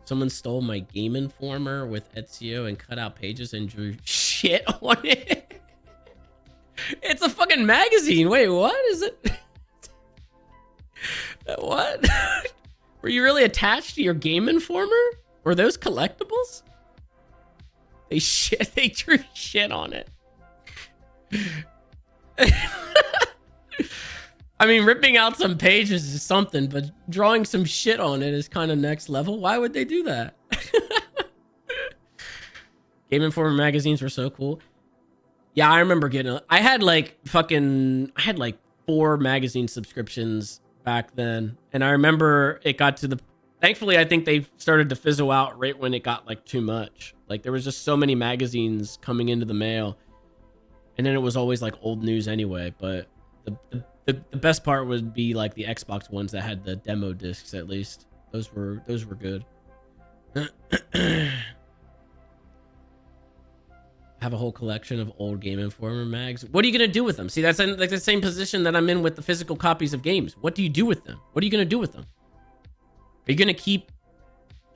Someone stole my Game Informer with Ezio and cut out pages and drew shit on it. It's a fucking magazine. Wait, what is it? What? Were you really attached to your Game Informer? Were those collectibles? They drew shit on it. I mean, ripping out some pages is something, but drawing some shit on it is kind of next level. Why would they do that? Game Informer magazines were so cool. Yeah, I remember getting. I had like 4 magazine subscriptions back then, and I remember it got to the. Thankfully, I think they started to fizzle out right when it got like too much. Like there was just so many magazines coming into the mail, and then it was always like old news anyway. But the best part would be like the Xbox ones that had the demo discs. At least those were good. Have a whole collection of old Game Informer mags. What are you gonna do with them? See, that's like the same position that I'm in with the physical copies of games. What do you do with them? What are you gonna do with them? Are you gonna keep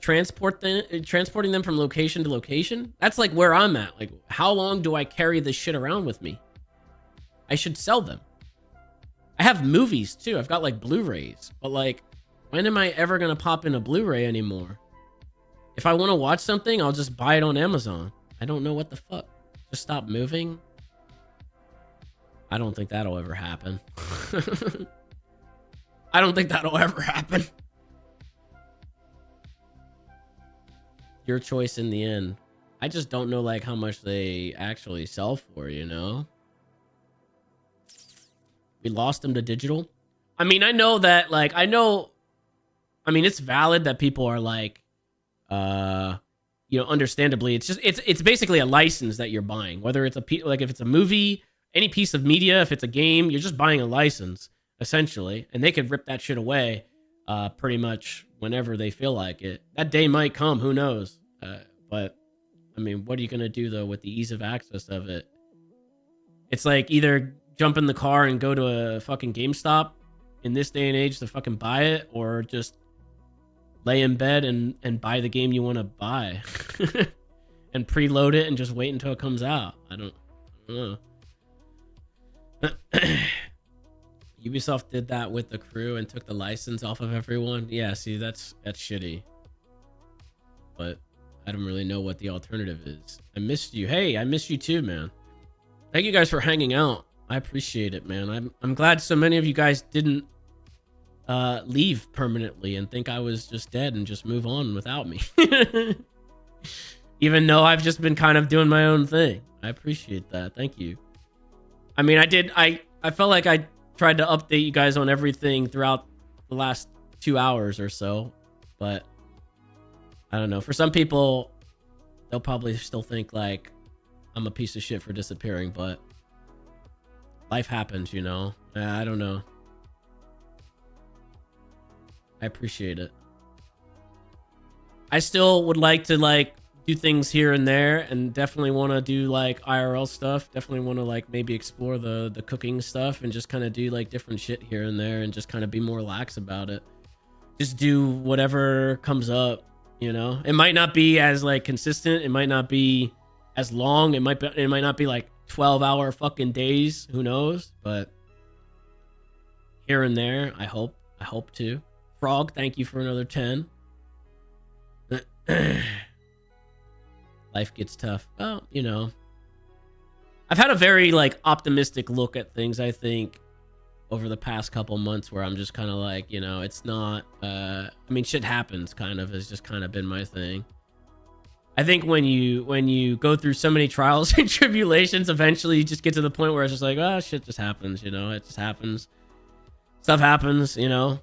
transporting them from location to location? That's like where I'm at. Like, how long do I carry this shit around with me? I should sell them. I have movies too. I've got like Blu-rays, but like, when am I ever gonna pop in a Blu-ray anymore? If I want to watch something, I'll just buy it on Amazon. I don't know what the fuck. Just stop moving? I don't think that'll ever happen. I don't think that'll ever happen. Your choice in the end. I just don't know like how much they actually sell for, you know? We lost them to digital. I mean, I know that like, I mean, it's valid that people are like, you know, understandably, it's basically a license that you're buying. Whether it's like if it's a movie, any piece of media, if it's a game, you're just buying a license essentially, and they could rip that shit away, pretty much whenever they feel like it. That day might come, who knows? But I mean, what are you gonna do though with the ease of access of it? It's like either jump in the car and go to a fucking GameStop in this day and age to fucking buy it, or just lay in bed and buy the game you want to buy and preload it and just wait until it comes out. I don't know. Ubisoft did that with The Crew and took the license off of everyone. Yeah, see, that's shitty. But I don't really know what the alternative is. I missed you. Hey, I missed you too, man. Thank you guys for hanging out. I appreciate it, man. I'm glad so many of you guys didn't leave permanently and think I was just dead and just move on without me. Even though I've just been kind of doing my own thing. I appreciate that. Thank you. I mean, I felt like I tried to update you guys on everything throughout the last 2 hours or so, but I don't know. For some people, they'll probably still think like I'm a piece of shit for disappearing, but life happens, you know? I don't know. I appreciate it. I still would like to like do things here and there, and definitely want to do like IRL stuff. Definitely want to like maybe explore the cooking stuff and just kind of do like different shit here and there and just kind of be more lax about it. Just do whatever comes up, you know? It might not be as like consistent. It might not be as long. It might not be like 12-hour fucking days. Who knows? But here and there, I hope to. Frog, thank you for another 10. Life gets tough. Well, you know, I've had a very like optimistic look at things, I think, over the past couple months, where I'm just kind of like, you know, it's not I mean, shit happens, kind of has just kind of been my thing. I think when you go through so many trials and tribulations, eventually you just get to the point where it's just like, oh, shit just happens, you know? It just happens. Stuff happens, you know?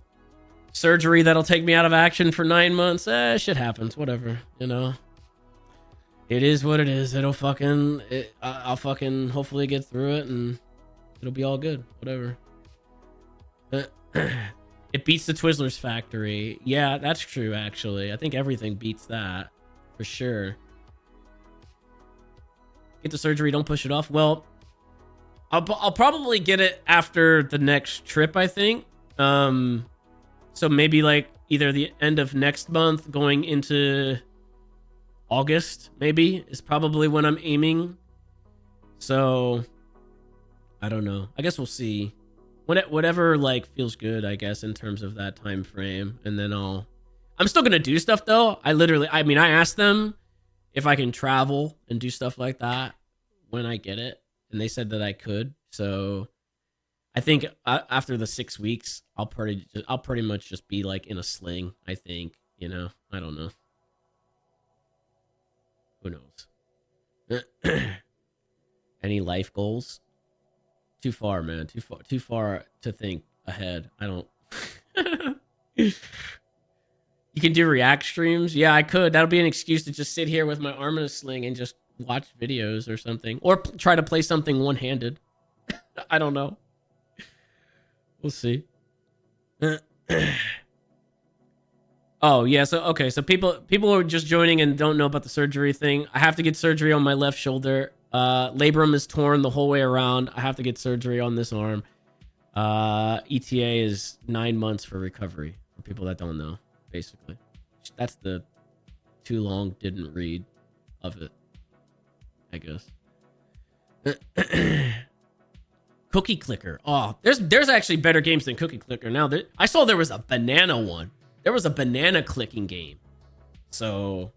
Surgery that'll take me out of action for 9 months. Shit happens, whatever, you know? It is what it is. I'll fucking hopefully get through it and it'll be all good, whatever. It beats the Twizzlers factory. Yeah, that's true, actually. I think everything beats that, for sure. Get the surgery, don't push it off. Well, I'll probably get it after the next trip, I think. So maybe like either the end of next month going into August, maybe, is probably when I'm aiming. So I don't know. I guess we'll see. Whatever like feels good, I guess, in terms of that time frame. And then I'm still gonna do stuff though. I asked them if I can travel and do stuff like that when I get it. And they said that I could. So I think after the 6 weeks, I'll pretty much just be like in a sling. I think, you know, I don't know. Who knows? Any life goals? Too far, man. Too far to think ahead. I don't. You can do react streams. Yeah, I could. That'll be an excuse to just sit here with my arm in a sling and just watch videos or something, or try to play something one-handed. I don't know. We'll see. Oh yeah, so okay, so people are just joining and don't know about the surgery thing. I have to get surgery on my left shoulder. Labrum is torn the whole way around. I have to get surgery on this arm. ETA is 9 months for recovery. For people that don't know, basically, that's the too long didn't read of it, I guess. Cookie Clicker. Oh, there's actually better games than Cookie Clicker now. I saw there was a banana one. There was a banana clicking game. So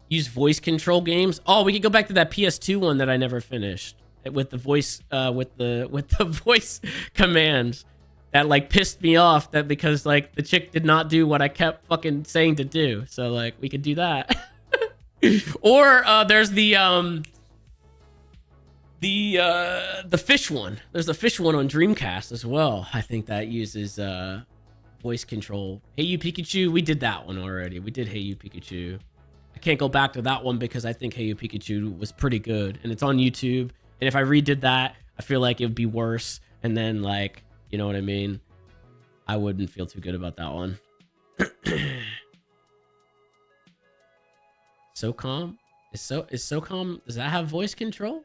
use voice control games. Oh, we could go back to that PS2 one that I never finished with the voice with the voice commands that like pissed me off, that because like the chick did not do what I kept fucking saying to do. So like we could do that. Or there's the fish one. There's the fish one on Dreamcast as well. I think that uses voice control. Hey You Pikachu, we did that one already. We did Hey You Pikachu. I can't go back to that one because I think Hey You Pikachu was pretty good and it's on YouTube. And if I redid that, I feel like it would be worse. And then like, you know what I mean? I wouldn't feel too good about that one. SOCOM? Is SOCOM, does that have voice control?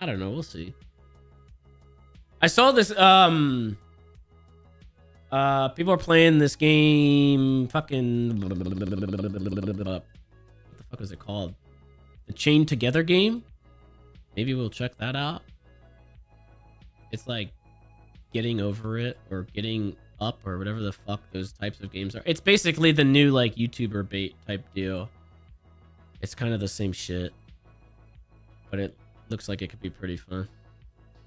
I don't know, we'll see. I saw this people are playing this game fucking what the fuck is it called? The Chained Together game? Maybe we'll check that out. It's like Getting Over It or Getting Up or whatever the fuck those types of games are. It's basically the new like YouTuber bait type deal. It's kind of the same shit, but it looks like it could be pretty fun.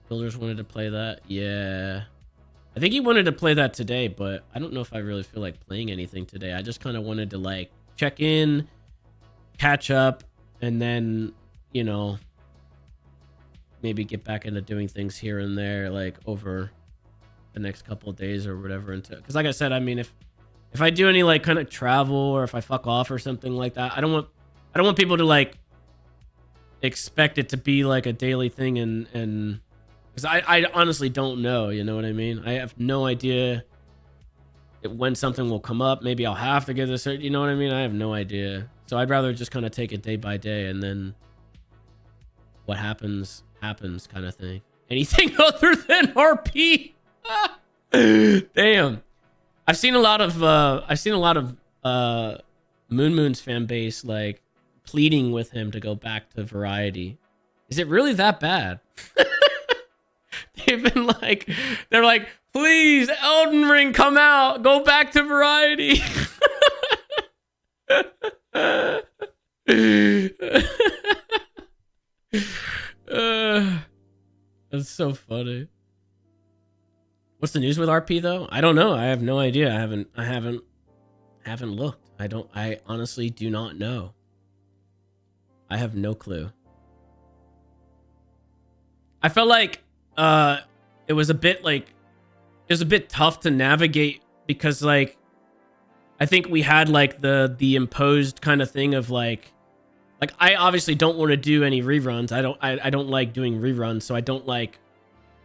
Builders wanted to play that. Yeah, I think he wanted to play that today, but I don't know if I really feel like playing anything today. I just kind of wanted to like check in, catch up, and then, you know, maybe get back into doing things here and there, like over the next couple of days or whatever. Until, because like I said, I mean, if I do any like kind of travel or if I fuck off or something like that, I don't want people to like expect it to be like a daily thing, and because I honestly don't know, you know what I mean? I have no idea when something will come up. Maybe I'll have to get this, you know what I mean? I have no idea. So I'd rather just kind of take it day by day, and then what happens kind of thing. Anything other than RP? Damn. I've seen a lot of Moon's fan base like pleading with him to go back to Variety. Is it really that bad? They've been like, they're like, please, Elden Ring, come out, go back to Variety. That's so funny. What's the news with RP though? I don't know. I have no idea. I haven't looked. I honestly do not know. I have no clue. I felt like it was a bit tough to navigate because like I think we had like the imposed kind of thing of like I obviously don't want to do any reruns. I don't like doing reruns, so I don't like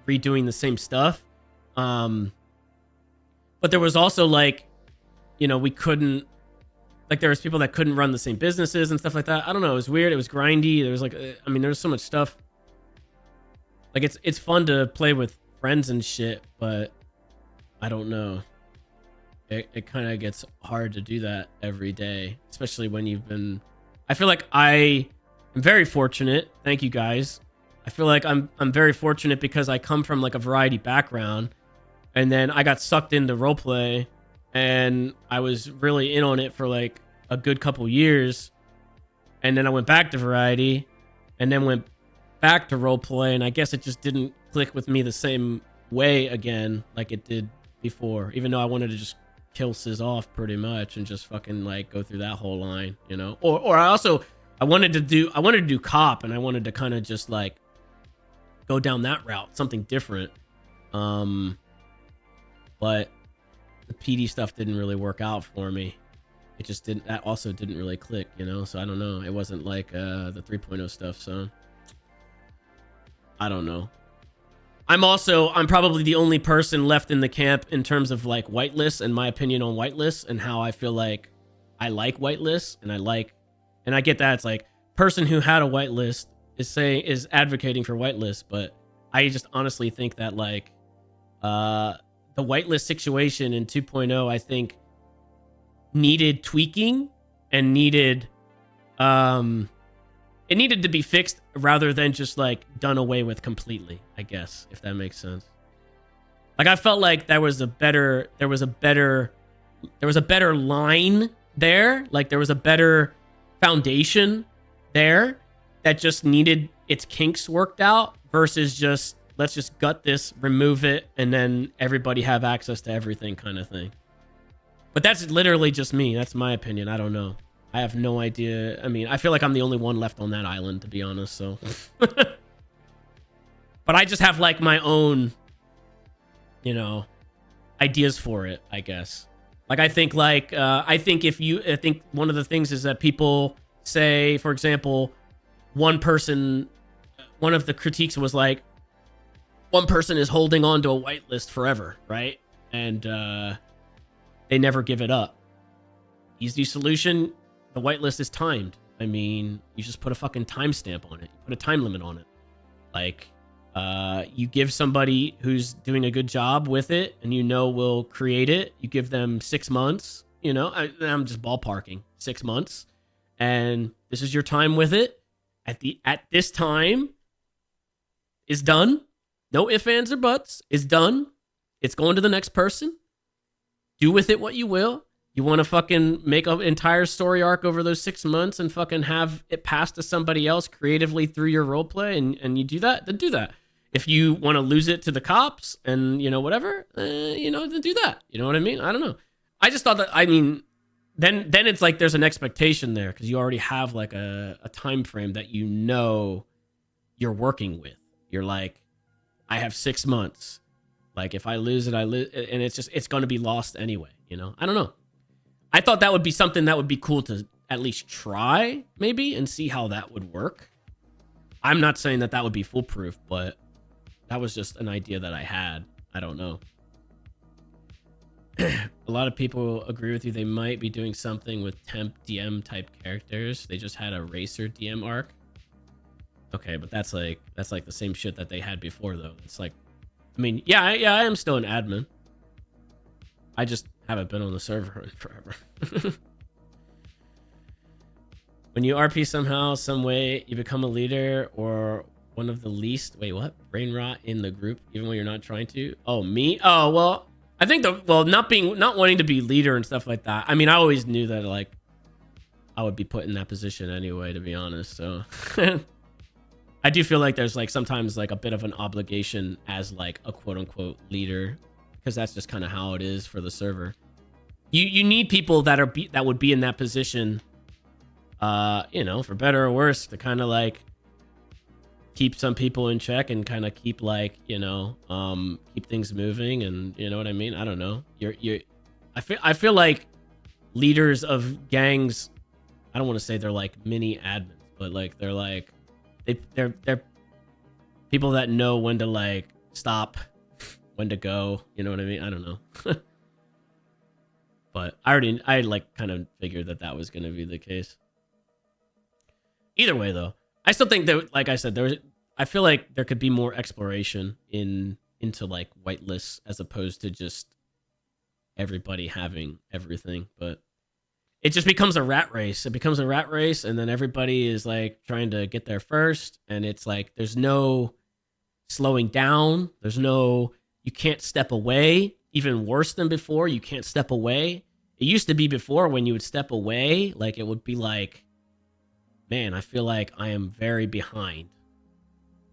redoing the same stuff. But there was also like, you know, we couldn't, like there was people that couldn't run the same businesses and stuff like that. I don't know. It was weird. It was grindy. There was like, I mean, there's so much stuff. Like it's fun to play with friends and shit, but I don't know. It kind of gets hard to do that every day, especially when you've been, I feel like I am very fortunate. Thank you guys. I feel like I'm very fortunate because I come from like a Variety background, and then I got sucked into roleplay, and I was really in on it for like a good couple years. and then I went back to variety, and then went back to role play, and I guess it just didn't click with me the same way again like it did before, even though I wanted to just kill Sizz off pretty much and just fucking like go through that whole line, you know. Or I wanted to do cop, and I wanted to kind of just like go down that route, something different. But the PD stuff didn't really work out for me. It just didn't. That also didn't really click, you know. So I don't know. It wasn't like the 3.0 stuff. So I don't know. I'm probably the only person left in the camp in terms of like whitelists and my opinion on whitelists and how I feel like I like whitelists, and I get that it's like person who had a whitelist is advocating for whitelist, but I just honestly think that like the whitelist situation in 2.0 I think needed tweaking and needed it needed to be fixed rather than just like done away with completely, I guess, if that makes sense. Like I felt like there was a better line there, like there was a better foundation there that just needed its kinks worked out versus just let's just gut this, remove it, and then everybody have access to everything kind of thing. But that's literally just me. That's my opinion. I don't know. I have no idea. I mean, I feel like I'm the only one left on that island, to be honest, so. But I just have, like, my own, you know, ideas for it, I guess. Like, I think one of the things is that people say, for example, one of the critiques was, like, one person is holding on to a whitelist forever, right? And they never give it up. Easy solution, the whitelist is timed. I mean, you just put a fucking timestamp on it. You put a time limit on it. Like, you give somebody who's doing a good job with it and you know will create it, you give them 6 months, you know, I'm just ballparking, 6 months, and this is your time with it. At this time is done. No ifs, ands, or buts. It's done. It's going to the next person. Do with it what you will. You want to fucking make an entire story arc over those 6 months and fucking have it pass to somebody else creatively through your roleplay, and you do that, then do that. If you want to lose it to the cops and, you know, whatever, you know, then do that. You know what I mean? I don't know. I just thought that, I mean, then it's like there's an expectation there because you already have like a time frame that you know you're working with. You're like, I have 6 months. Like, if I lose it, I lose, and it's going to be lost anyway, you know? I don't know. I thought that would be something that would be cool to at least try, maybe, and see how that would work. I'm not saying that would be foolproof, but that was just an idea that I had. I don't know. A lot of people agree with you. They might be doing something with temp DM type characters. They just had a racer DM arc. Okay, but that's like the same shit that they had before, though. It's like, I mean, yeah, I am still an admin. I just haven't been on the server in forever. When you RP somehow, some way, you become a leader or one of the least, wait, what? Brain rot in the group, even when you're not trying to? Oh, me? Oh, well, I think not wanting to be leader and stuff like that. I mean, I always knew that, like, I would be put in that position anyway, to be honest, so. I do feel like there's like sometimes like a bit of an obligation as like a quote unquote leader, because that's just kind of how it is for the server. You need people that would be in that position, you know, for better or worse, to kind of like keep some people in check and kind of keep like, you know, keep things moving, and you know what I mean? I don't know. I feel like leaders of gangs, I don't want to say they're like mini admins, but like they're like they're people that know when to like stop, when to go, you know what I mean? I don't know. But I like kind of figured that was going to be the case. Either way though, I still think that, like I said, I feel like there could be more exploration into like whitelists as opposed to just everybody having everything, but it just becomes a rat race. It becomes a rat race, and then everybody is like trying to get there first, and it's like there's no slowing down. You can't step away. Even worse than before, you can't step away. It used to be before when you would step away, like it would be like man, I feel like I am very behind.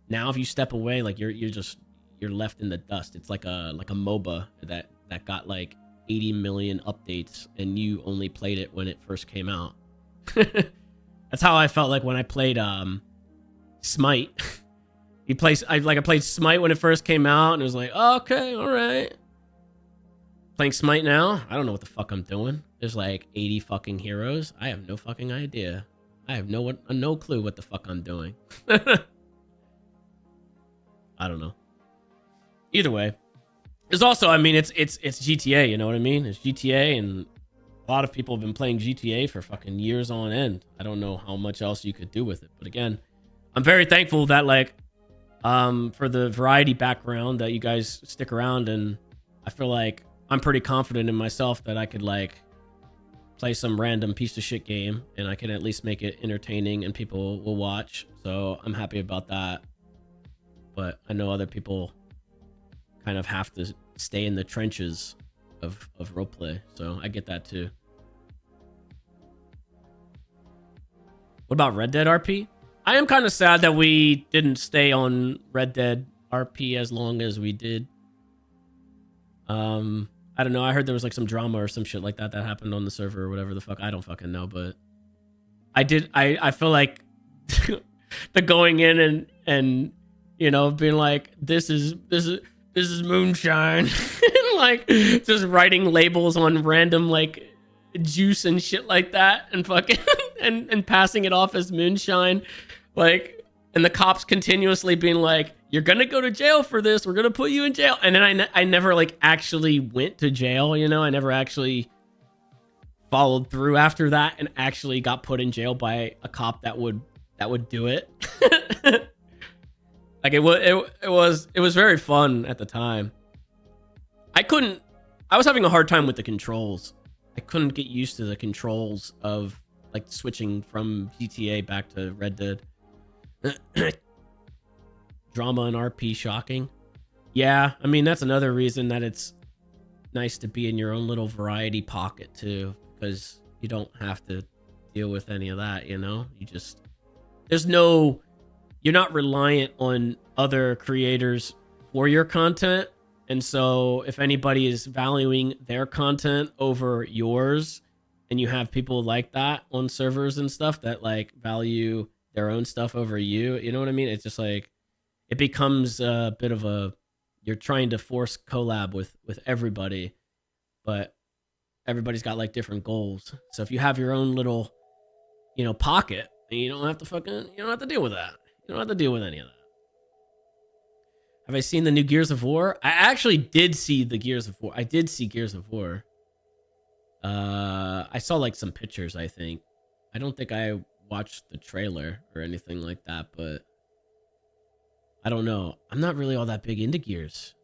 Now if you step away, like you're left in the dust. It's like a MOBA that got like 80 million updates and you only played it when it first came out. That's how I felt like when I played Smite. I played Smite when it first came out and it was like, oh, okay, all right. Playing Smite now, I don't know what the fuck I'm doing. There's like 80 fucking heroes. I have no fucking idea. I have no clue what the fuck I'm doing. I don't know. Either way, there's also, I mean, it's GTA, you know what I mean? It's GTA, and a lot of people have been playing GTA for fucking years on end. I don't know how much else you could do with it, but again, I'm very thankful that like for the variety background that you guys stick around, and I feel like I'm pretty confident in myself that I could like play some random piece of shit game and I can at least make it entertaining and people will watch. So I'm happy about that. But I know other people kind of have to stay in the trenches of roleplay. So I get that too. What about Red Dead RP? I am kind of sad that we didn't stay on Red Dead RP as long as we did. I don't know. I heard there was like some drama or some shit like that happened on the server or whatever the fuck. I don't fucking know, but I feel like the going in and you know being like this is moonshine, like just writing labels on random like juice and shit like that and fucking and passing it off as moonshine, like, and the cops continuously being like, you're gonna go to jail for this, we're gonna put you in jail, and then I never like actually went to jail, you know. I never actually followed through after that and actually got put in jail by a cop that would do it. Like it was very fun at the time. I was having a hard time with the controls. I couldn't get used to the controls of like switching from GTA back to Red Dead. Drama and RP shocking. Yeah, I mean that's another reason that it's nice to be in your own little variety pocket too, because you don't have to deal with any of that, you know. You're not reliant on other creators for your content, and so if anybody is valuing their content over yours, and you have people like that on servers and stuff that like value their own stuff over you know what I mean? It's just like it becomes a bit of a, you're trying to force collab with everybody, but everybody's got like different goals. So if you have your own little, you know, pocket, you don't have to deal with that. You don't have to deal with any of that. Have I seen the new Gears of War? I actually did see the Gears of War. I did see Gears of War. I saw like some pictures, I think. I don't think I watched the trailer or anything like that, but I don't know. I'm not really all that big into Gears.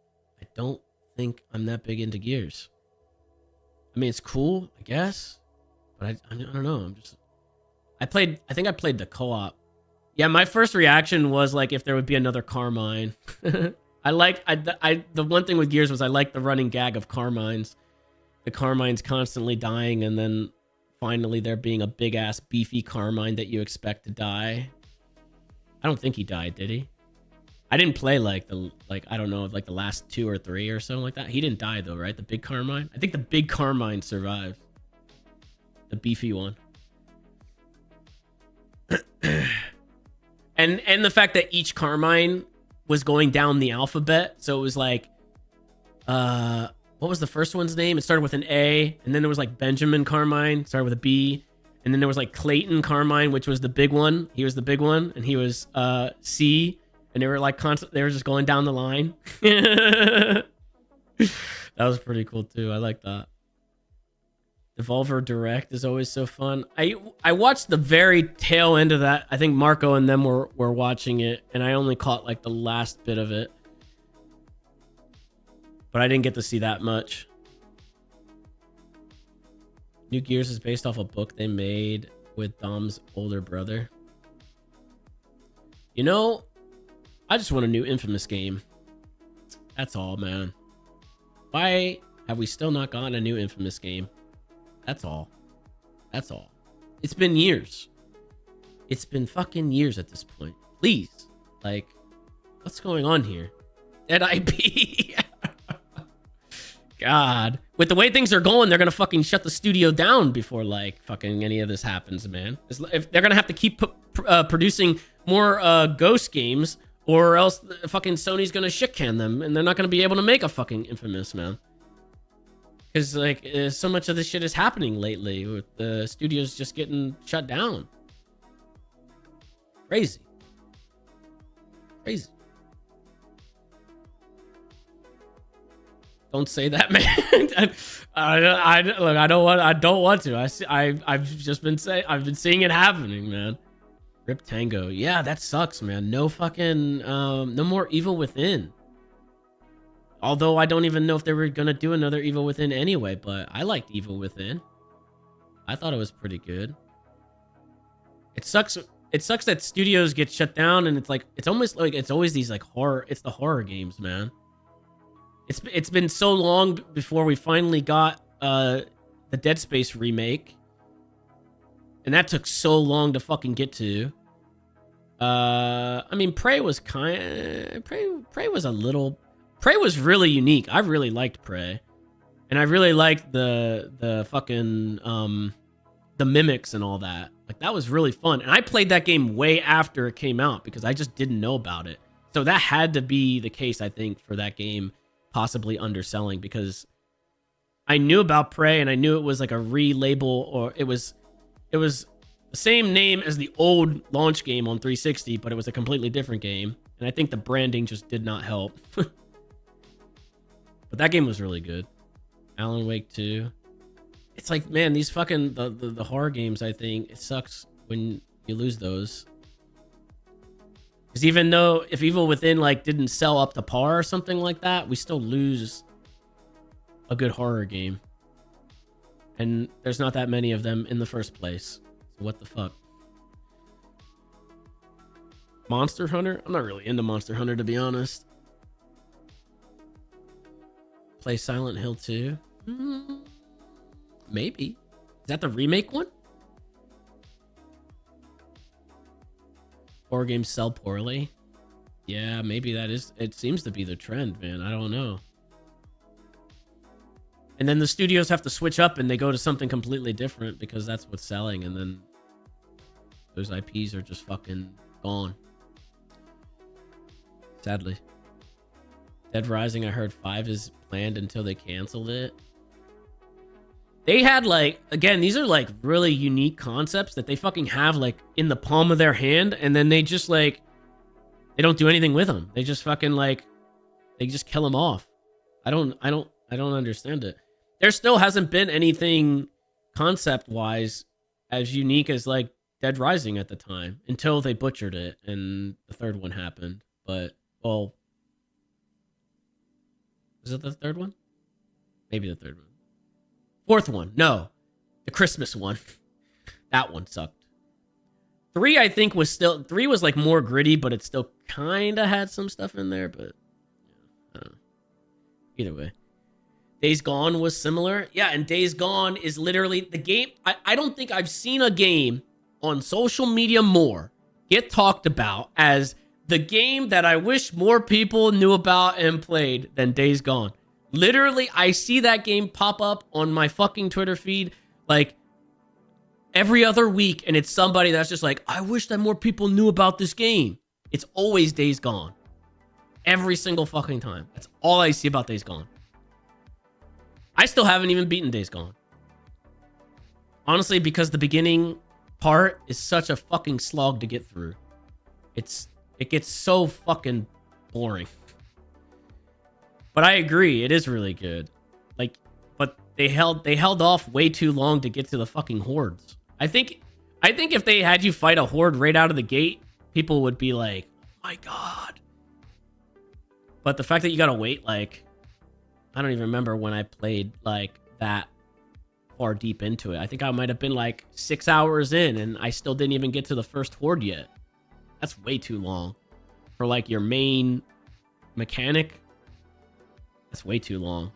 I don't think I'm that big into Gears. I mean, it's cool, I guess, but I don't know. I think I played the co-op. Yeah, my first reaction was like if there would be another Carmine. The one thing with Gears was I liked the running gag of Carmines. The Carmine's constantly dying, and then finally there being a big ass beefy Carmine that you expect to die. I don't think he died, did he? I didn't play I don't know, like the last 2 or 3 or something like that. He didn't die though, right? The big Carmine? I think the big Carmine survived. The beefy one. And the fact that each Carmine was going down the alphabet. So it was like, what was the first one's name? It started with an A, and then there was like Benjamin Carmine, started with a B, and then there was like Clayton Carmine, which was the big one. He was the big one, and he was C, and they were like they were just going down the line. That was pretty cool too. I like that. Devolver Direct is always so fun. I watched the very tail end of that. I think Marco and them were watching it, and I only caught like the last bit of it. But I didn't get to see that much. New Gears is based off a book they made with Dom's older brother. You know, I just want a new Infamous game. That's all, man. Why have we still not gotten a new Infamous game? That's all. That's all. It's been years. It's been fucking years at this point. Please. Like, what's going on here? Dead IP. God. With the way things are going, they're gonna fucking shut the studio down before, like, fucking any of this happens, man. If they're gonna have to keep producing more Ghost games, or else fucking Sony's gonna shit can them, and they're not gonna be able to make a fucking Infamous, man. Because, like, so much of this shit is happening lately, with the studios just getting shut down. Crazy. Crazy. Don't say that, man. Look, I don't want to. I've been seeing it happening, man. Rip Tango. Yeah, that sucks, man. No fucking no more Evil Within. Although I don't even know if they were gonna do another Evil Within anyway, but I liked Evil Within. I thought it was pretty good. It sucks that studios get shut down, and it's almost like it's always these like horror. It's the horror games, man. It's been so long before we finally got the Dead Space remake, and that took so long to fucking get to. I mean, Prey was really unique. I really liked Prey, and I really liked the fucking the mimics and all that. Like, that was really fun, and I played that game way after it came out because I just didn't know about it. So that had to be the case, I think, for that game possibly underselling, because I knew about Prey and I knew it was like a relabel, or it was the same name as the old launch game on 360, but it was a completely different game, and I think the branding just did not help. But that game was really good. Alan Wake 2. It's like, man, these fucking the horror games, I think it sucks when you lose those. Because even though if Evil Within like didn't sell up to par or something like that, we still lose a good horror game. And there's not that many of them in the first place. So what the fuck? Monster Hunter? I'm not really into Monster Hunter, to be honest. Play Silent Hill 2? Maybe. Is that the remake one? Horror games sell poorly. Yeah, maybe that is. It seems to be the trend, man. I don't know. And then the studios have to switch up and they go to something completely different because that's what's selling. And then those IPs are just fucking gone. Sadly. Dead Rising, I heard 5 is planned until they canceled it. They had, like, again, these are like really unique concepts that they fucking have like in the palm of their hand, and then they just like, they don't do anything with them. They just fucking like, they just kill them off. I don't understand it. There still hasn't been anything concept wise as unique as like Dead Rising at the time, until they butchered it and the third one happened. But, well, is it the third one? Maybe the third one. Fourth one, no. The Christmas one. That one sucked. 3, I think, was still... 3 was, like, more gritty, but it still kind of had some stuff in there, but... Yeah, I don't know. Either way. Days Gone was similar. Yeah, and Days Gone is literally the game... I don't think I've seen a game on social media more get talked about as the game that I wish more people knew about and played than Days Gone. Literally, I see that game pop up on my fucking Twitter feed like every other week, and it's somebody that's just like, I wish that more people knew about this game. It's always Days Gone. Every single fucking time. That's all I see about Days Gone. I still haven't even beaten Days Gone. Honestly, because the beginning part is such a fucking slog to get through. It gets so fucking boring. But I agree, it is really good. Like, but they held off way too long to get to the fucking hordes. I think if they had you fight a horde right out of the gate, people would be like, oh my god. But the fact that you gotta wait, like, I don't even remember when I played like that far deep into it. I think I might have been like 6 hours in and I still didn't even get to the first horde yet. That's way too long for like your main mechanic. That's way too long.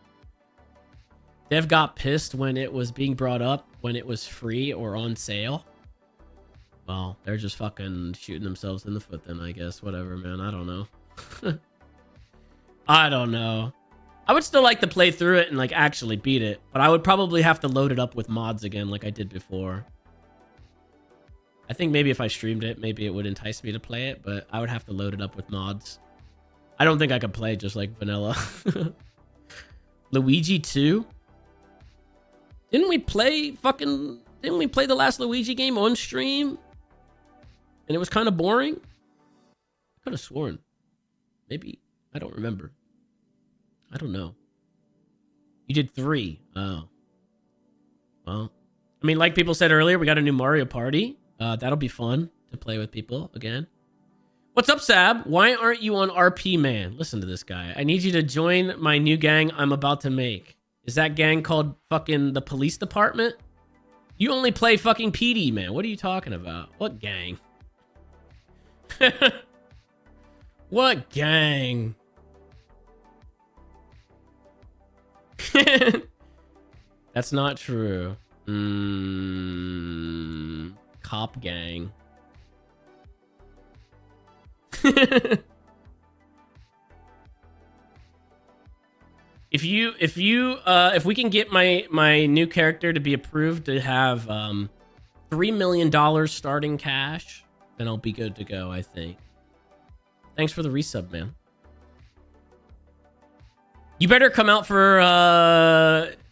Dev got pissed when it was being brought up when it was free or on sale. Well, they're just fucking shooting themselves in the foot then, I guess. Whatever, man. I don't know. I don't know. I would still like to play through it and like actually beat it, but I would probably have to load it up with mods again like I did before. I think maybe if I streamed it, maybe it would entice me to play it, but I would have to load it up with mods. I don't think I could play just like vanilla. Luigi 2? Didn't we play the last Luigi game on stream? And it was kind of boring? I could have sworn. Maybe. I don't remember. I don't know. You did 3. Oh. Well. I mean, like people said earlier, we got a new Mario Party. That'll be fun to play with people again. What's up, Sab? Why aren't you on RP, man? Listen to this guy. I need you to join my new gang I'm about to make. Is that gang called fucking the police department? You only play fucking PD, man. What are you talking about? What gang? What gang? That's not true. Cop gang. If we can get my new character to be approved to have $3 million starting cash, then I'll be good to go, I think. Thanks for the resub, man. You better come out for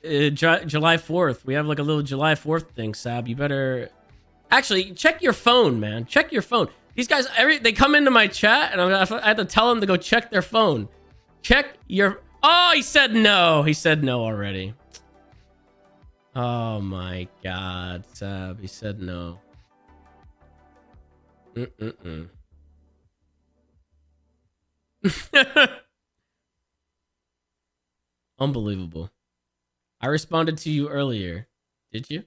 July 4th. We have like a little July 4th thing, Sab. You better actually check your phone, man. Check your phone. These guys, they come into my chat, and I have to tell them to go check their phone. Check your... Oh, he said no. He said no already. Oh my God, Sab. He said no. Unbelievable. I responded to you earlier. Did you?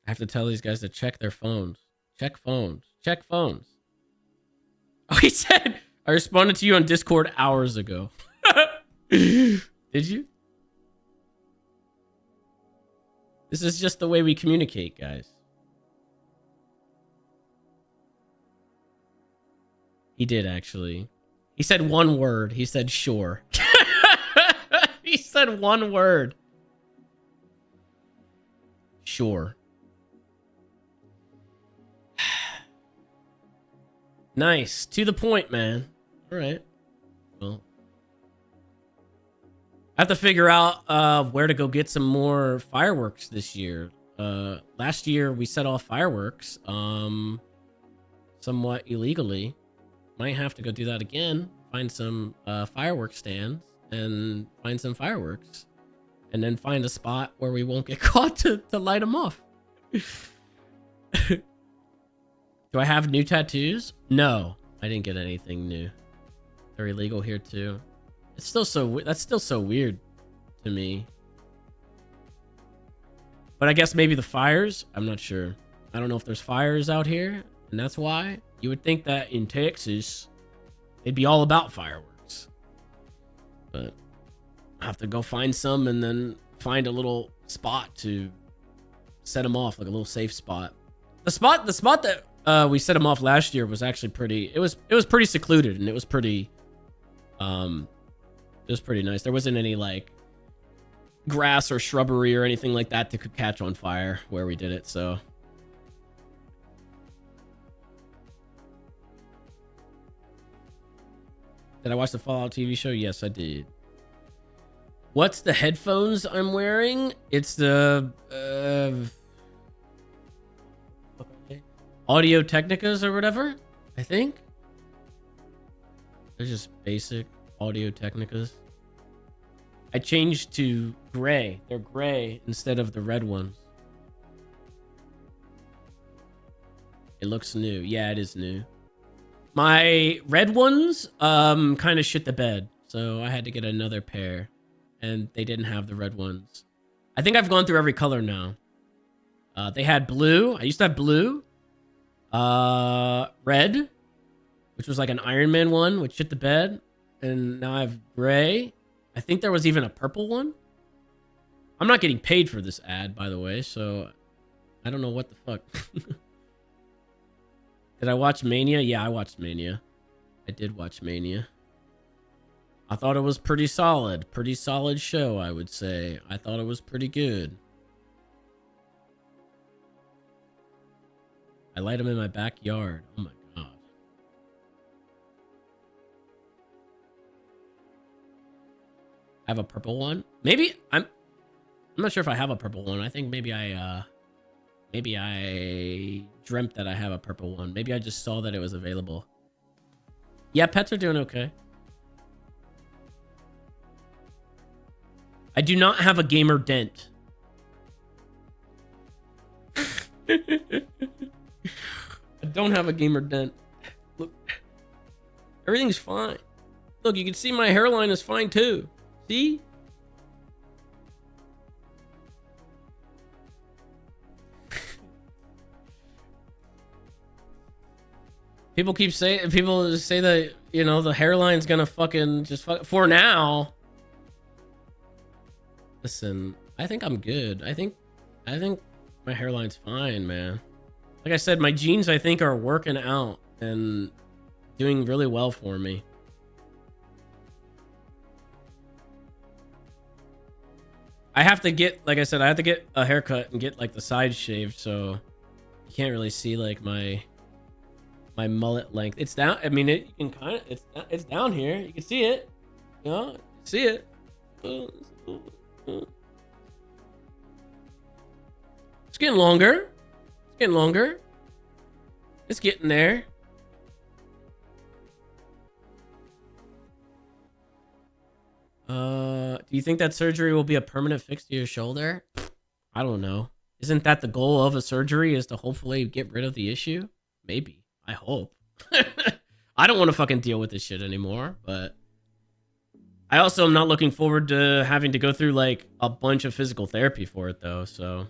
I have to tell these guys to check their phones. Check phones. Check phones. Oh, he said, I responded to you on Discord hours ago. Did you? This is just the way we communicate, guys. He did, actually. He said one word. He said, sure. He said one word. Sure. Nice. To the point, man. All right. Well, I have to figure out where to go get some more fireworks this year. Last year, we set off fireworks somewhat illegally. Might have to go do that again. Find some fireworks stands and find some fireworks. And then find a spot where we won't get caught to light them off. Do I have new tattoos? No, I didn't get anything new. They're illegal here too. It's still that's still so weird to me. But I guess maybe the fires? I'm not sure. I don't know if there's fires out here, and that's why. You would think that in Texas, it'd be all about fireworks. But I have to go find some and then find a little spot to set them off, like a little safe spot. The spot that we set them off last year was actually pretty. It was pretty secluded, and it was pretty nice. There wasn't any like grass or shrubbery or anything like that could catch on fire where we did it. So did I watch the Fallout TV show? Yes, I did. What's the headphones I'm wearing? It's the Audio Technicas or whatever, I think. They're just basic Audio Technicas. I changed to gray. They're gray instead of the red ones. It looks new. Yeah, it is new. My red ones kind of shit the bed, so I had to get another pair, and they didn't have the red ones. I think I've gone through every color now. They had blue. I used to have blue. Red, which was like an Iron Man one, which shit the bed. And now I have gray. I think there was even a purple one. I'm not getting paid for this ad, by the way, so I don't know what the fuck. Did I watch Mania? Yeah, I watched Mania. I did watch Mania. I thought it was pretty solid. Pretty solid show, I would say. I thought it was pretty good. I light them in my backyard. Oh my god. I have a purple one. Maybe I'm not sure if I have a purple one. I think maybe I dreamt that I have a purple one. Maybe I just saw that it was available. Yeah, pets are doing okay. I do not have a gamer dent. I don't have a gamer dent. Look, everything's fine. Look, you can see my hairline is fine too. See? People say that, you know, the hairline's gonna fucking just for now. Listen, I think I'm good. I think my hairline's fine, man. Like I said, my genes, I think, are working out and doing really well for me. I have to get, like I said, I have to get a haircut and get like the sides shaved, so you can't really see like my mullet length. It's down. I mean, you can kind of, it's down here. You can see it. You know, see it. It's getting longer. It's getting longer. It's getting there. Do you think that surgery will be a permanent fix to your shoulder? I don't know. Isn't that the goal of a surgery, is to hopefully get rid of the issue? Maybe. I hope. I don't want to fucking deal with this shit anymore, but I also am not looking forward to having to go through like a bunch of physical therapy for it though. So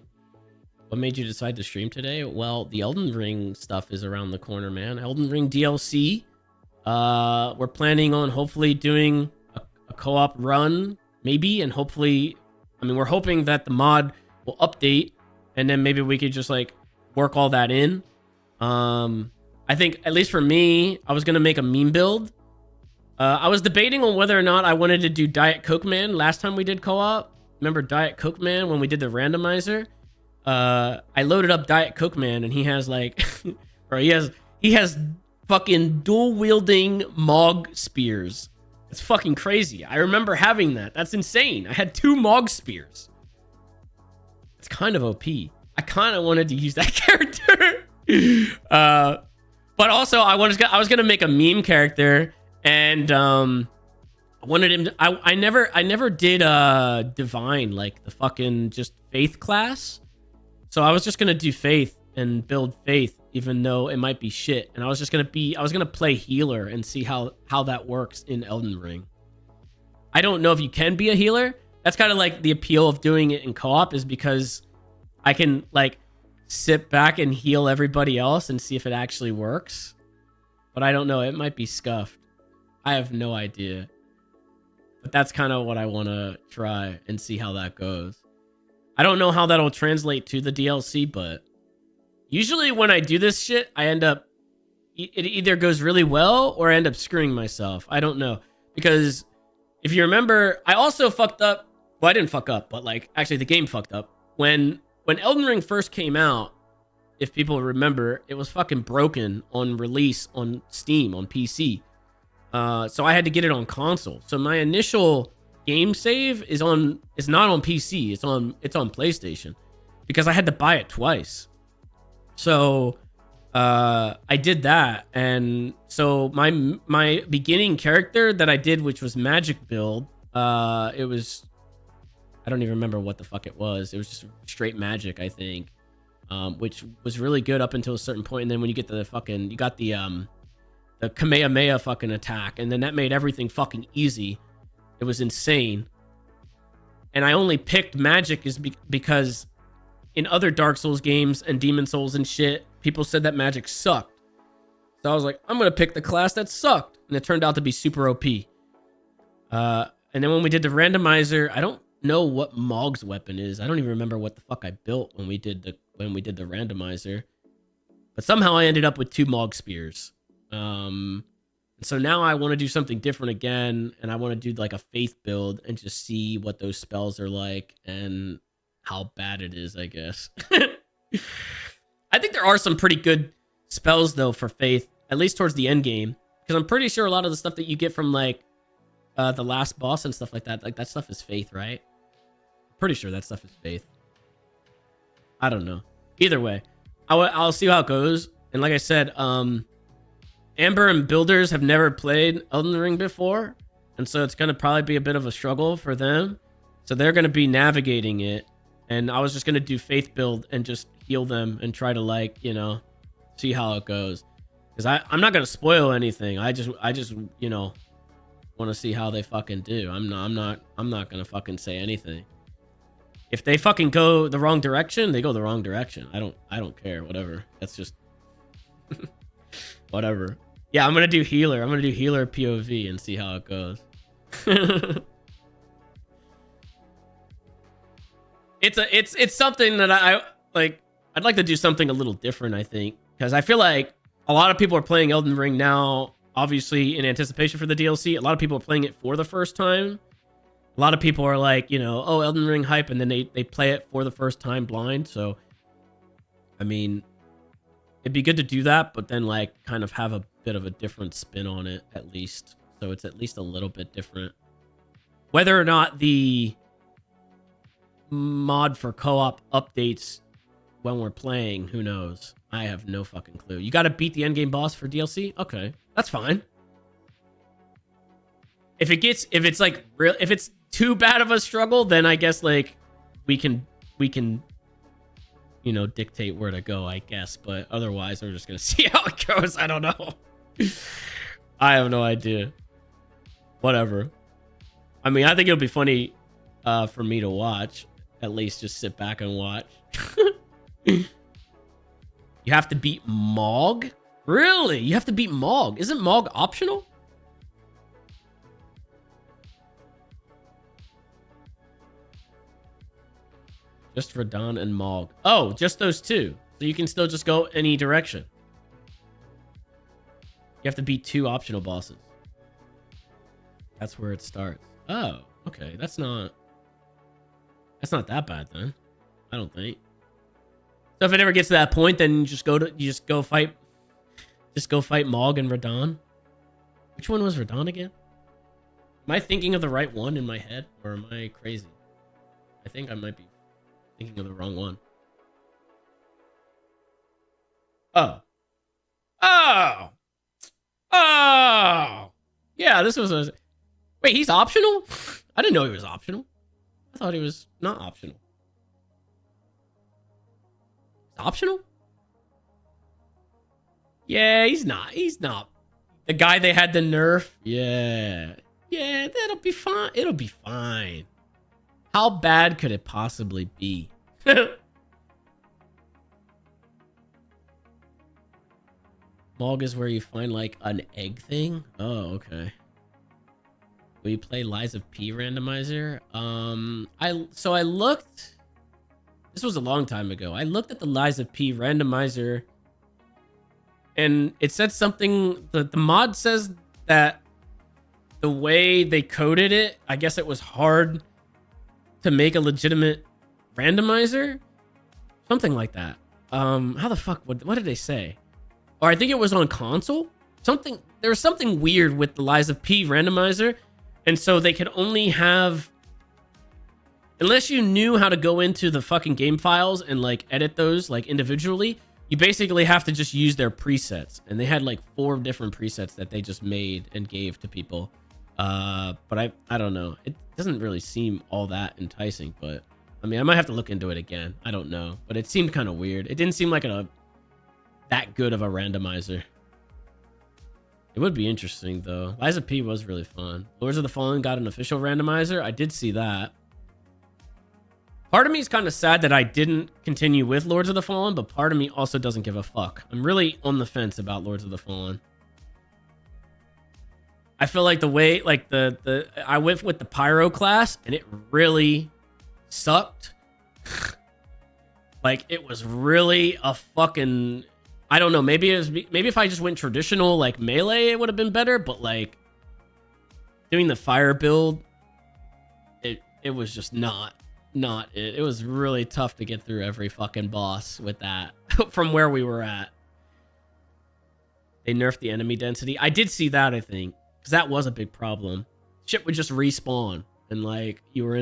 what made you decide to stream today? Well, the Elden Ring stuff is around the corner, man. Elden Ring DLC. We're planning on hopefully doing a co-op run, maybe, and hopefully, I mean, we're hoping that the mod will update, and then maybe we could just like work all that in. I think, at least for me, I was gonna make a meme build. I was debating on whether or not I wanted to do Diet Coke Man last time we did co-op. Remember Diet Coke Man when we did the randomizer? I loaded up Diet Coke Man, and he has like, bro, he has fucking dual wielding Mog spears. It's fucking crazy. I remember having that. That's insane. I had 2 Mog spears. It's kind of OP. I kind of wanted to use that character. But also I was gonna make a meme character, and I wanted him to, I never did divine, like the fucking just faith class. So I was just gonna do faith and build faith, even though it might be shit. And I was gonna play healer and see how that works in Elden Ring. I don't know if you can be a healer. That's kind of like the appeal of doing it in co-op, is because I can like sit back and heal everybody else and see if it actually works. But I don't know. It might be scuffed. I have no idea. But that's kind of what I want to try and see how that goes. I don't know how that'll translate to the DLC, but usually when I do this shit, I end up, it either goes really well or I end up screwing myself. I don't know. Because if you remember, I also fucked up. Well, I didn't fuck up, but like actually the game fucked up. When Elden Ring first came out, if people remember, it was fucking broken on release on Steam, on PC. So I had to get it on console. So my initial game save is not on PC. It's on PlayStation, because I had to buy it twice. So I did that, and so my beginning character that I did, which was magic build, it was, I don't even remember what the fuck it was. It was just straight magic, I think, which was really good up until a certain point. And then when you get the fucking, you got the Kamehameha fucking attack, and then that made everything fucking easy. It was insane. And I only picked magic because in other Dark Souls games and Demon Souls and shit, people said that magic sucked. So I was like, I'm gonna pick the class that sucked, and it turned out to be super OP. And then when we did the randomizer, I don't know what Mog's weapon is. I don't even remember what the fuck I built when we did the randomizer. But somehow I ended up with 2 Mog spears. So now I want to do something different again, and I want to do like a faith build and just see what those spells are like and how bad it is, I guess. I think there are some pretty good spells though for faith, at least towards the end game, because I'm pretty sure a lot of the stuff that you get from like the last boss and stuff like that stuff is faith, right? I'm pretty sure that stuff is faith. I don't know. Either way, I'll see how it goes. And like I said, Amber and Builders have never played Elden Ring before, and so it's going to probably be a bit of a struggle for them. So they're going to be navigating it, and I was just going to do faith build and just heal them and try to, like, you know, see how it goes. Because I'm not going to spoil anything. I just you know, want to see how they fucking do. I'm not going to fucking say anything. If they fucking go the wrong direction, they go the wrong direction. I don't care. Whatever. That's just whatever. Yeah, I'm gonna do healer. I'm gonna do healer POV and see how it goes. It's something that I like. I'd like to do something a little different, I think, because I feel like a lot of people are playing Elden Ring now, obviously in anticipation for the DLC. A lot of people are playing it for the first time. A lot of people are like, you know, oh, Elden Ring hype, and then they play it for the first time blind. So, I mean, it'd be good to do that, but then like kind of have a bit of a different spin on it at least. So it's at least a little bit different. Whether or not the mod for co-op updates when we're playing, who knows? I have no fucking clue. You got to beat the endgame boss for DLC? Okay, that's fine. If it's like real, if it's too bad of a struggle, then I guess like we can, you know, dictate where to go, I guess. But otherwise, we're just gonna see how it goes. I don't know. I have no idea. Whatever. I mean, I think it'll be funny for me to watch. At least just sit back and watch. You have to beat Mog? Really? You have to beat Mog? Isn't Mog optional? Just Radon and Mog. Oh, just those two. So you can still just go any direction. You have to beat 2 optional bosses. That's where it starts. Oh, okay. That's not that bad then. I don't think. So if it ever gets to that point, then you just go fight Mog and Radon. Which one was Radon again? Am I thinking of the right one in my head, or am I crazy? I think I might be thinking of the wrong one. Oh. Yeah, this was a... Wait, he's optional? I didn't know he was optional. I thought he was not optional. He's optional? Yeah, he's not. He's not. The guy they had to nerf? Yeah. Yeah, that'll be fine. It'll be fine. How bad could it possibly be? Mog is where you find like an egg thing. Oh, okay. Will you play Lies of P randomizer? I looked. This was a long time ago. I looked at the Lies of P randomizer, and it said something. The mod says that the way they coded it, I guess it was hard to make a legitimate randomizer, something like that. How the fuck? What did they say? Or I think it was on console. There was something weird with the Lies of P randomizer, and so they could only have, unless you knew how to go into the fucking game files and like edit those like individually, you basically have to just use their presets. And they had like 4 different presets that they just made and gave to people. But I don't know. It doesn't really seem all that enticing, but I mean, I might have to look into it again. I don't know, but it seemed kind of weird. It didn't seem like that good of a randomizer. It would be interesting though. Lies of P was really fun. Lords of the Fallen got an official randomizer. I did see that. Part of me is kind of sad that I didn't continue with Lords of the Fallen, but part of me also doesn't give a fuck. I'm really on the fence about Lords of the Fallen. I feel like the way, like the I went with the pyro class and it really sucked. Like it was really a fucking, I don't know, maybe if I just went traditional like melee it would have been better, but like doing the fire build, it was just not it. It was really tough to get through every fucking boss with that from where we were at. They nerfed the enemy density. I did see that, I think, because that was a big problem. Shit would just respawn and like you'd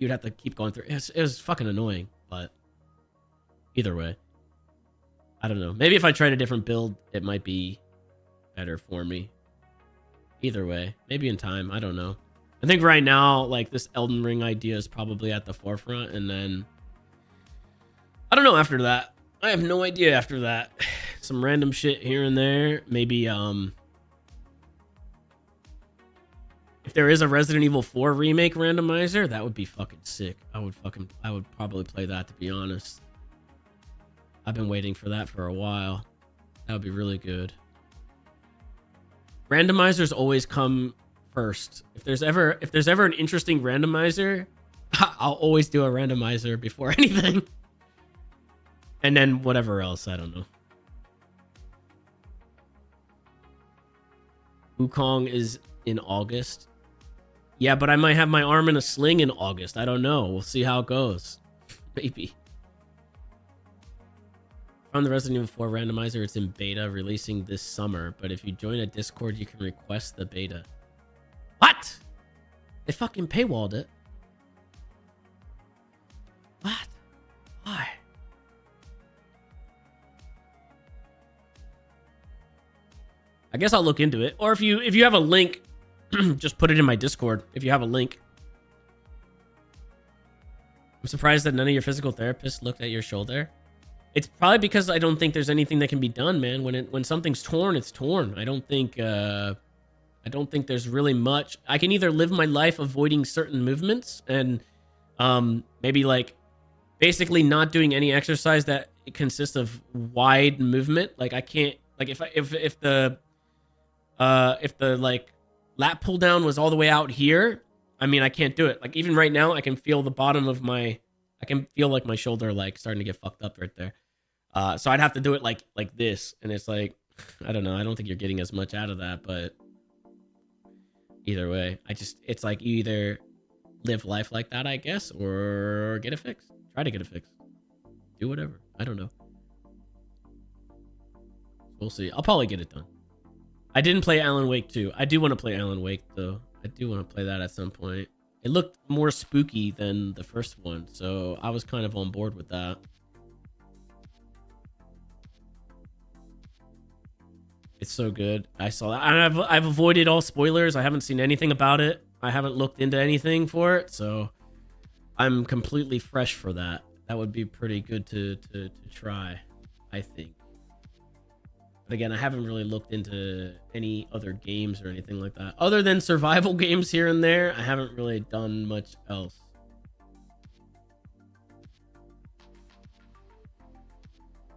have to keep going through. It was fucking annoying, but either way, I don't know. Maybe if I tried a different build, it might be better for me. Either way, maybe in time. I don't know. I think right now, like, this Elden Ring idea is probably at the forefront, and then I don't know after that. I have no idea after that. Some random shit here and there. Maybe if there is a Resident Evil 4 remake randomizer, that would be fucking sick. I would probably play that, to be honest. I've been waiting for that for a while. That would be really good. Randomizers always come first. If there's ever an interesting randomizer, I'll always do a randomizer before anything. And then whatever else, I don't know. Wukong is in August. Yeah, but I might have my arm in a sling in August. I don't know. We'll see how it goes. Maybe. On the Resident Evil 4 randomizer, it's in beta, releasing this summer. But if you join a Discord, you can request the beta. What? They fucking paywalled it. What? Why? I guess I'll look into it. Or if you have a link, just put it in my Discord. If you have a link. I'm surprised that none of your physical therapists looked at your shoulder. It's probably because I don't think there's anything that can be done, man. When something's torn, it's torn. I don't think there's really much. I can either live my life avoiding certain movements and maybe like basically not doing any exercise that consists of wide movement. Like I can't, like if the like lat pull down was all the way out here, I mean I can't do it. Like even right now I can feel the bottom of I can feel like my shoulder like starting to get fucked up right there. So I'd have to do it like this, and it's like, I don't know. I don't think you're getting as much out of that, but either way, it's like you either live life like that, I guess, or get it fixed. Try to get it fixed. Do whatever. I don't know. We'll see. I'll probably get it done. I didn't play Alan Wake 2. I do want to play Alan Wake, though. I do want to play that at some point. It looked more spooky than the first one, so I was kind of on board with that. It's so good. I saw that. I've avoided all spoilers. I haven't seen anything about it. I haven't looked into anything for it, so I'm completely fresh for that. That would be pretty good to try, I think. But again, I haven't really looked into any other games or anything like that. Other than survival games here and there, I haven't really done much else.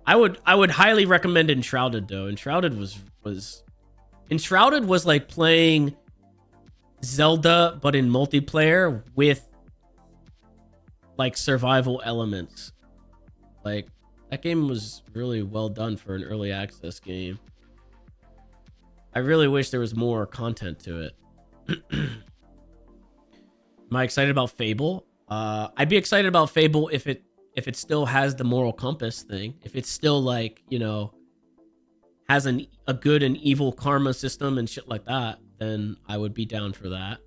I would highly recommend Enshrouded, though. Enshrouded was like playing Zelda but in multiplayer with like survival elements. Like that game was really well done for an early access game. I really wish there was more content to it. Am I excited about Fable? I'd be excited about Fable if it still has the moral compass thing. If it's still like, you know, has a good and evil karma system and shit like that, then I would be down for that.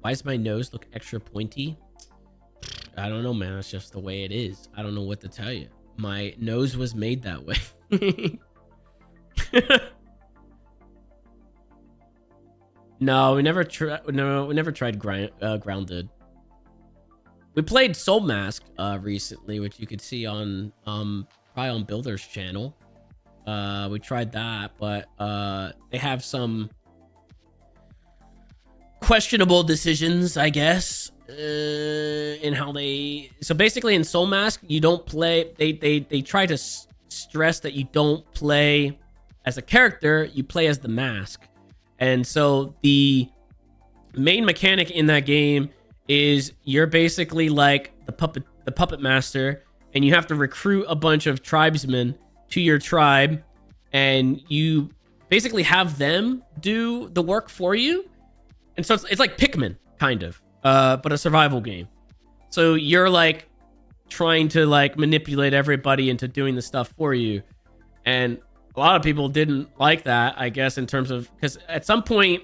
Why does my nose look extra pointy? I don't know, man. It's just the way it is. I don't know what to tell you. My nose was made that way. No, we never tried Grounded. We played Soul Mask recently, which you could see on probably on Builder's channel. We tried that, but they have some questionable decisions, I guess, in how they. So basically, in Soul Mask, you don't play. They try to stress that you don't play as a character, you play as the mask. And so the main mechanic in that game is you're basically like the puppet master, and you have to recruit a bunch of tribesmen to your tribe, and you basically have them do the work for you. And so it's like Pikmin, kind of, but a survival game. So you're like trying to like manipulate everybody into doing the stuff for you. And a lot of people didn't like that, I guess, in terms of, because at some point,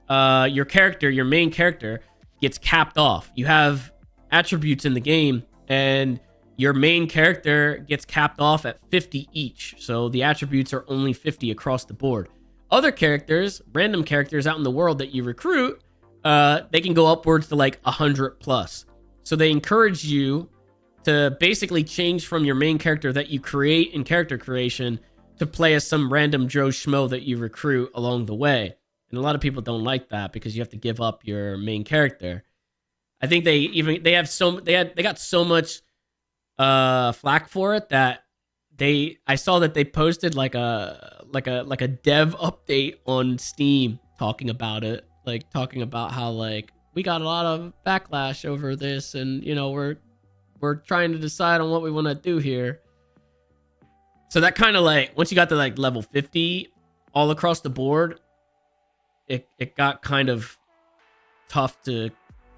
your main character gets capped off. You have attributes in the game, and your main character gets capped off at 50 each. So the attributes are only 50 across the board. Other characters, random characters out in the world that you recruit, they can go upwards to like 100 plus. So they encourage you to basically change from your main character that you create in character creation to play as some random Joe Schmo that you recruit along the way. And a lot of people don't like that because you have to give up your main character. I think they got so much flack for it that I saw that they posted like a dev update on Steam talking about it, like talking about how like we got a lot of backlash over this, and you know we're trying to decide on what we want to do here. So that kind of like, once you got to like level 50 all across the board, it got kind of tough to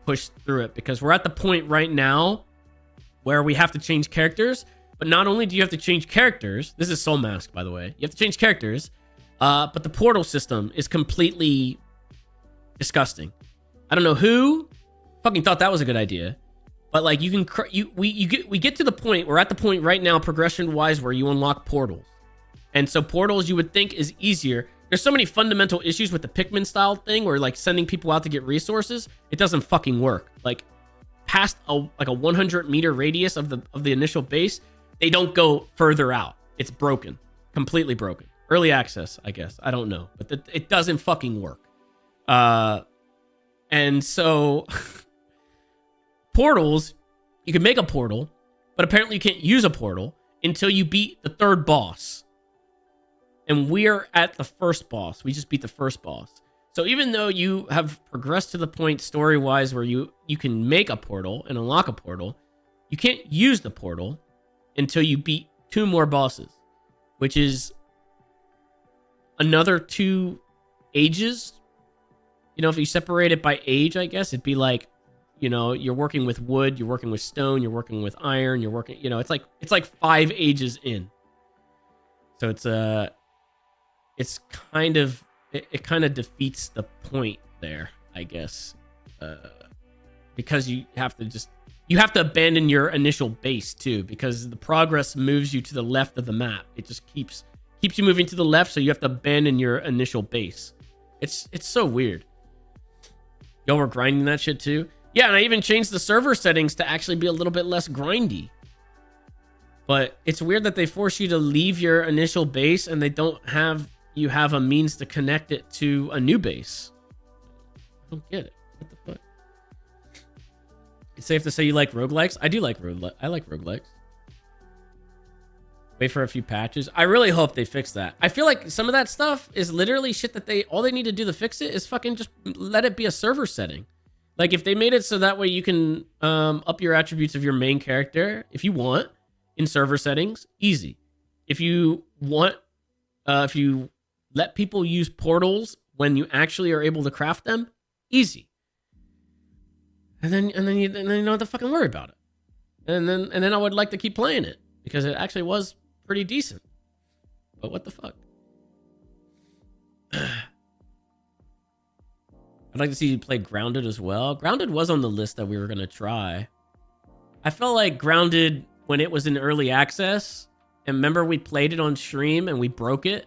push through it, because we're at the point right now where we have to change characters. But not only do you have to change characters, this is Soul Mask, by the way, you have to change characters, but the portal system is completely disgusting. I don't know who fucking thought that was a good idea, but like we get to the point, we're at the point right now progression wise where you unlock portals. And so portals you would think is easier. There's so many fundamental issues with the Pikmin style thing where like sending people out to get resources, it doesn't fucking work. Like past a 100-meter radius of the initial base, they don't go further out. It's broken, completely broken. Early access, I guess. I don't know, but it doesn't fucking work. And so portals, you can make a portal, but apparently you can't use a portal until you beat the third boss. And we're at the first boss. We just beat the first boss. So even though you have progressed to the point story-wise where you can make a portal and unlock a portal, you can't use the portal until you beat 2 more bosses, which is another 2 ages. You know, if you separate it by age, I guess it'd be like, you know, you're working with wood, you're working with stone, you're working with iron, you're working, you know, it's like 5 ages in. So it's kind of, it kind of defeats the point there, I guess, because you have to abandon your initial base too, because the progress moves you to the left of the map. It just keeps you moving to the left, so you have to abandon your initial base. It's so weird. Yo, we're grinding that shit too. Yeah, and I even changed the server settings to actually be a little bit less grindy. But it's weird that they force you to leave your initial base and they don't have you have a means to connect it to a new base. I don't get it. What the fuck? It's safe to say you like roguelikes? I do like roguelikes. I like roguelikes. Wait for a few patches. I really hope they fix that. I feel like some of that stuff is literally shit that all they need to do to fix it is fucking just let it be a server setting. Like if they made it so that way you can up your attributes of your main character if you want in server settings, easy. If you want, if you let people use portals when you actually are able to craft them, easy. And then you don't have to fucking worry about it. And then I would like to keep playing it because it actually was pretty decent. But what the fuck? I'd like to see you play Grounded as well. Grounded was on the list that we were going to try. I felt like Grounded, when it was in early access, and remember we played it on stream and we broke it,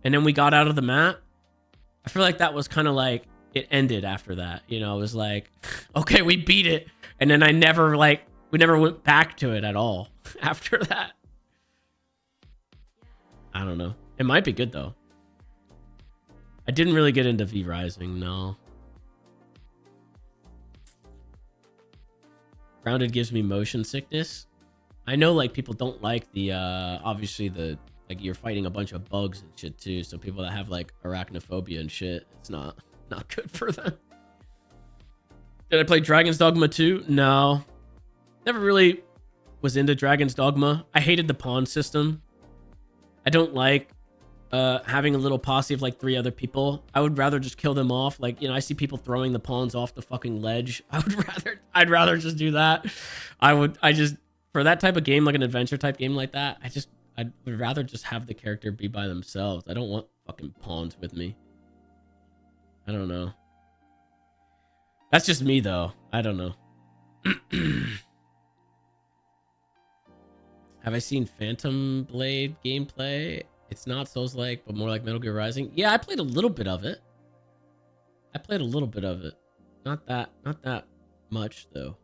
and then we got out of the map. I feel like that was kind of like, it ended after that. You know, it was like, okay, we beat it. And then we never went back to it at all after that. I don't know. It might be good though. I didn't really get into V Rising, no. Grounded gives me motion sickness. I know like people don't like the obviously the like you're fighting a bunch of bugs and shit too. So people that have like arachnophobia and shit, it's not good for them. Did I play Dragon's Dogma 2? No. Never really was into Dragon's Dogma. I hated the pawn system. I don't like having a little posse of like 3 other people. I would rather just kill them off. Like, you know, I see people throwing the pawns off the fucking ledge. I'd rather just do that. For that type of game, like an adventure type game like that, I would rather just have the character be by themselves. I don't want fucking pawns with me. I don't know. That's just me though. I don't know. Have I seen Phantom Blade gameplay? It's not Souls-like, but more like Metal Gear Rising. Yeah, I played a little bit of it. Not that much though.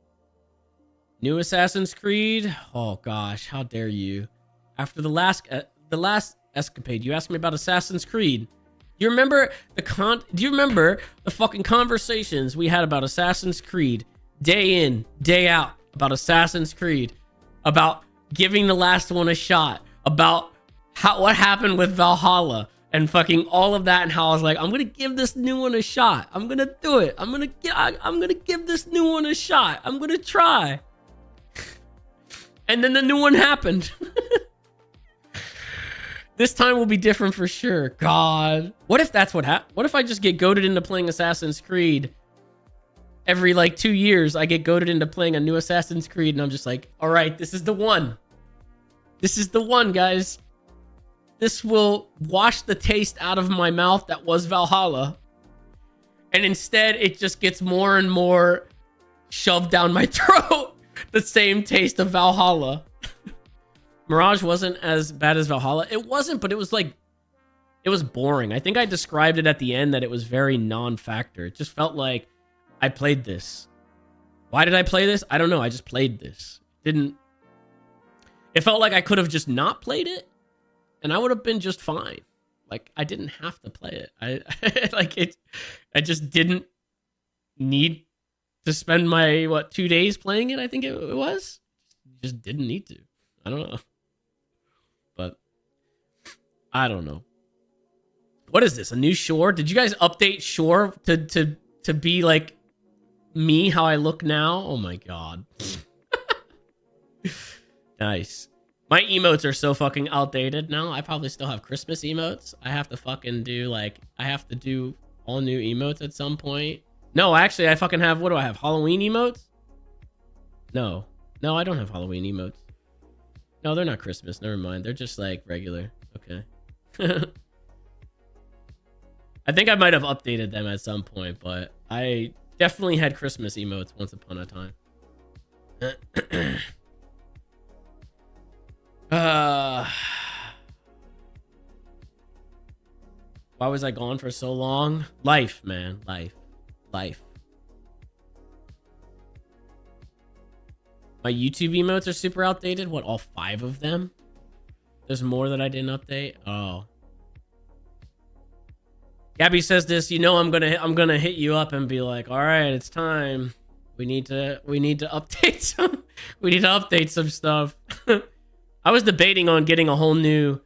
New Assassin's Creed? Oh gosh, how dare you? After the last escapade, you asked me about Assassin's Creed. Do you remember the fucking conversations we had about Assassin's Creed day in, day out, about Assassin's Creed, about giving the last one a shot, about what happened with Valhalla and fucking all of that, and how I was like, I'm gonna give this new one a shot. I'm gonna do it. I'm gonna give this new one a shot. I'm gonna try. And then the new one happened. This time will be different for sure. God. What if that's what happened? What if I just get goaded into playing Assassin's Creed? Every like 2 years, I get goaded into playing a new Assassin's Creed, and I'm just like, all right, this is the one. This is the one, guys. This will wash the taste out of my mouth that was Valhalla. And instead, it just gets more and more shoved down my throat. The same taste of Valhalla. Mirage wasn't as bad as Valhalla. It wasn't, but it was like, it was boring. I think I described it at the end that it was very non-factor. It just felt like I played this. Why did I play this? I don't know. I just played this. It felt like I could have just not played it, and I would have been just fine. Like, I didn't have to play it. I just didn't need to spend my 2 days playing it. I think it was. Just didn't need to. I don't know. But I don't know. What is this? A new Shore? Did you guys update Shore to be like me, how I look now? Oh my god. Nice. My emotes are so fucking outdated now. I probably still have Christmas emotes. I have to fucking do all new emotes at some point. No, actually, I fucking have, what do I have? Halloween emotes? No, I don't have Halloween emotes. No, they're not Christmas. Never mind. They're just like regular. Okay. I think I might have updated them at some point, but I definitely had Christmas emotes once upon a time. Why was I gone for so long? Life, man. Life. My YouTube emotes are super outdated. What, all 5 of them? There's more that I didn't update? Oh. Gabby says this, you know, I'm gonna hit you up and be like, all right, it's time. We need to update some stuff. I was debating on getting a whole new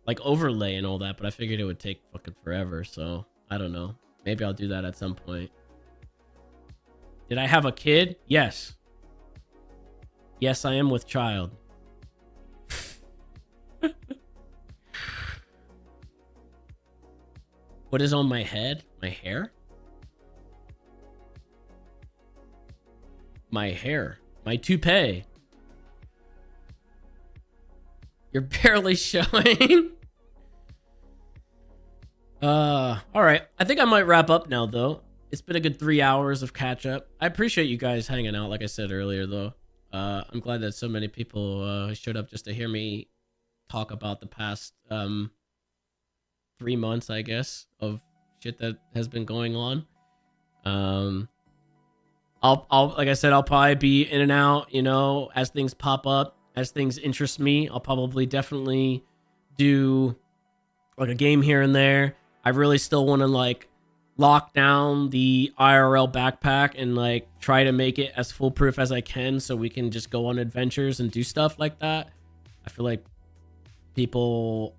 like overlay and all that, but I figured it would take fucking forever, so I don't know. Maybe I'll do that at some point. Did I have a kid? Yes. Yes, I am with child. What is on my head? My hair? My hair. My toupee. You're barely showing. All right. I think I might wrap up now, though. It's been a good 3 hours of catch up. I appreciate you guys hanging out, like I said earlier, though. I'm glad that so many people showed up just to hear me talk about the past 3 months, I guess, of shit that has been going on. I'll like I said, I'll probably be in and out, you know, as things pop up, as things interest me. I'll probably definitely do like a game here and there. I really still want to like lock down the IRL backpack and like try to make it as foolproof as I can so we can just go on adventures and do stuff like that. I feel like people,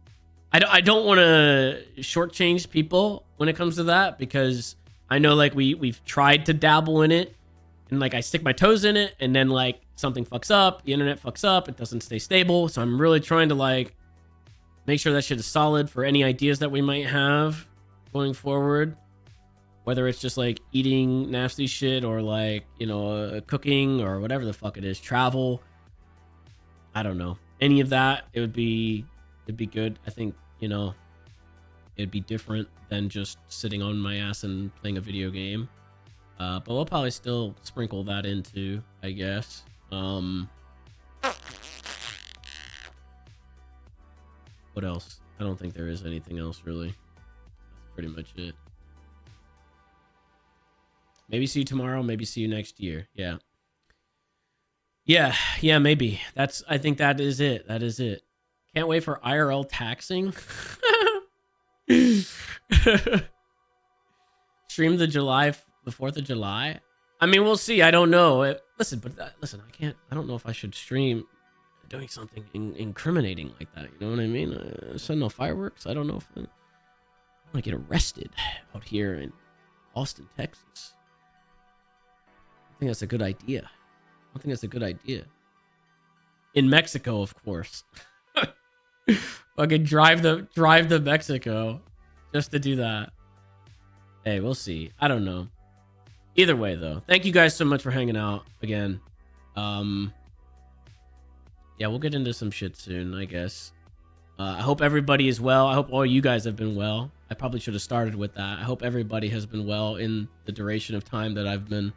I don't want to shortchange people when it comes to that, because I know like we've tried to dabble in it and like I stick my toes in it and then like something fucks up, the internet fucks up, it doesn't stay stable. So I'm really trying to like make sure that shit is solid for any ideas that we might have going forward. Whether it's just like eating nasty shit or like, you know, cooking or whatever the fuck it is, travel. I don't know. Any of that, it'd be good. I think, you know, it'd be different than just sitting on my ass and playing a video game. But we'll probably still sprinkle that into, I guess. What else? I don't think there is anything else really. That's pretty much it. Maybe see you tomorrow. Maybe see you next year. Yeah. Yeah, maybe. I think that is it. That is it. Can't wait for IRL taxing. Stream the 4th of July. I mean, we'll see. I don't know. Listen, I don't know if I should stream doing something incriminating like that. You know what I mean? Send no fireworks. I don't know if I want to get arrested out here in Austin, Texas. I think that's a good idea. I think that's a good idea. In Mexico, of course. Fucking drive to Mexico just to do that. Hey, we'll see. I don't know. Either way, though, thank you guys so much for hanging out again. Yeah, we'll get into some shit soon, I guess. I hope everybody is well. I hope all you guys have been well. I probably should have started with that. I hope everybody has been well in the duration of time that I've been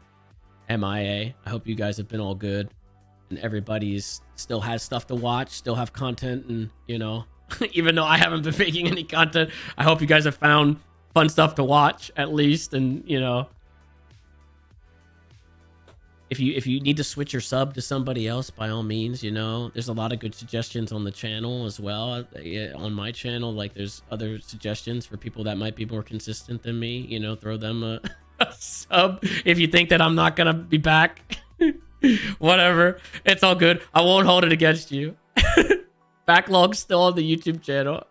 MIA. I hope you guys have been all good and everybody's still has stuff to watch, still have content, and you know, even though I haven't been making any content, I hope you guys have found fun stuff to watch at least. And you know, if you need to switch your sub to somebody else, by all means, you know, there's a lot of good suggestions on the channel as well. On my channel, like there's other suggestions for people that might be more consistent than me, you know, throw them a sub if you think that I'm not gonna be back. Whatever, it's all good. I won't hold it against you. Backlog's still on the YouTube channel.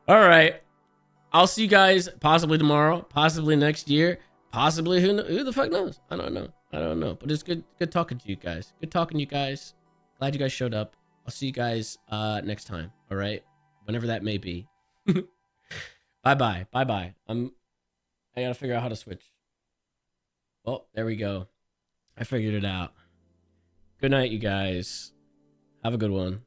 All right, I'll see you guys possibly tomorrow, possibly next year, possibly who the fuck knows. I don't know, but it's good talking to you guys. Good talking to you guys. Glad you guys showed up. I'll see you guys next time. All right, whenever that may be. Bye bye. I gotta figure out how to switch. Well, there we go. I figured it out. Good night, you guys. Have a good one.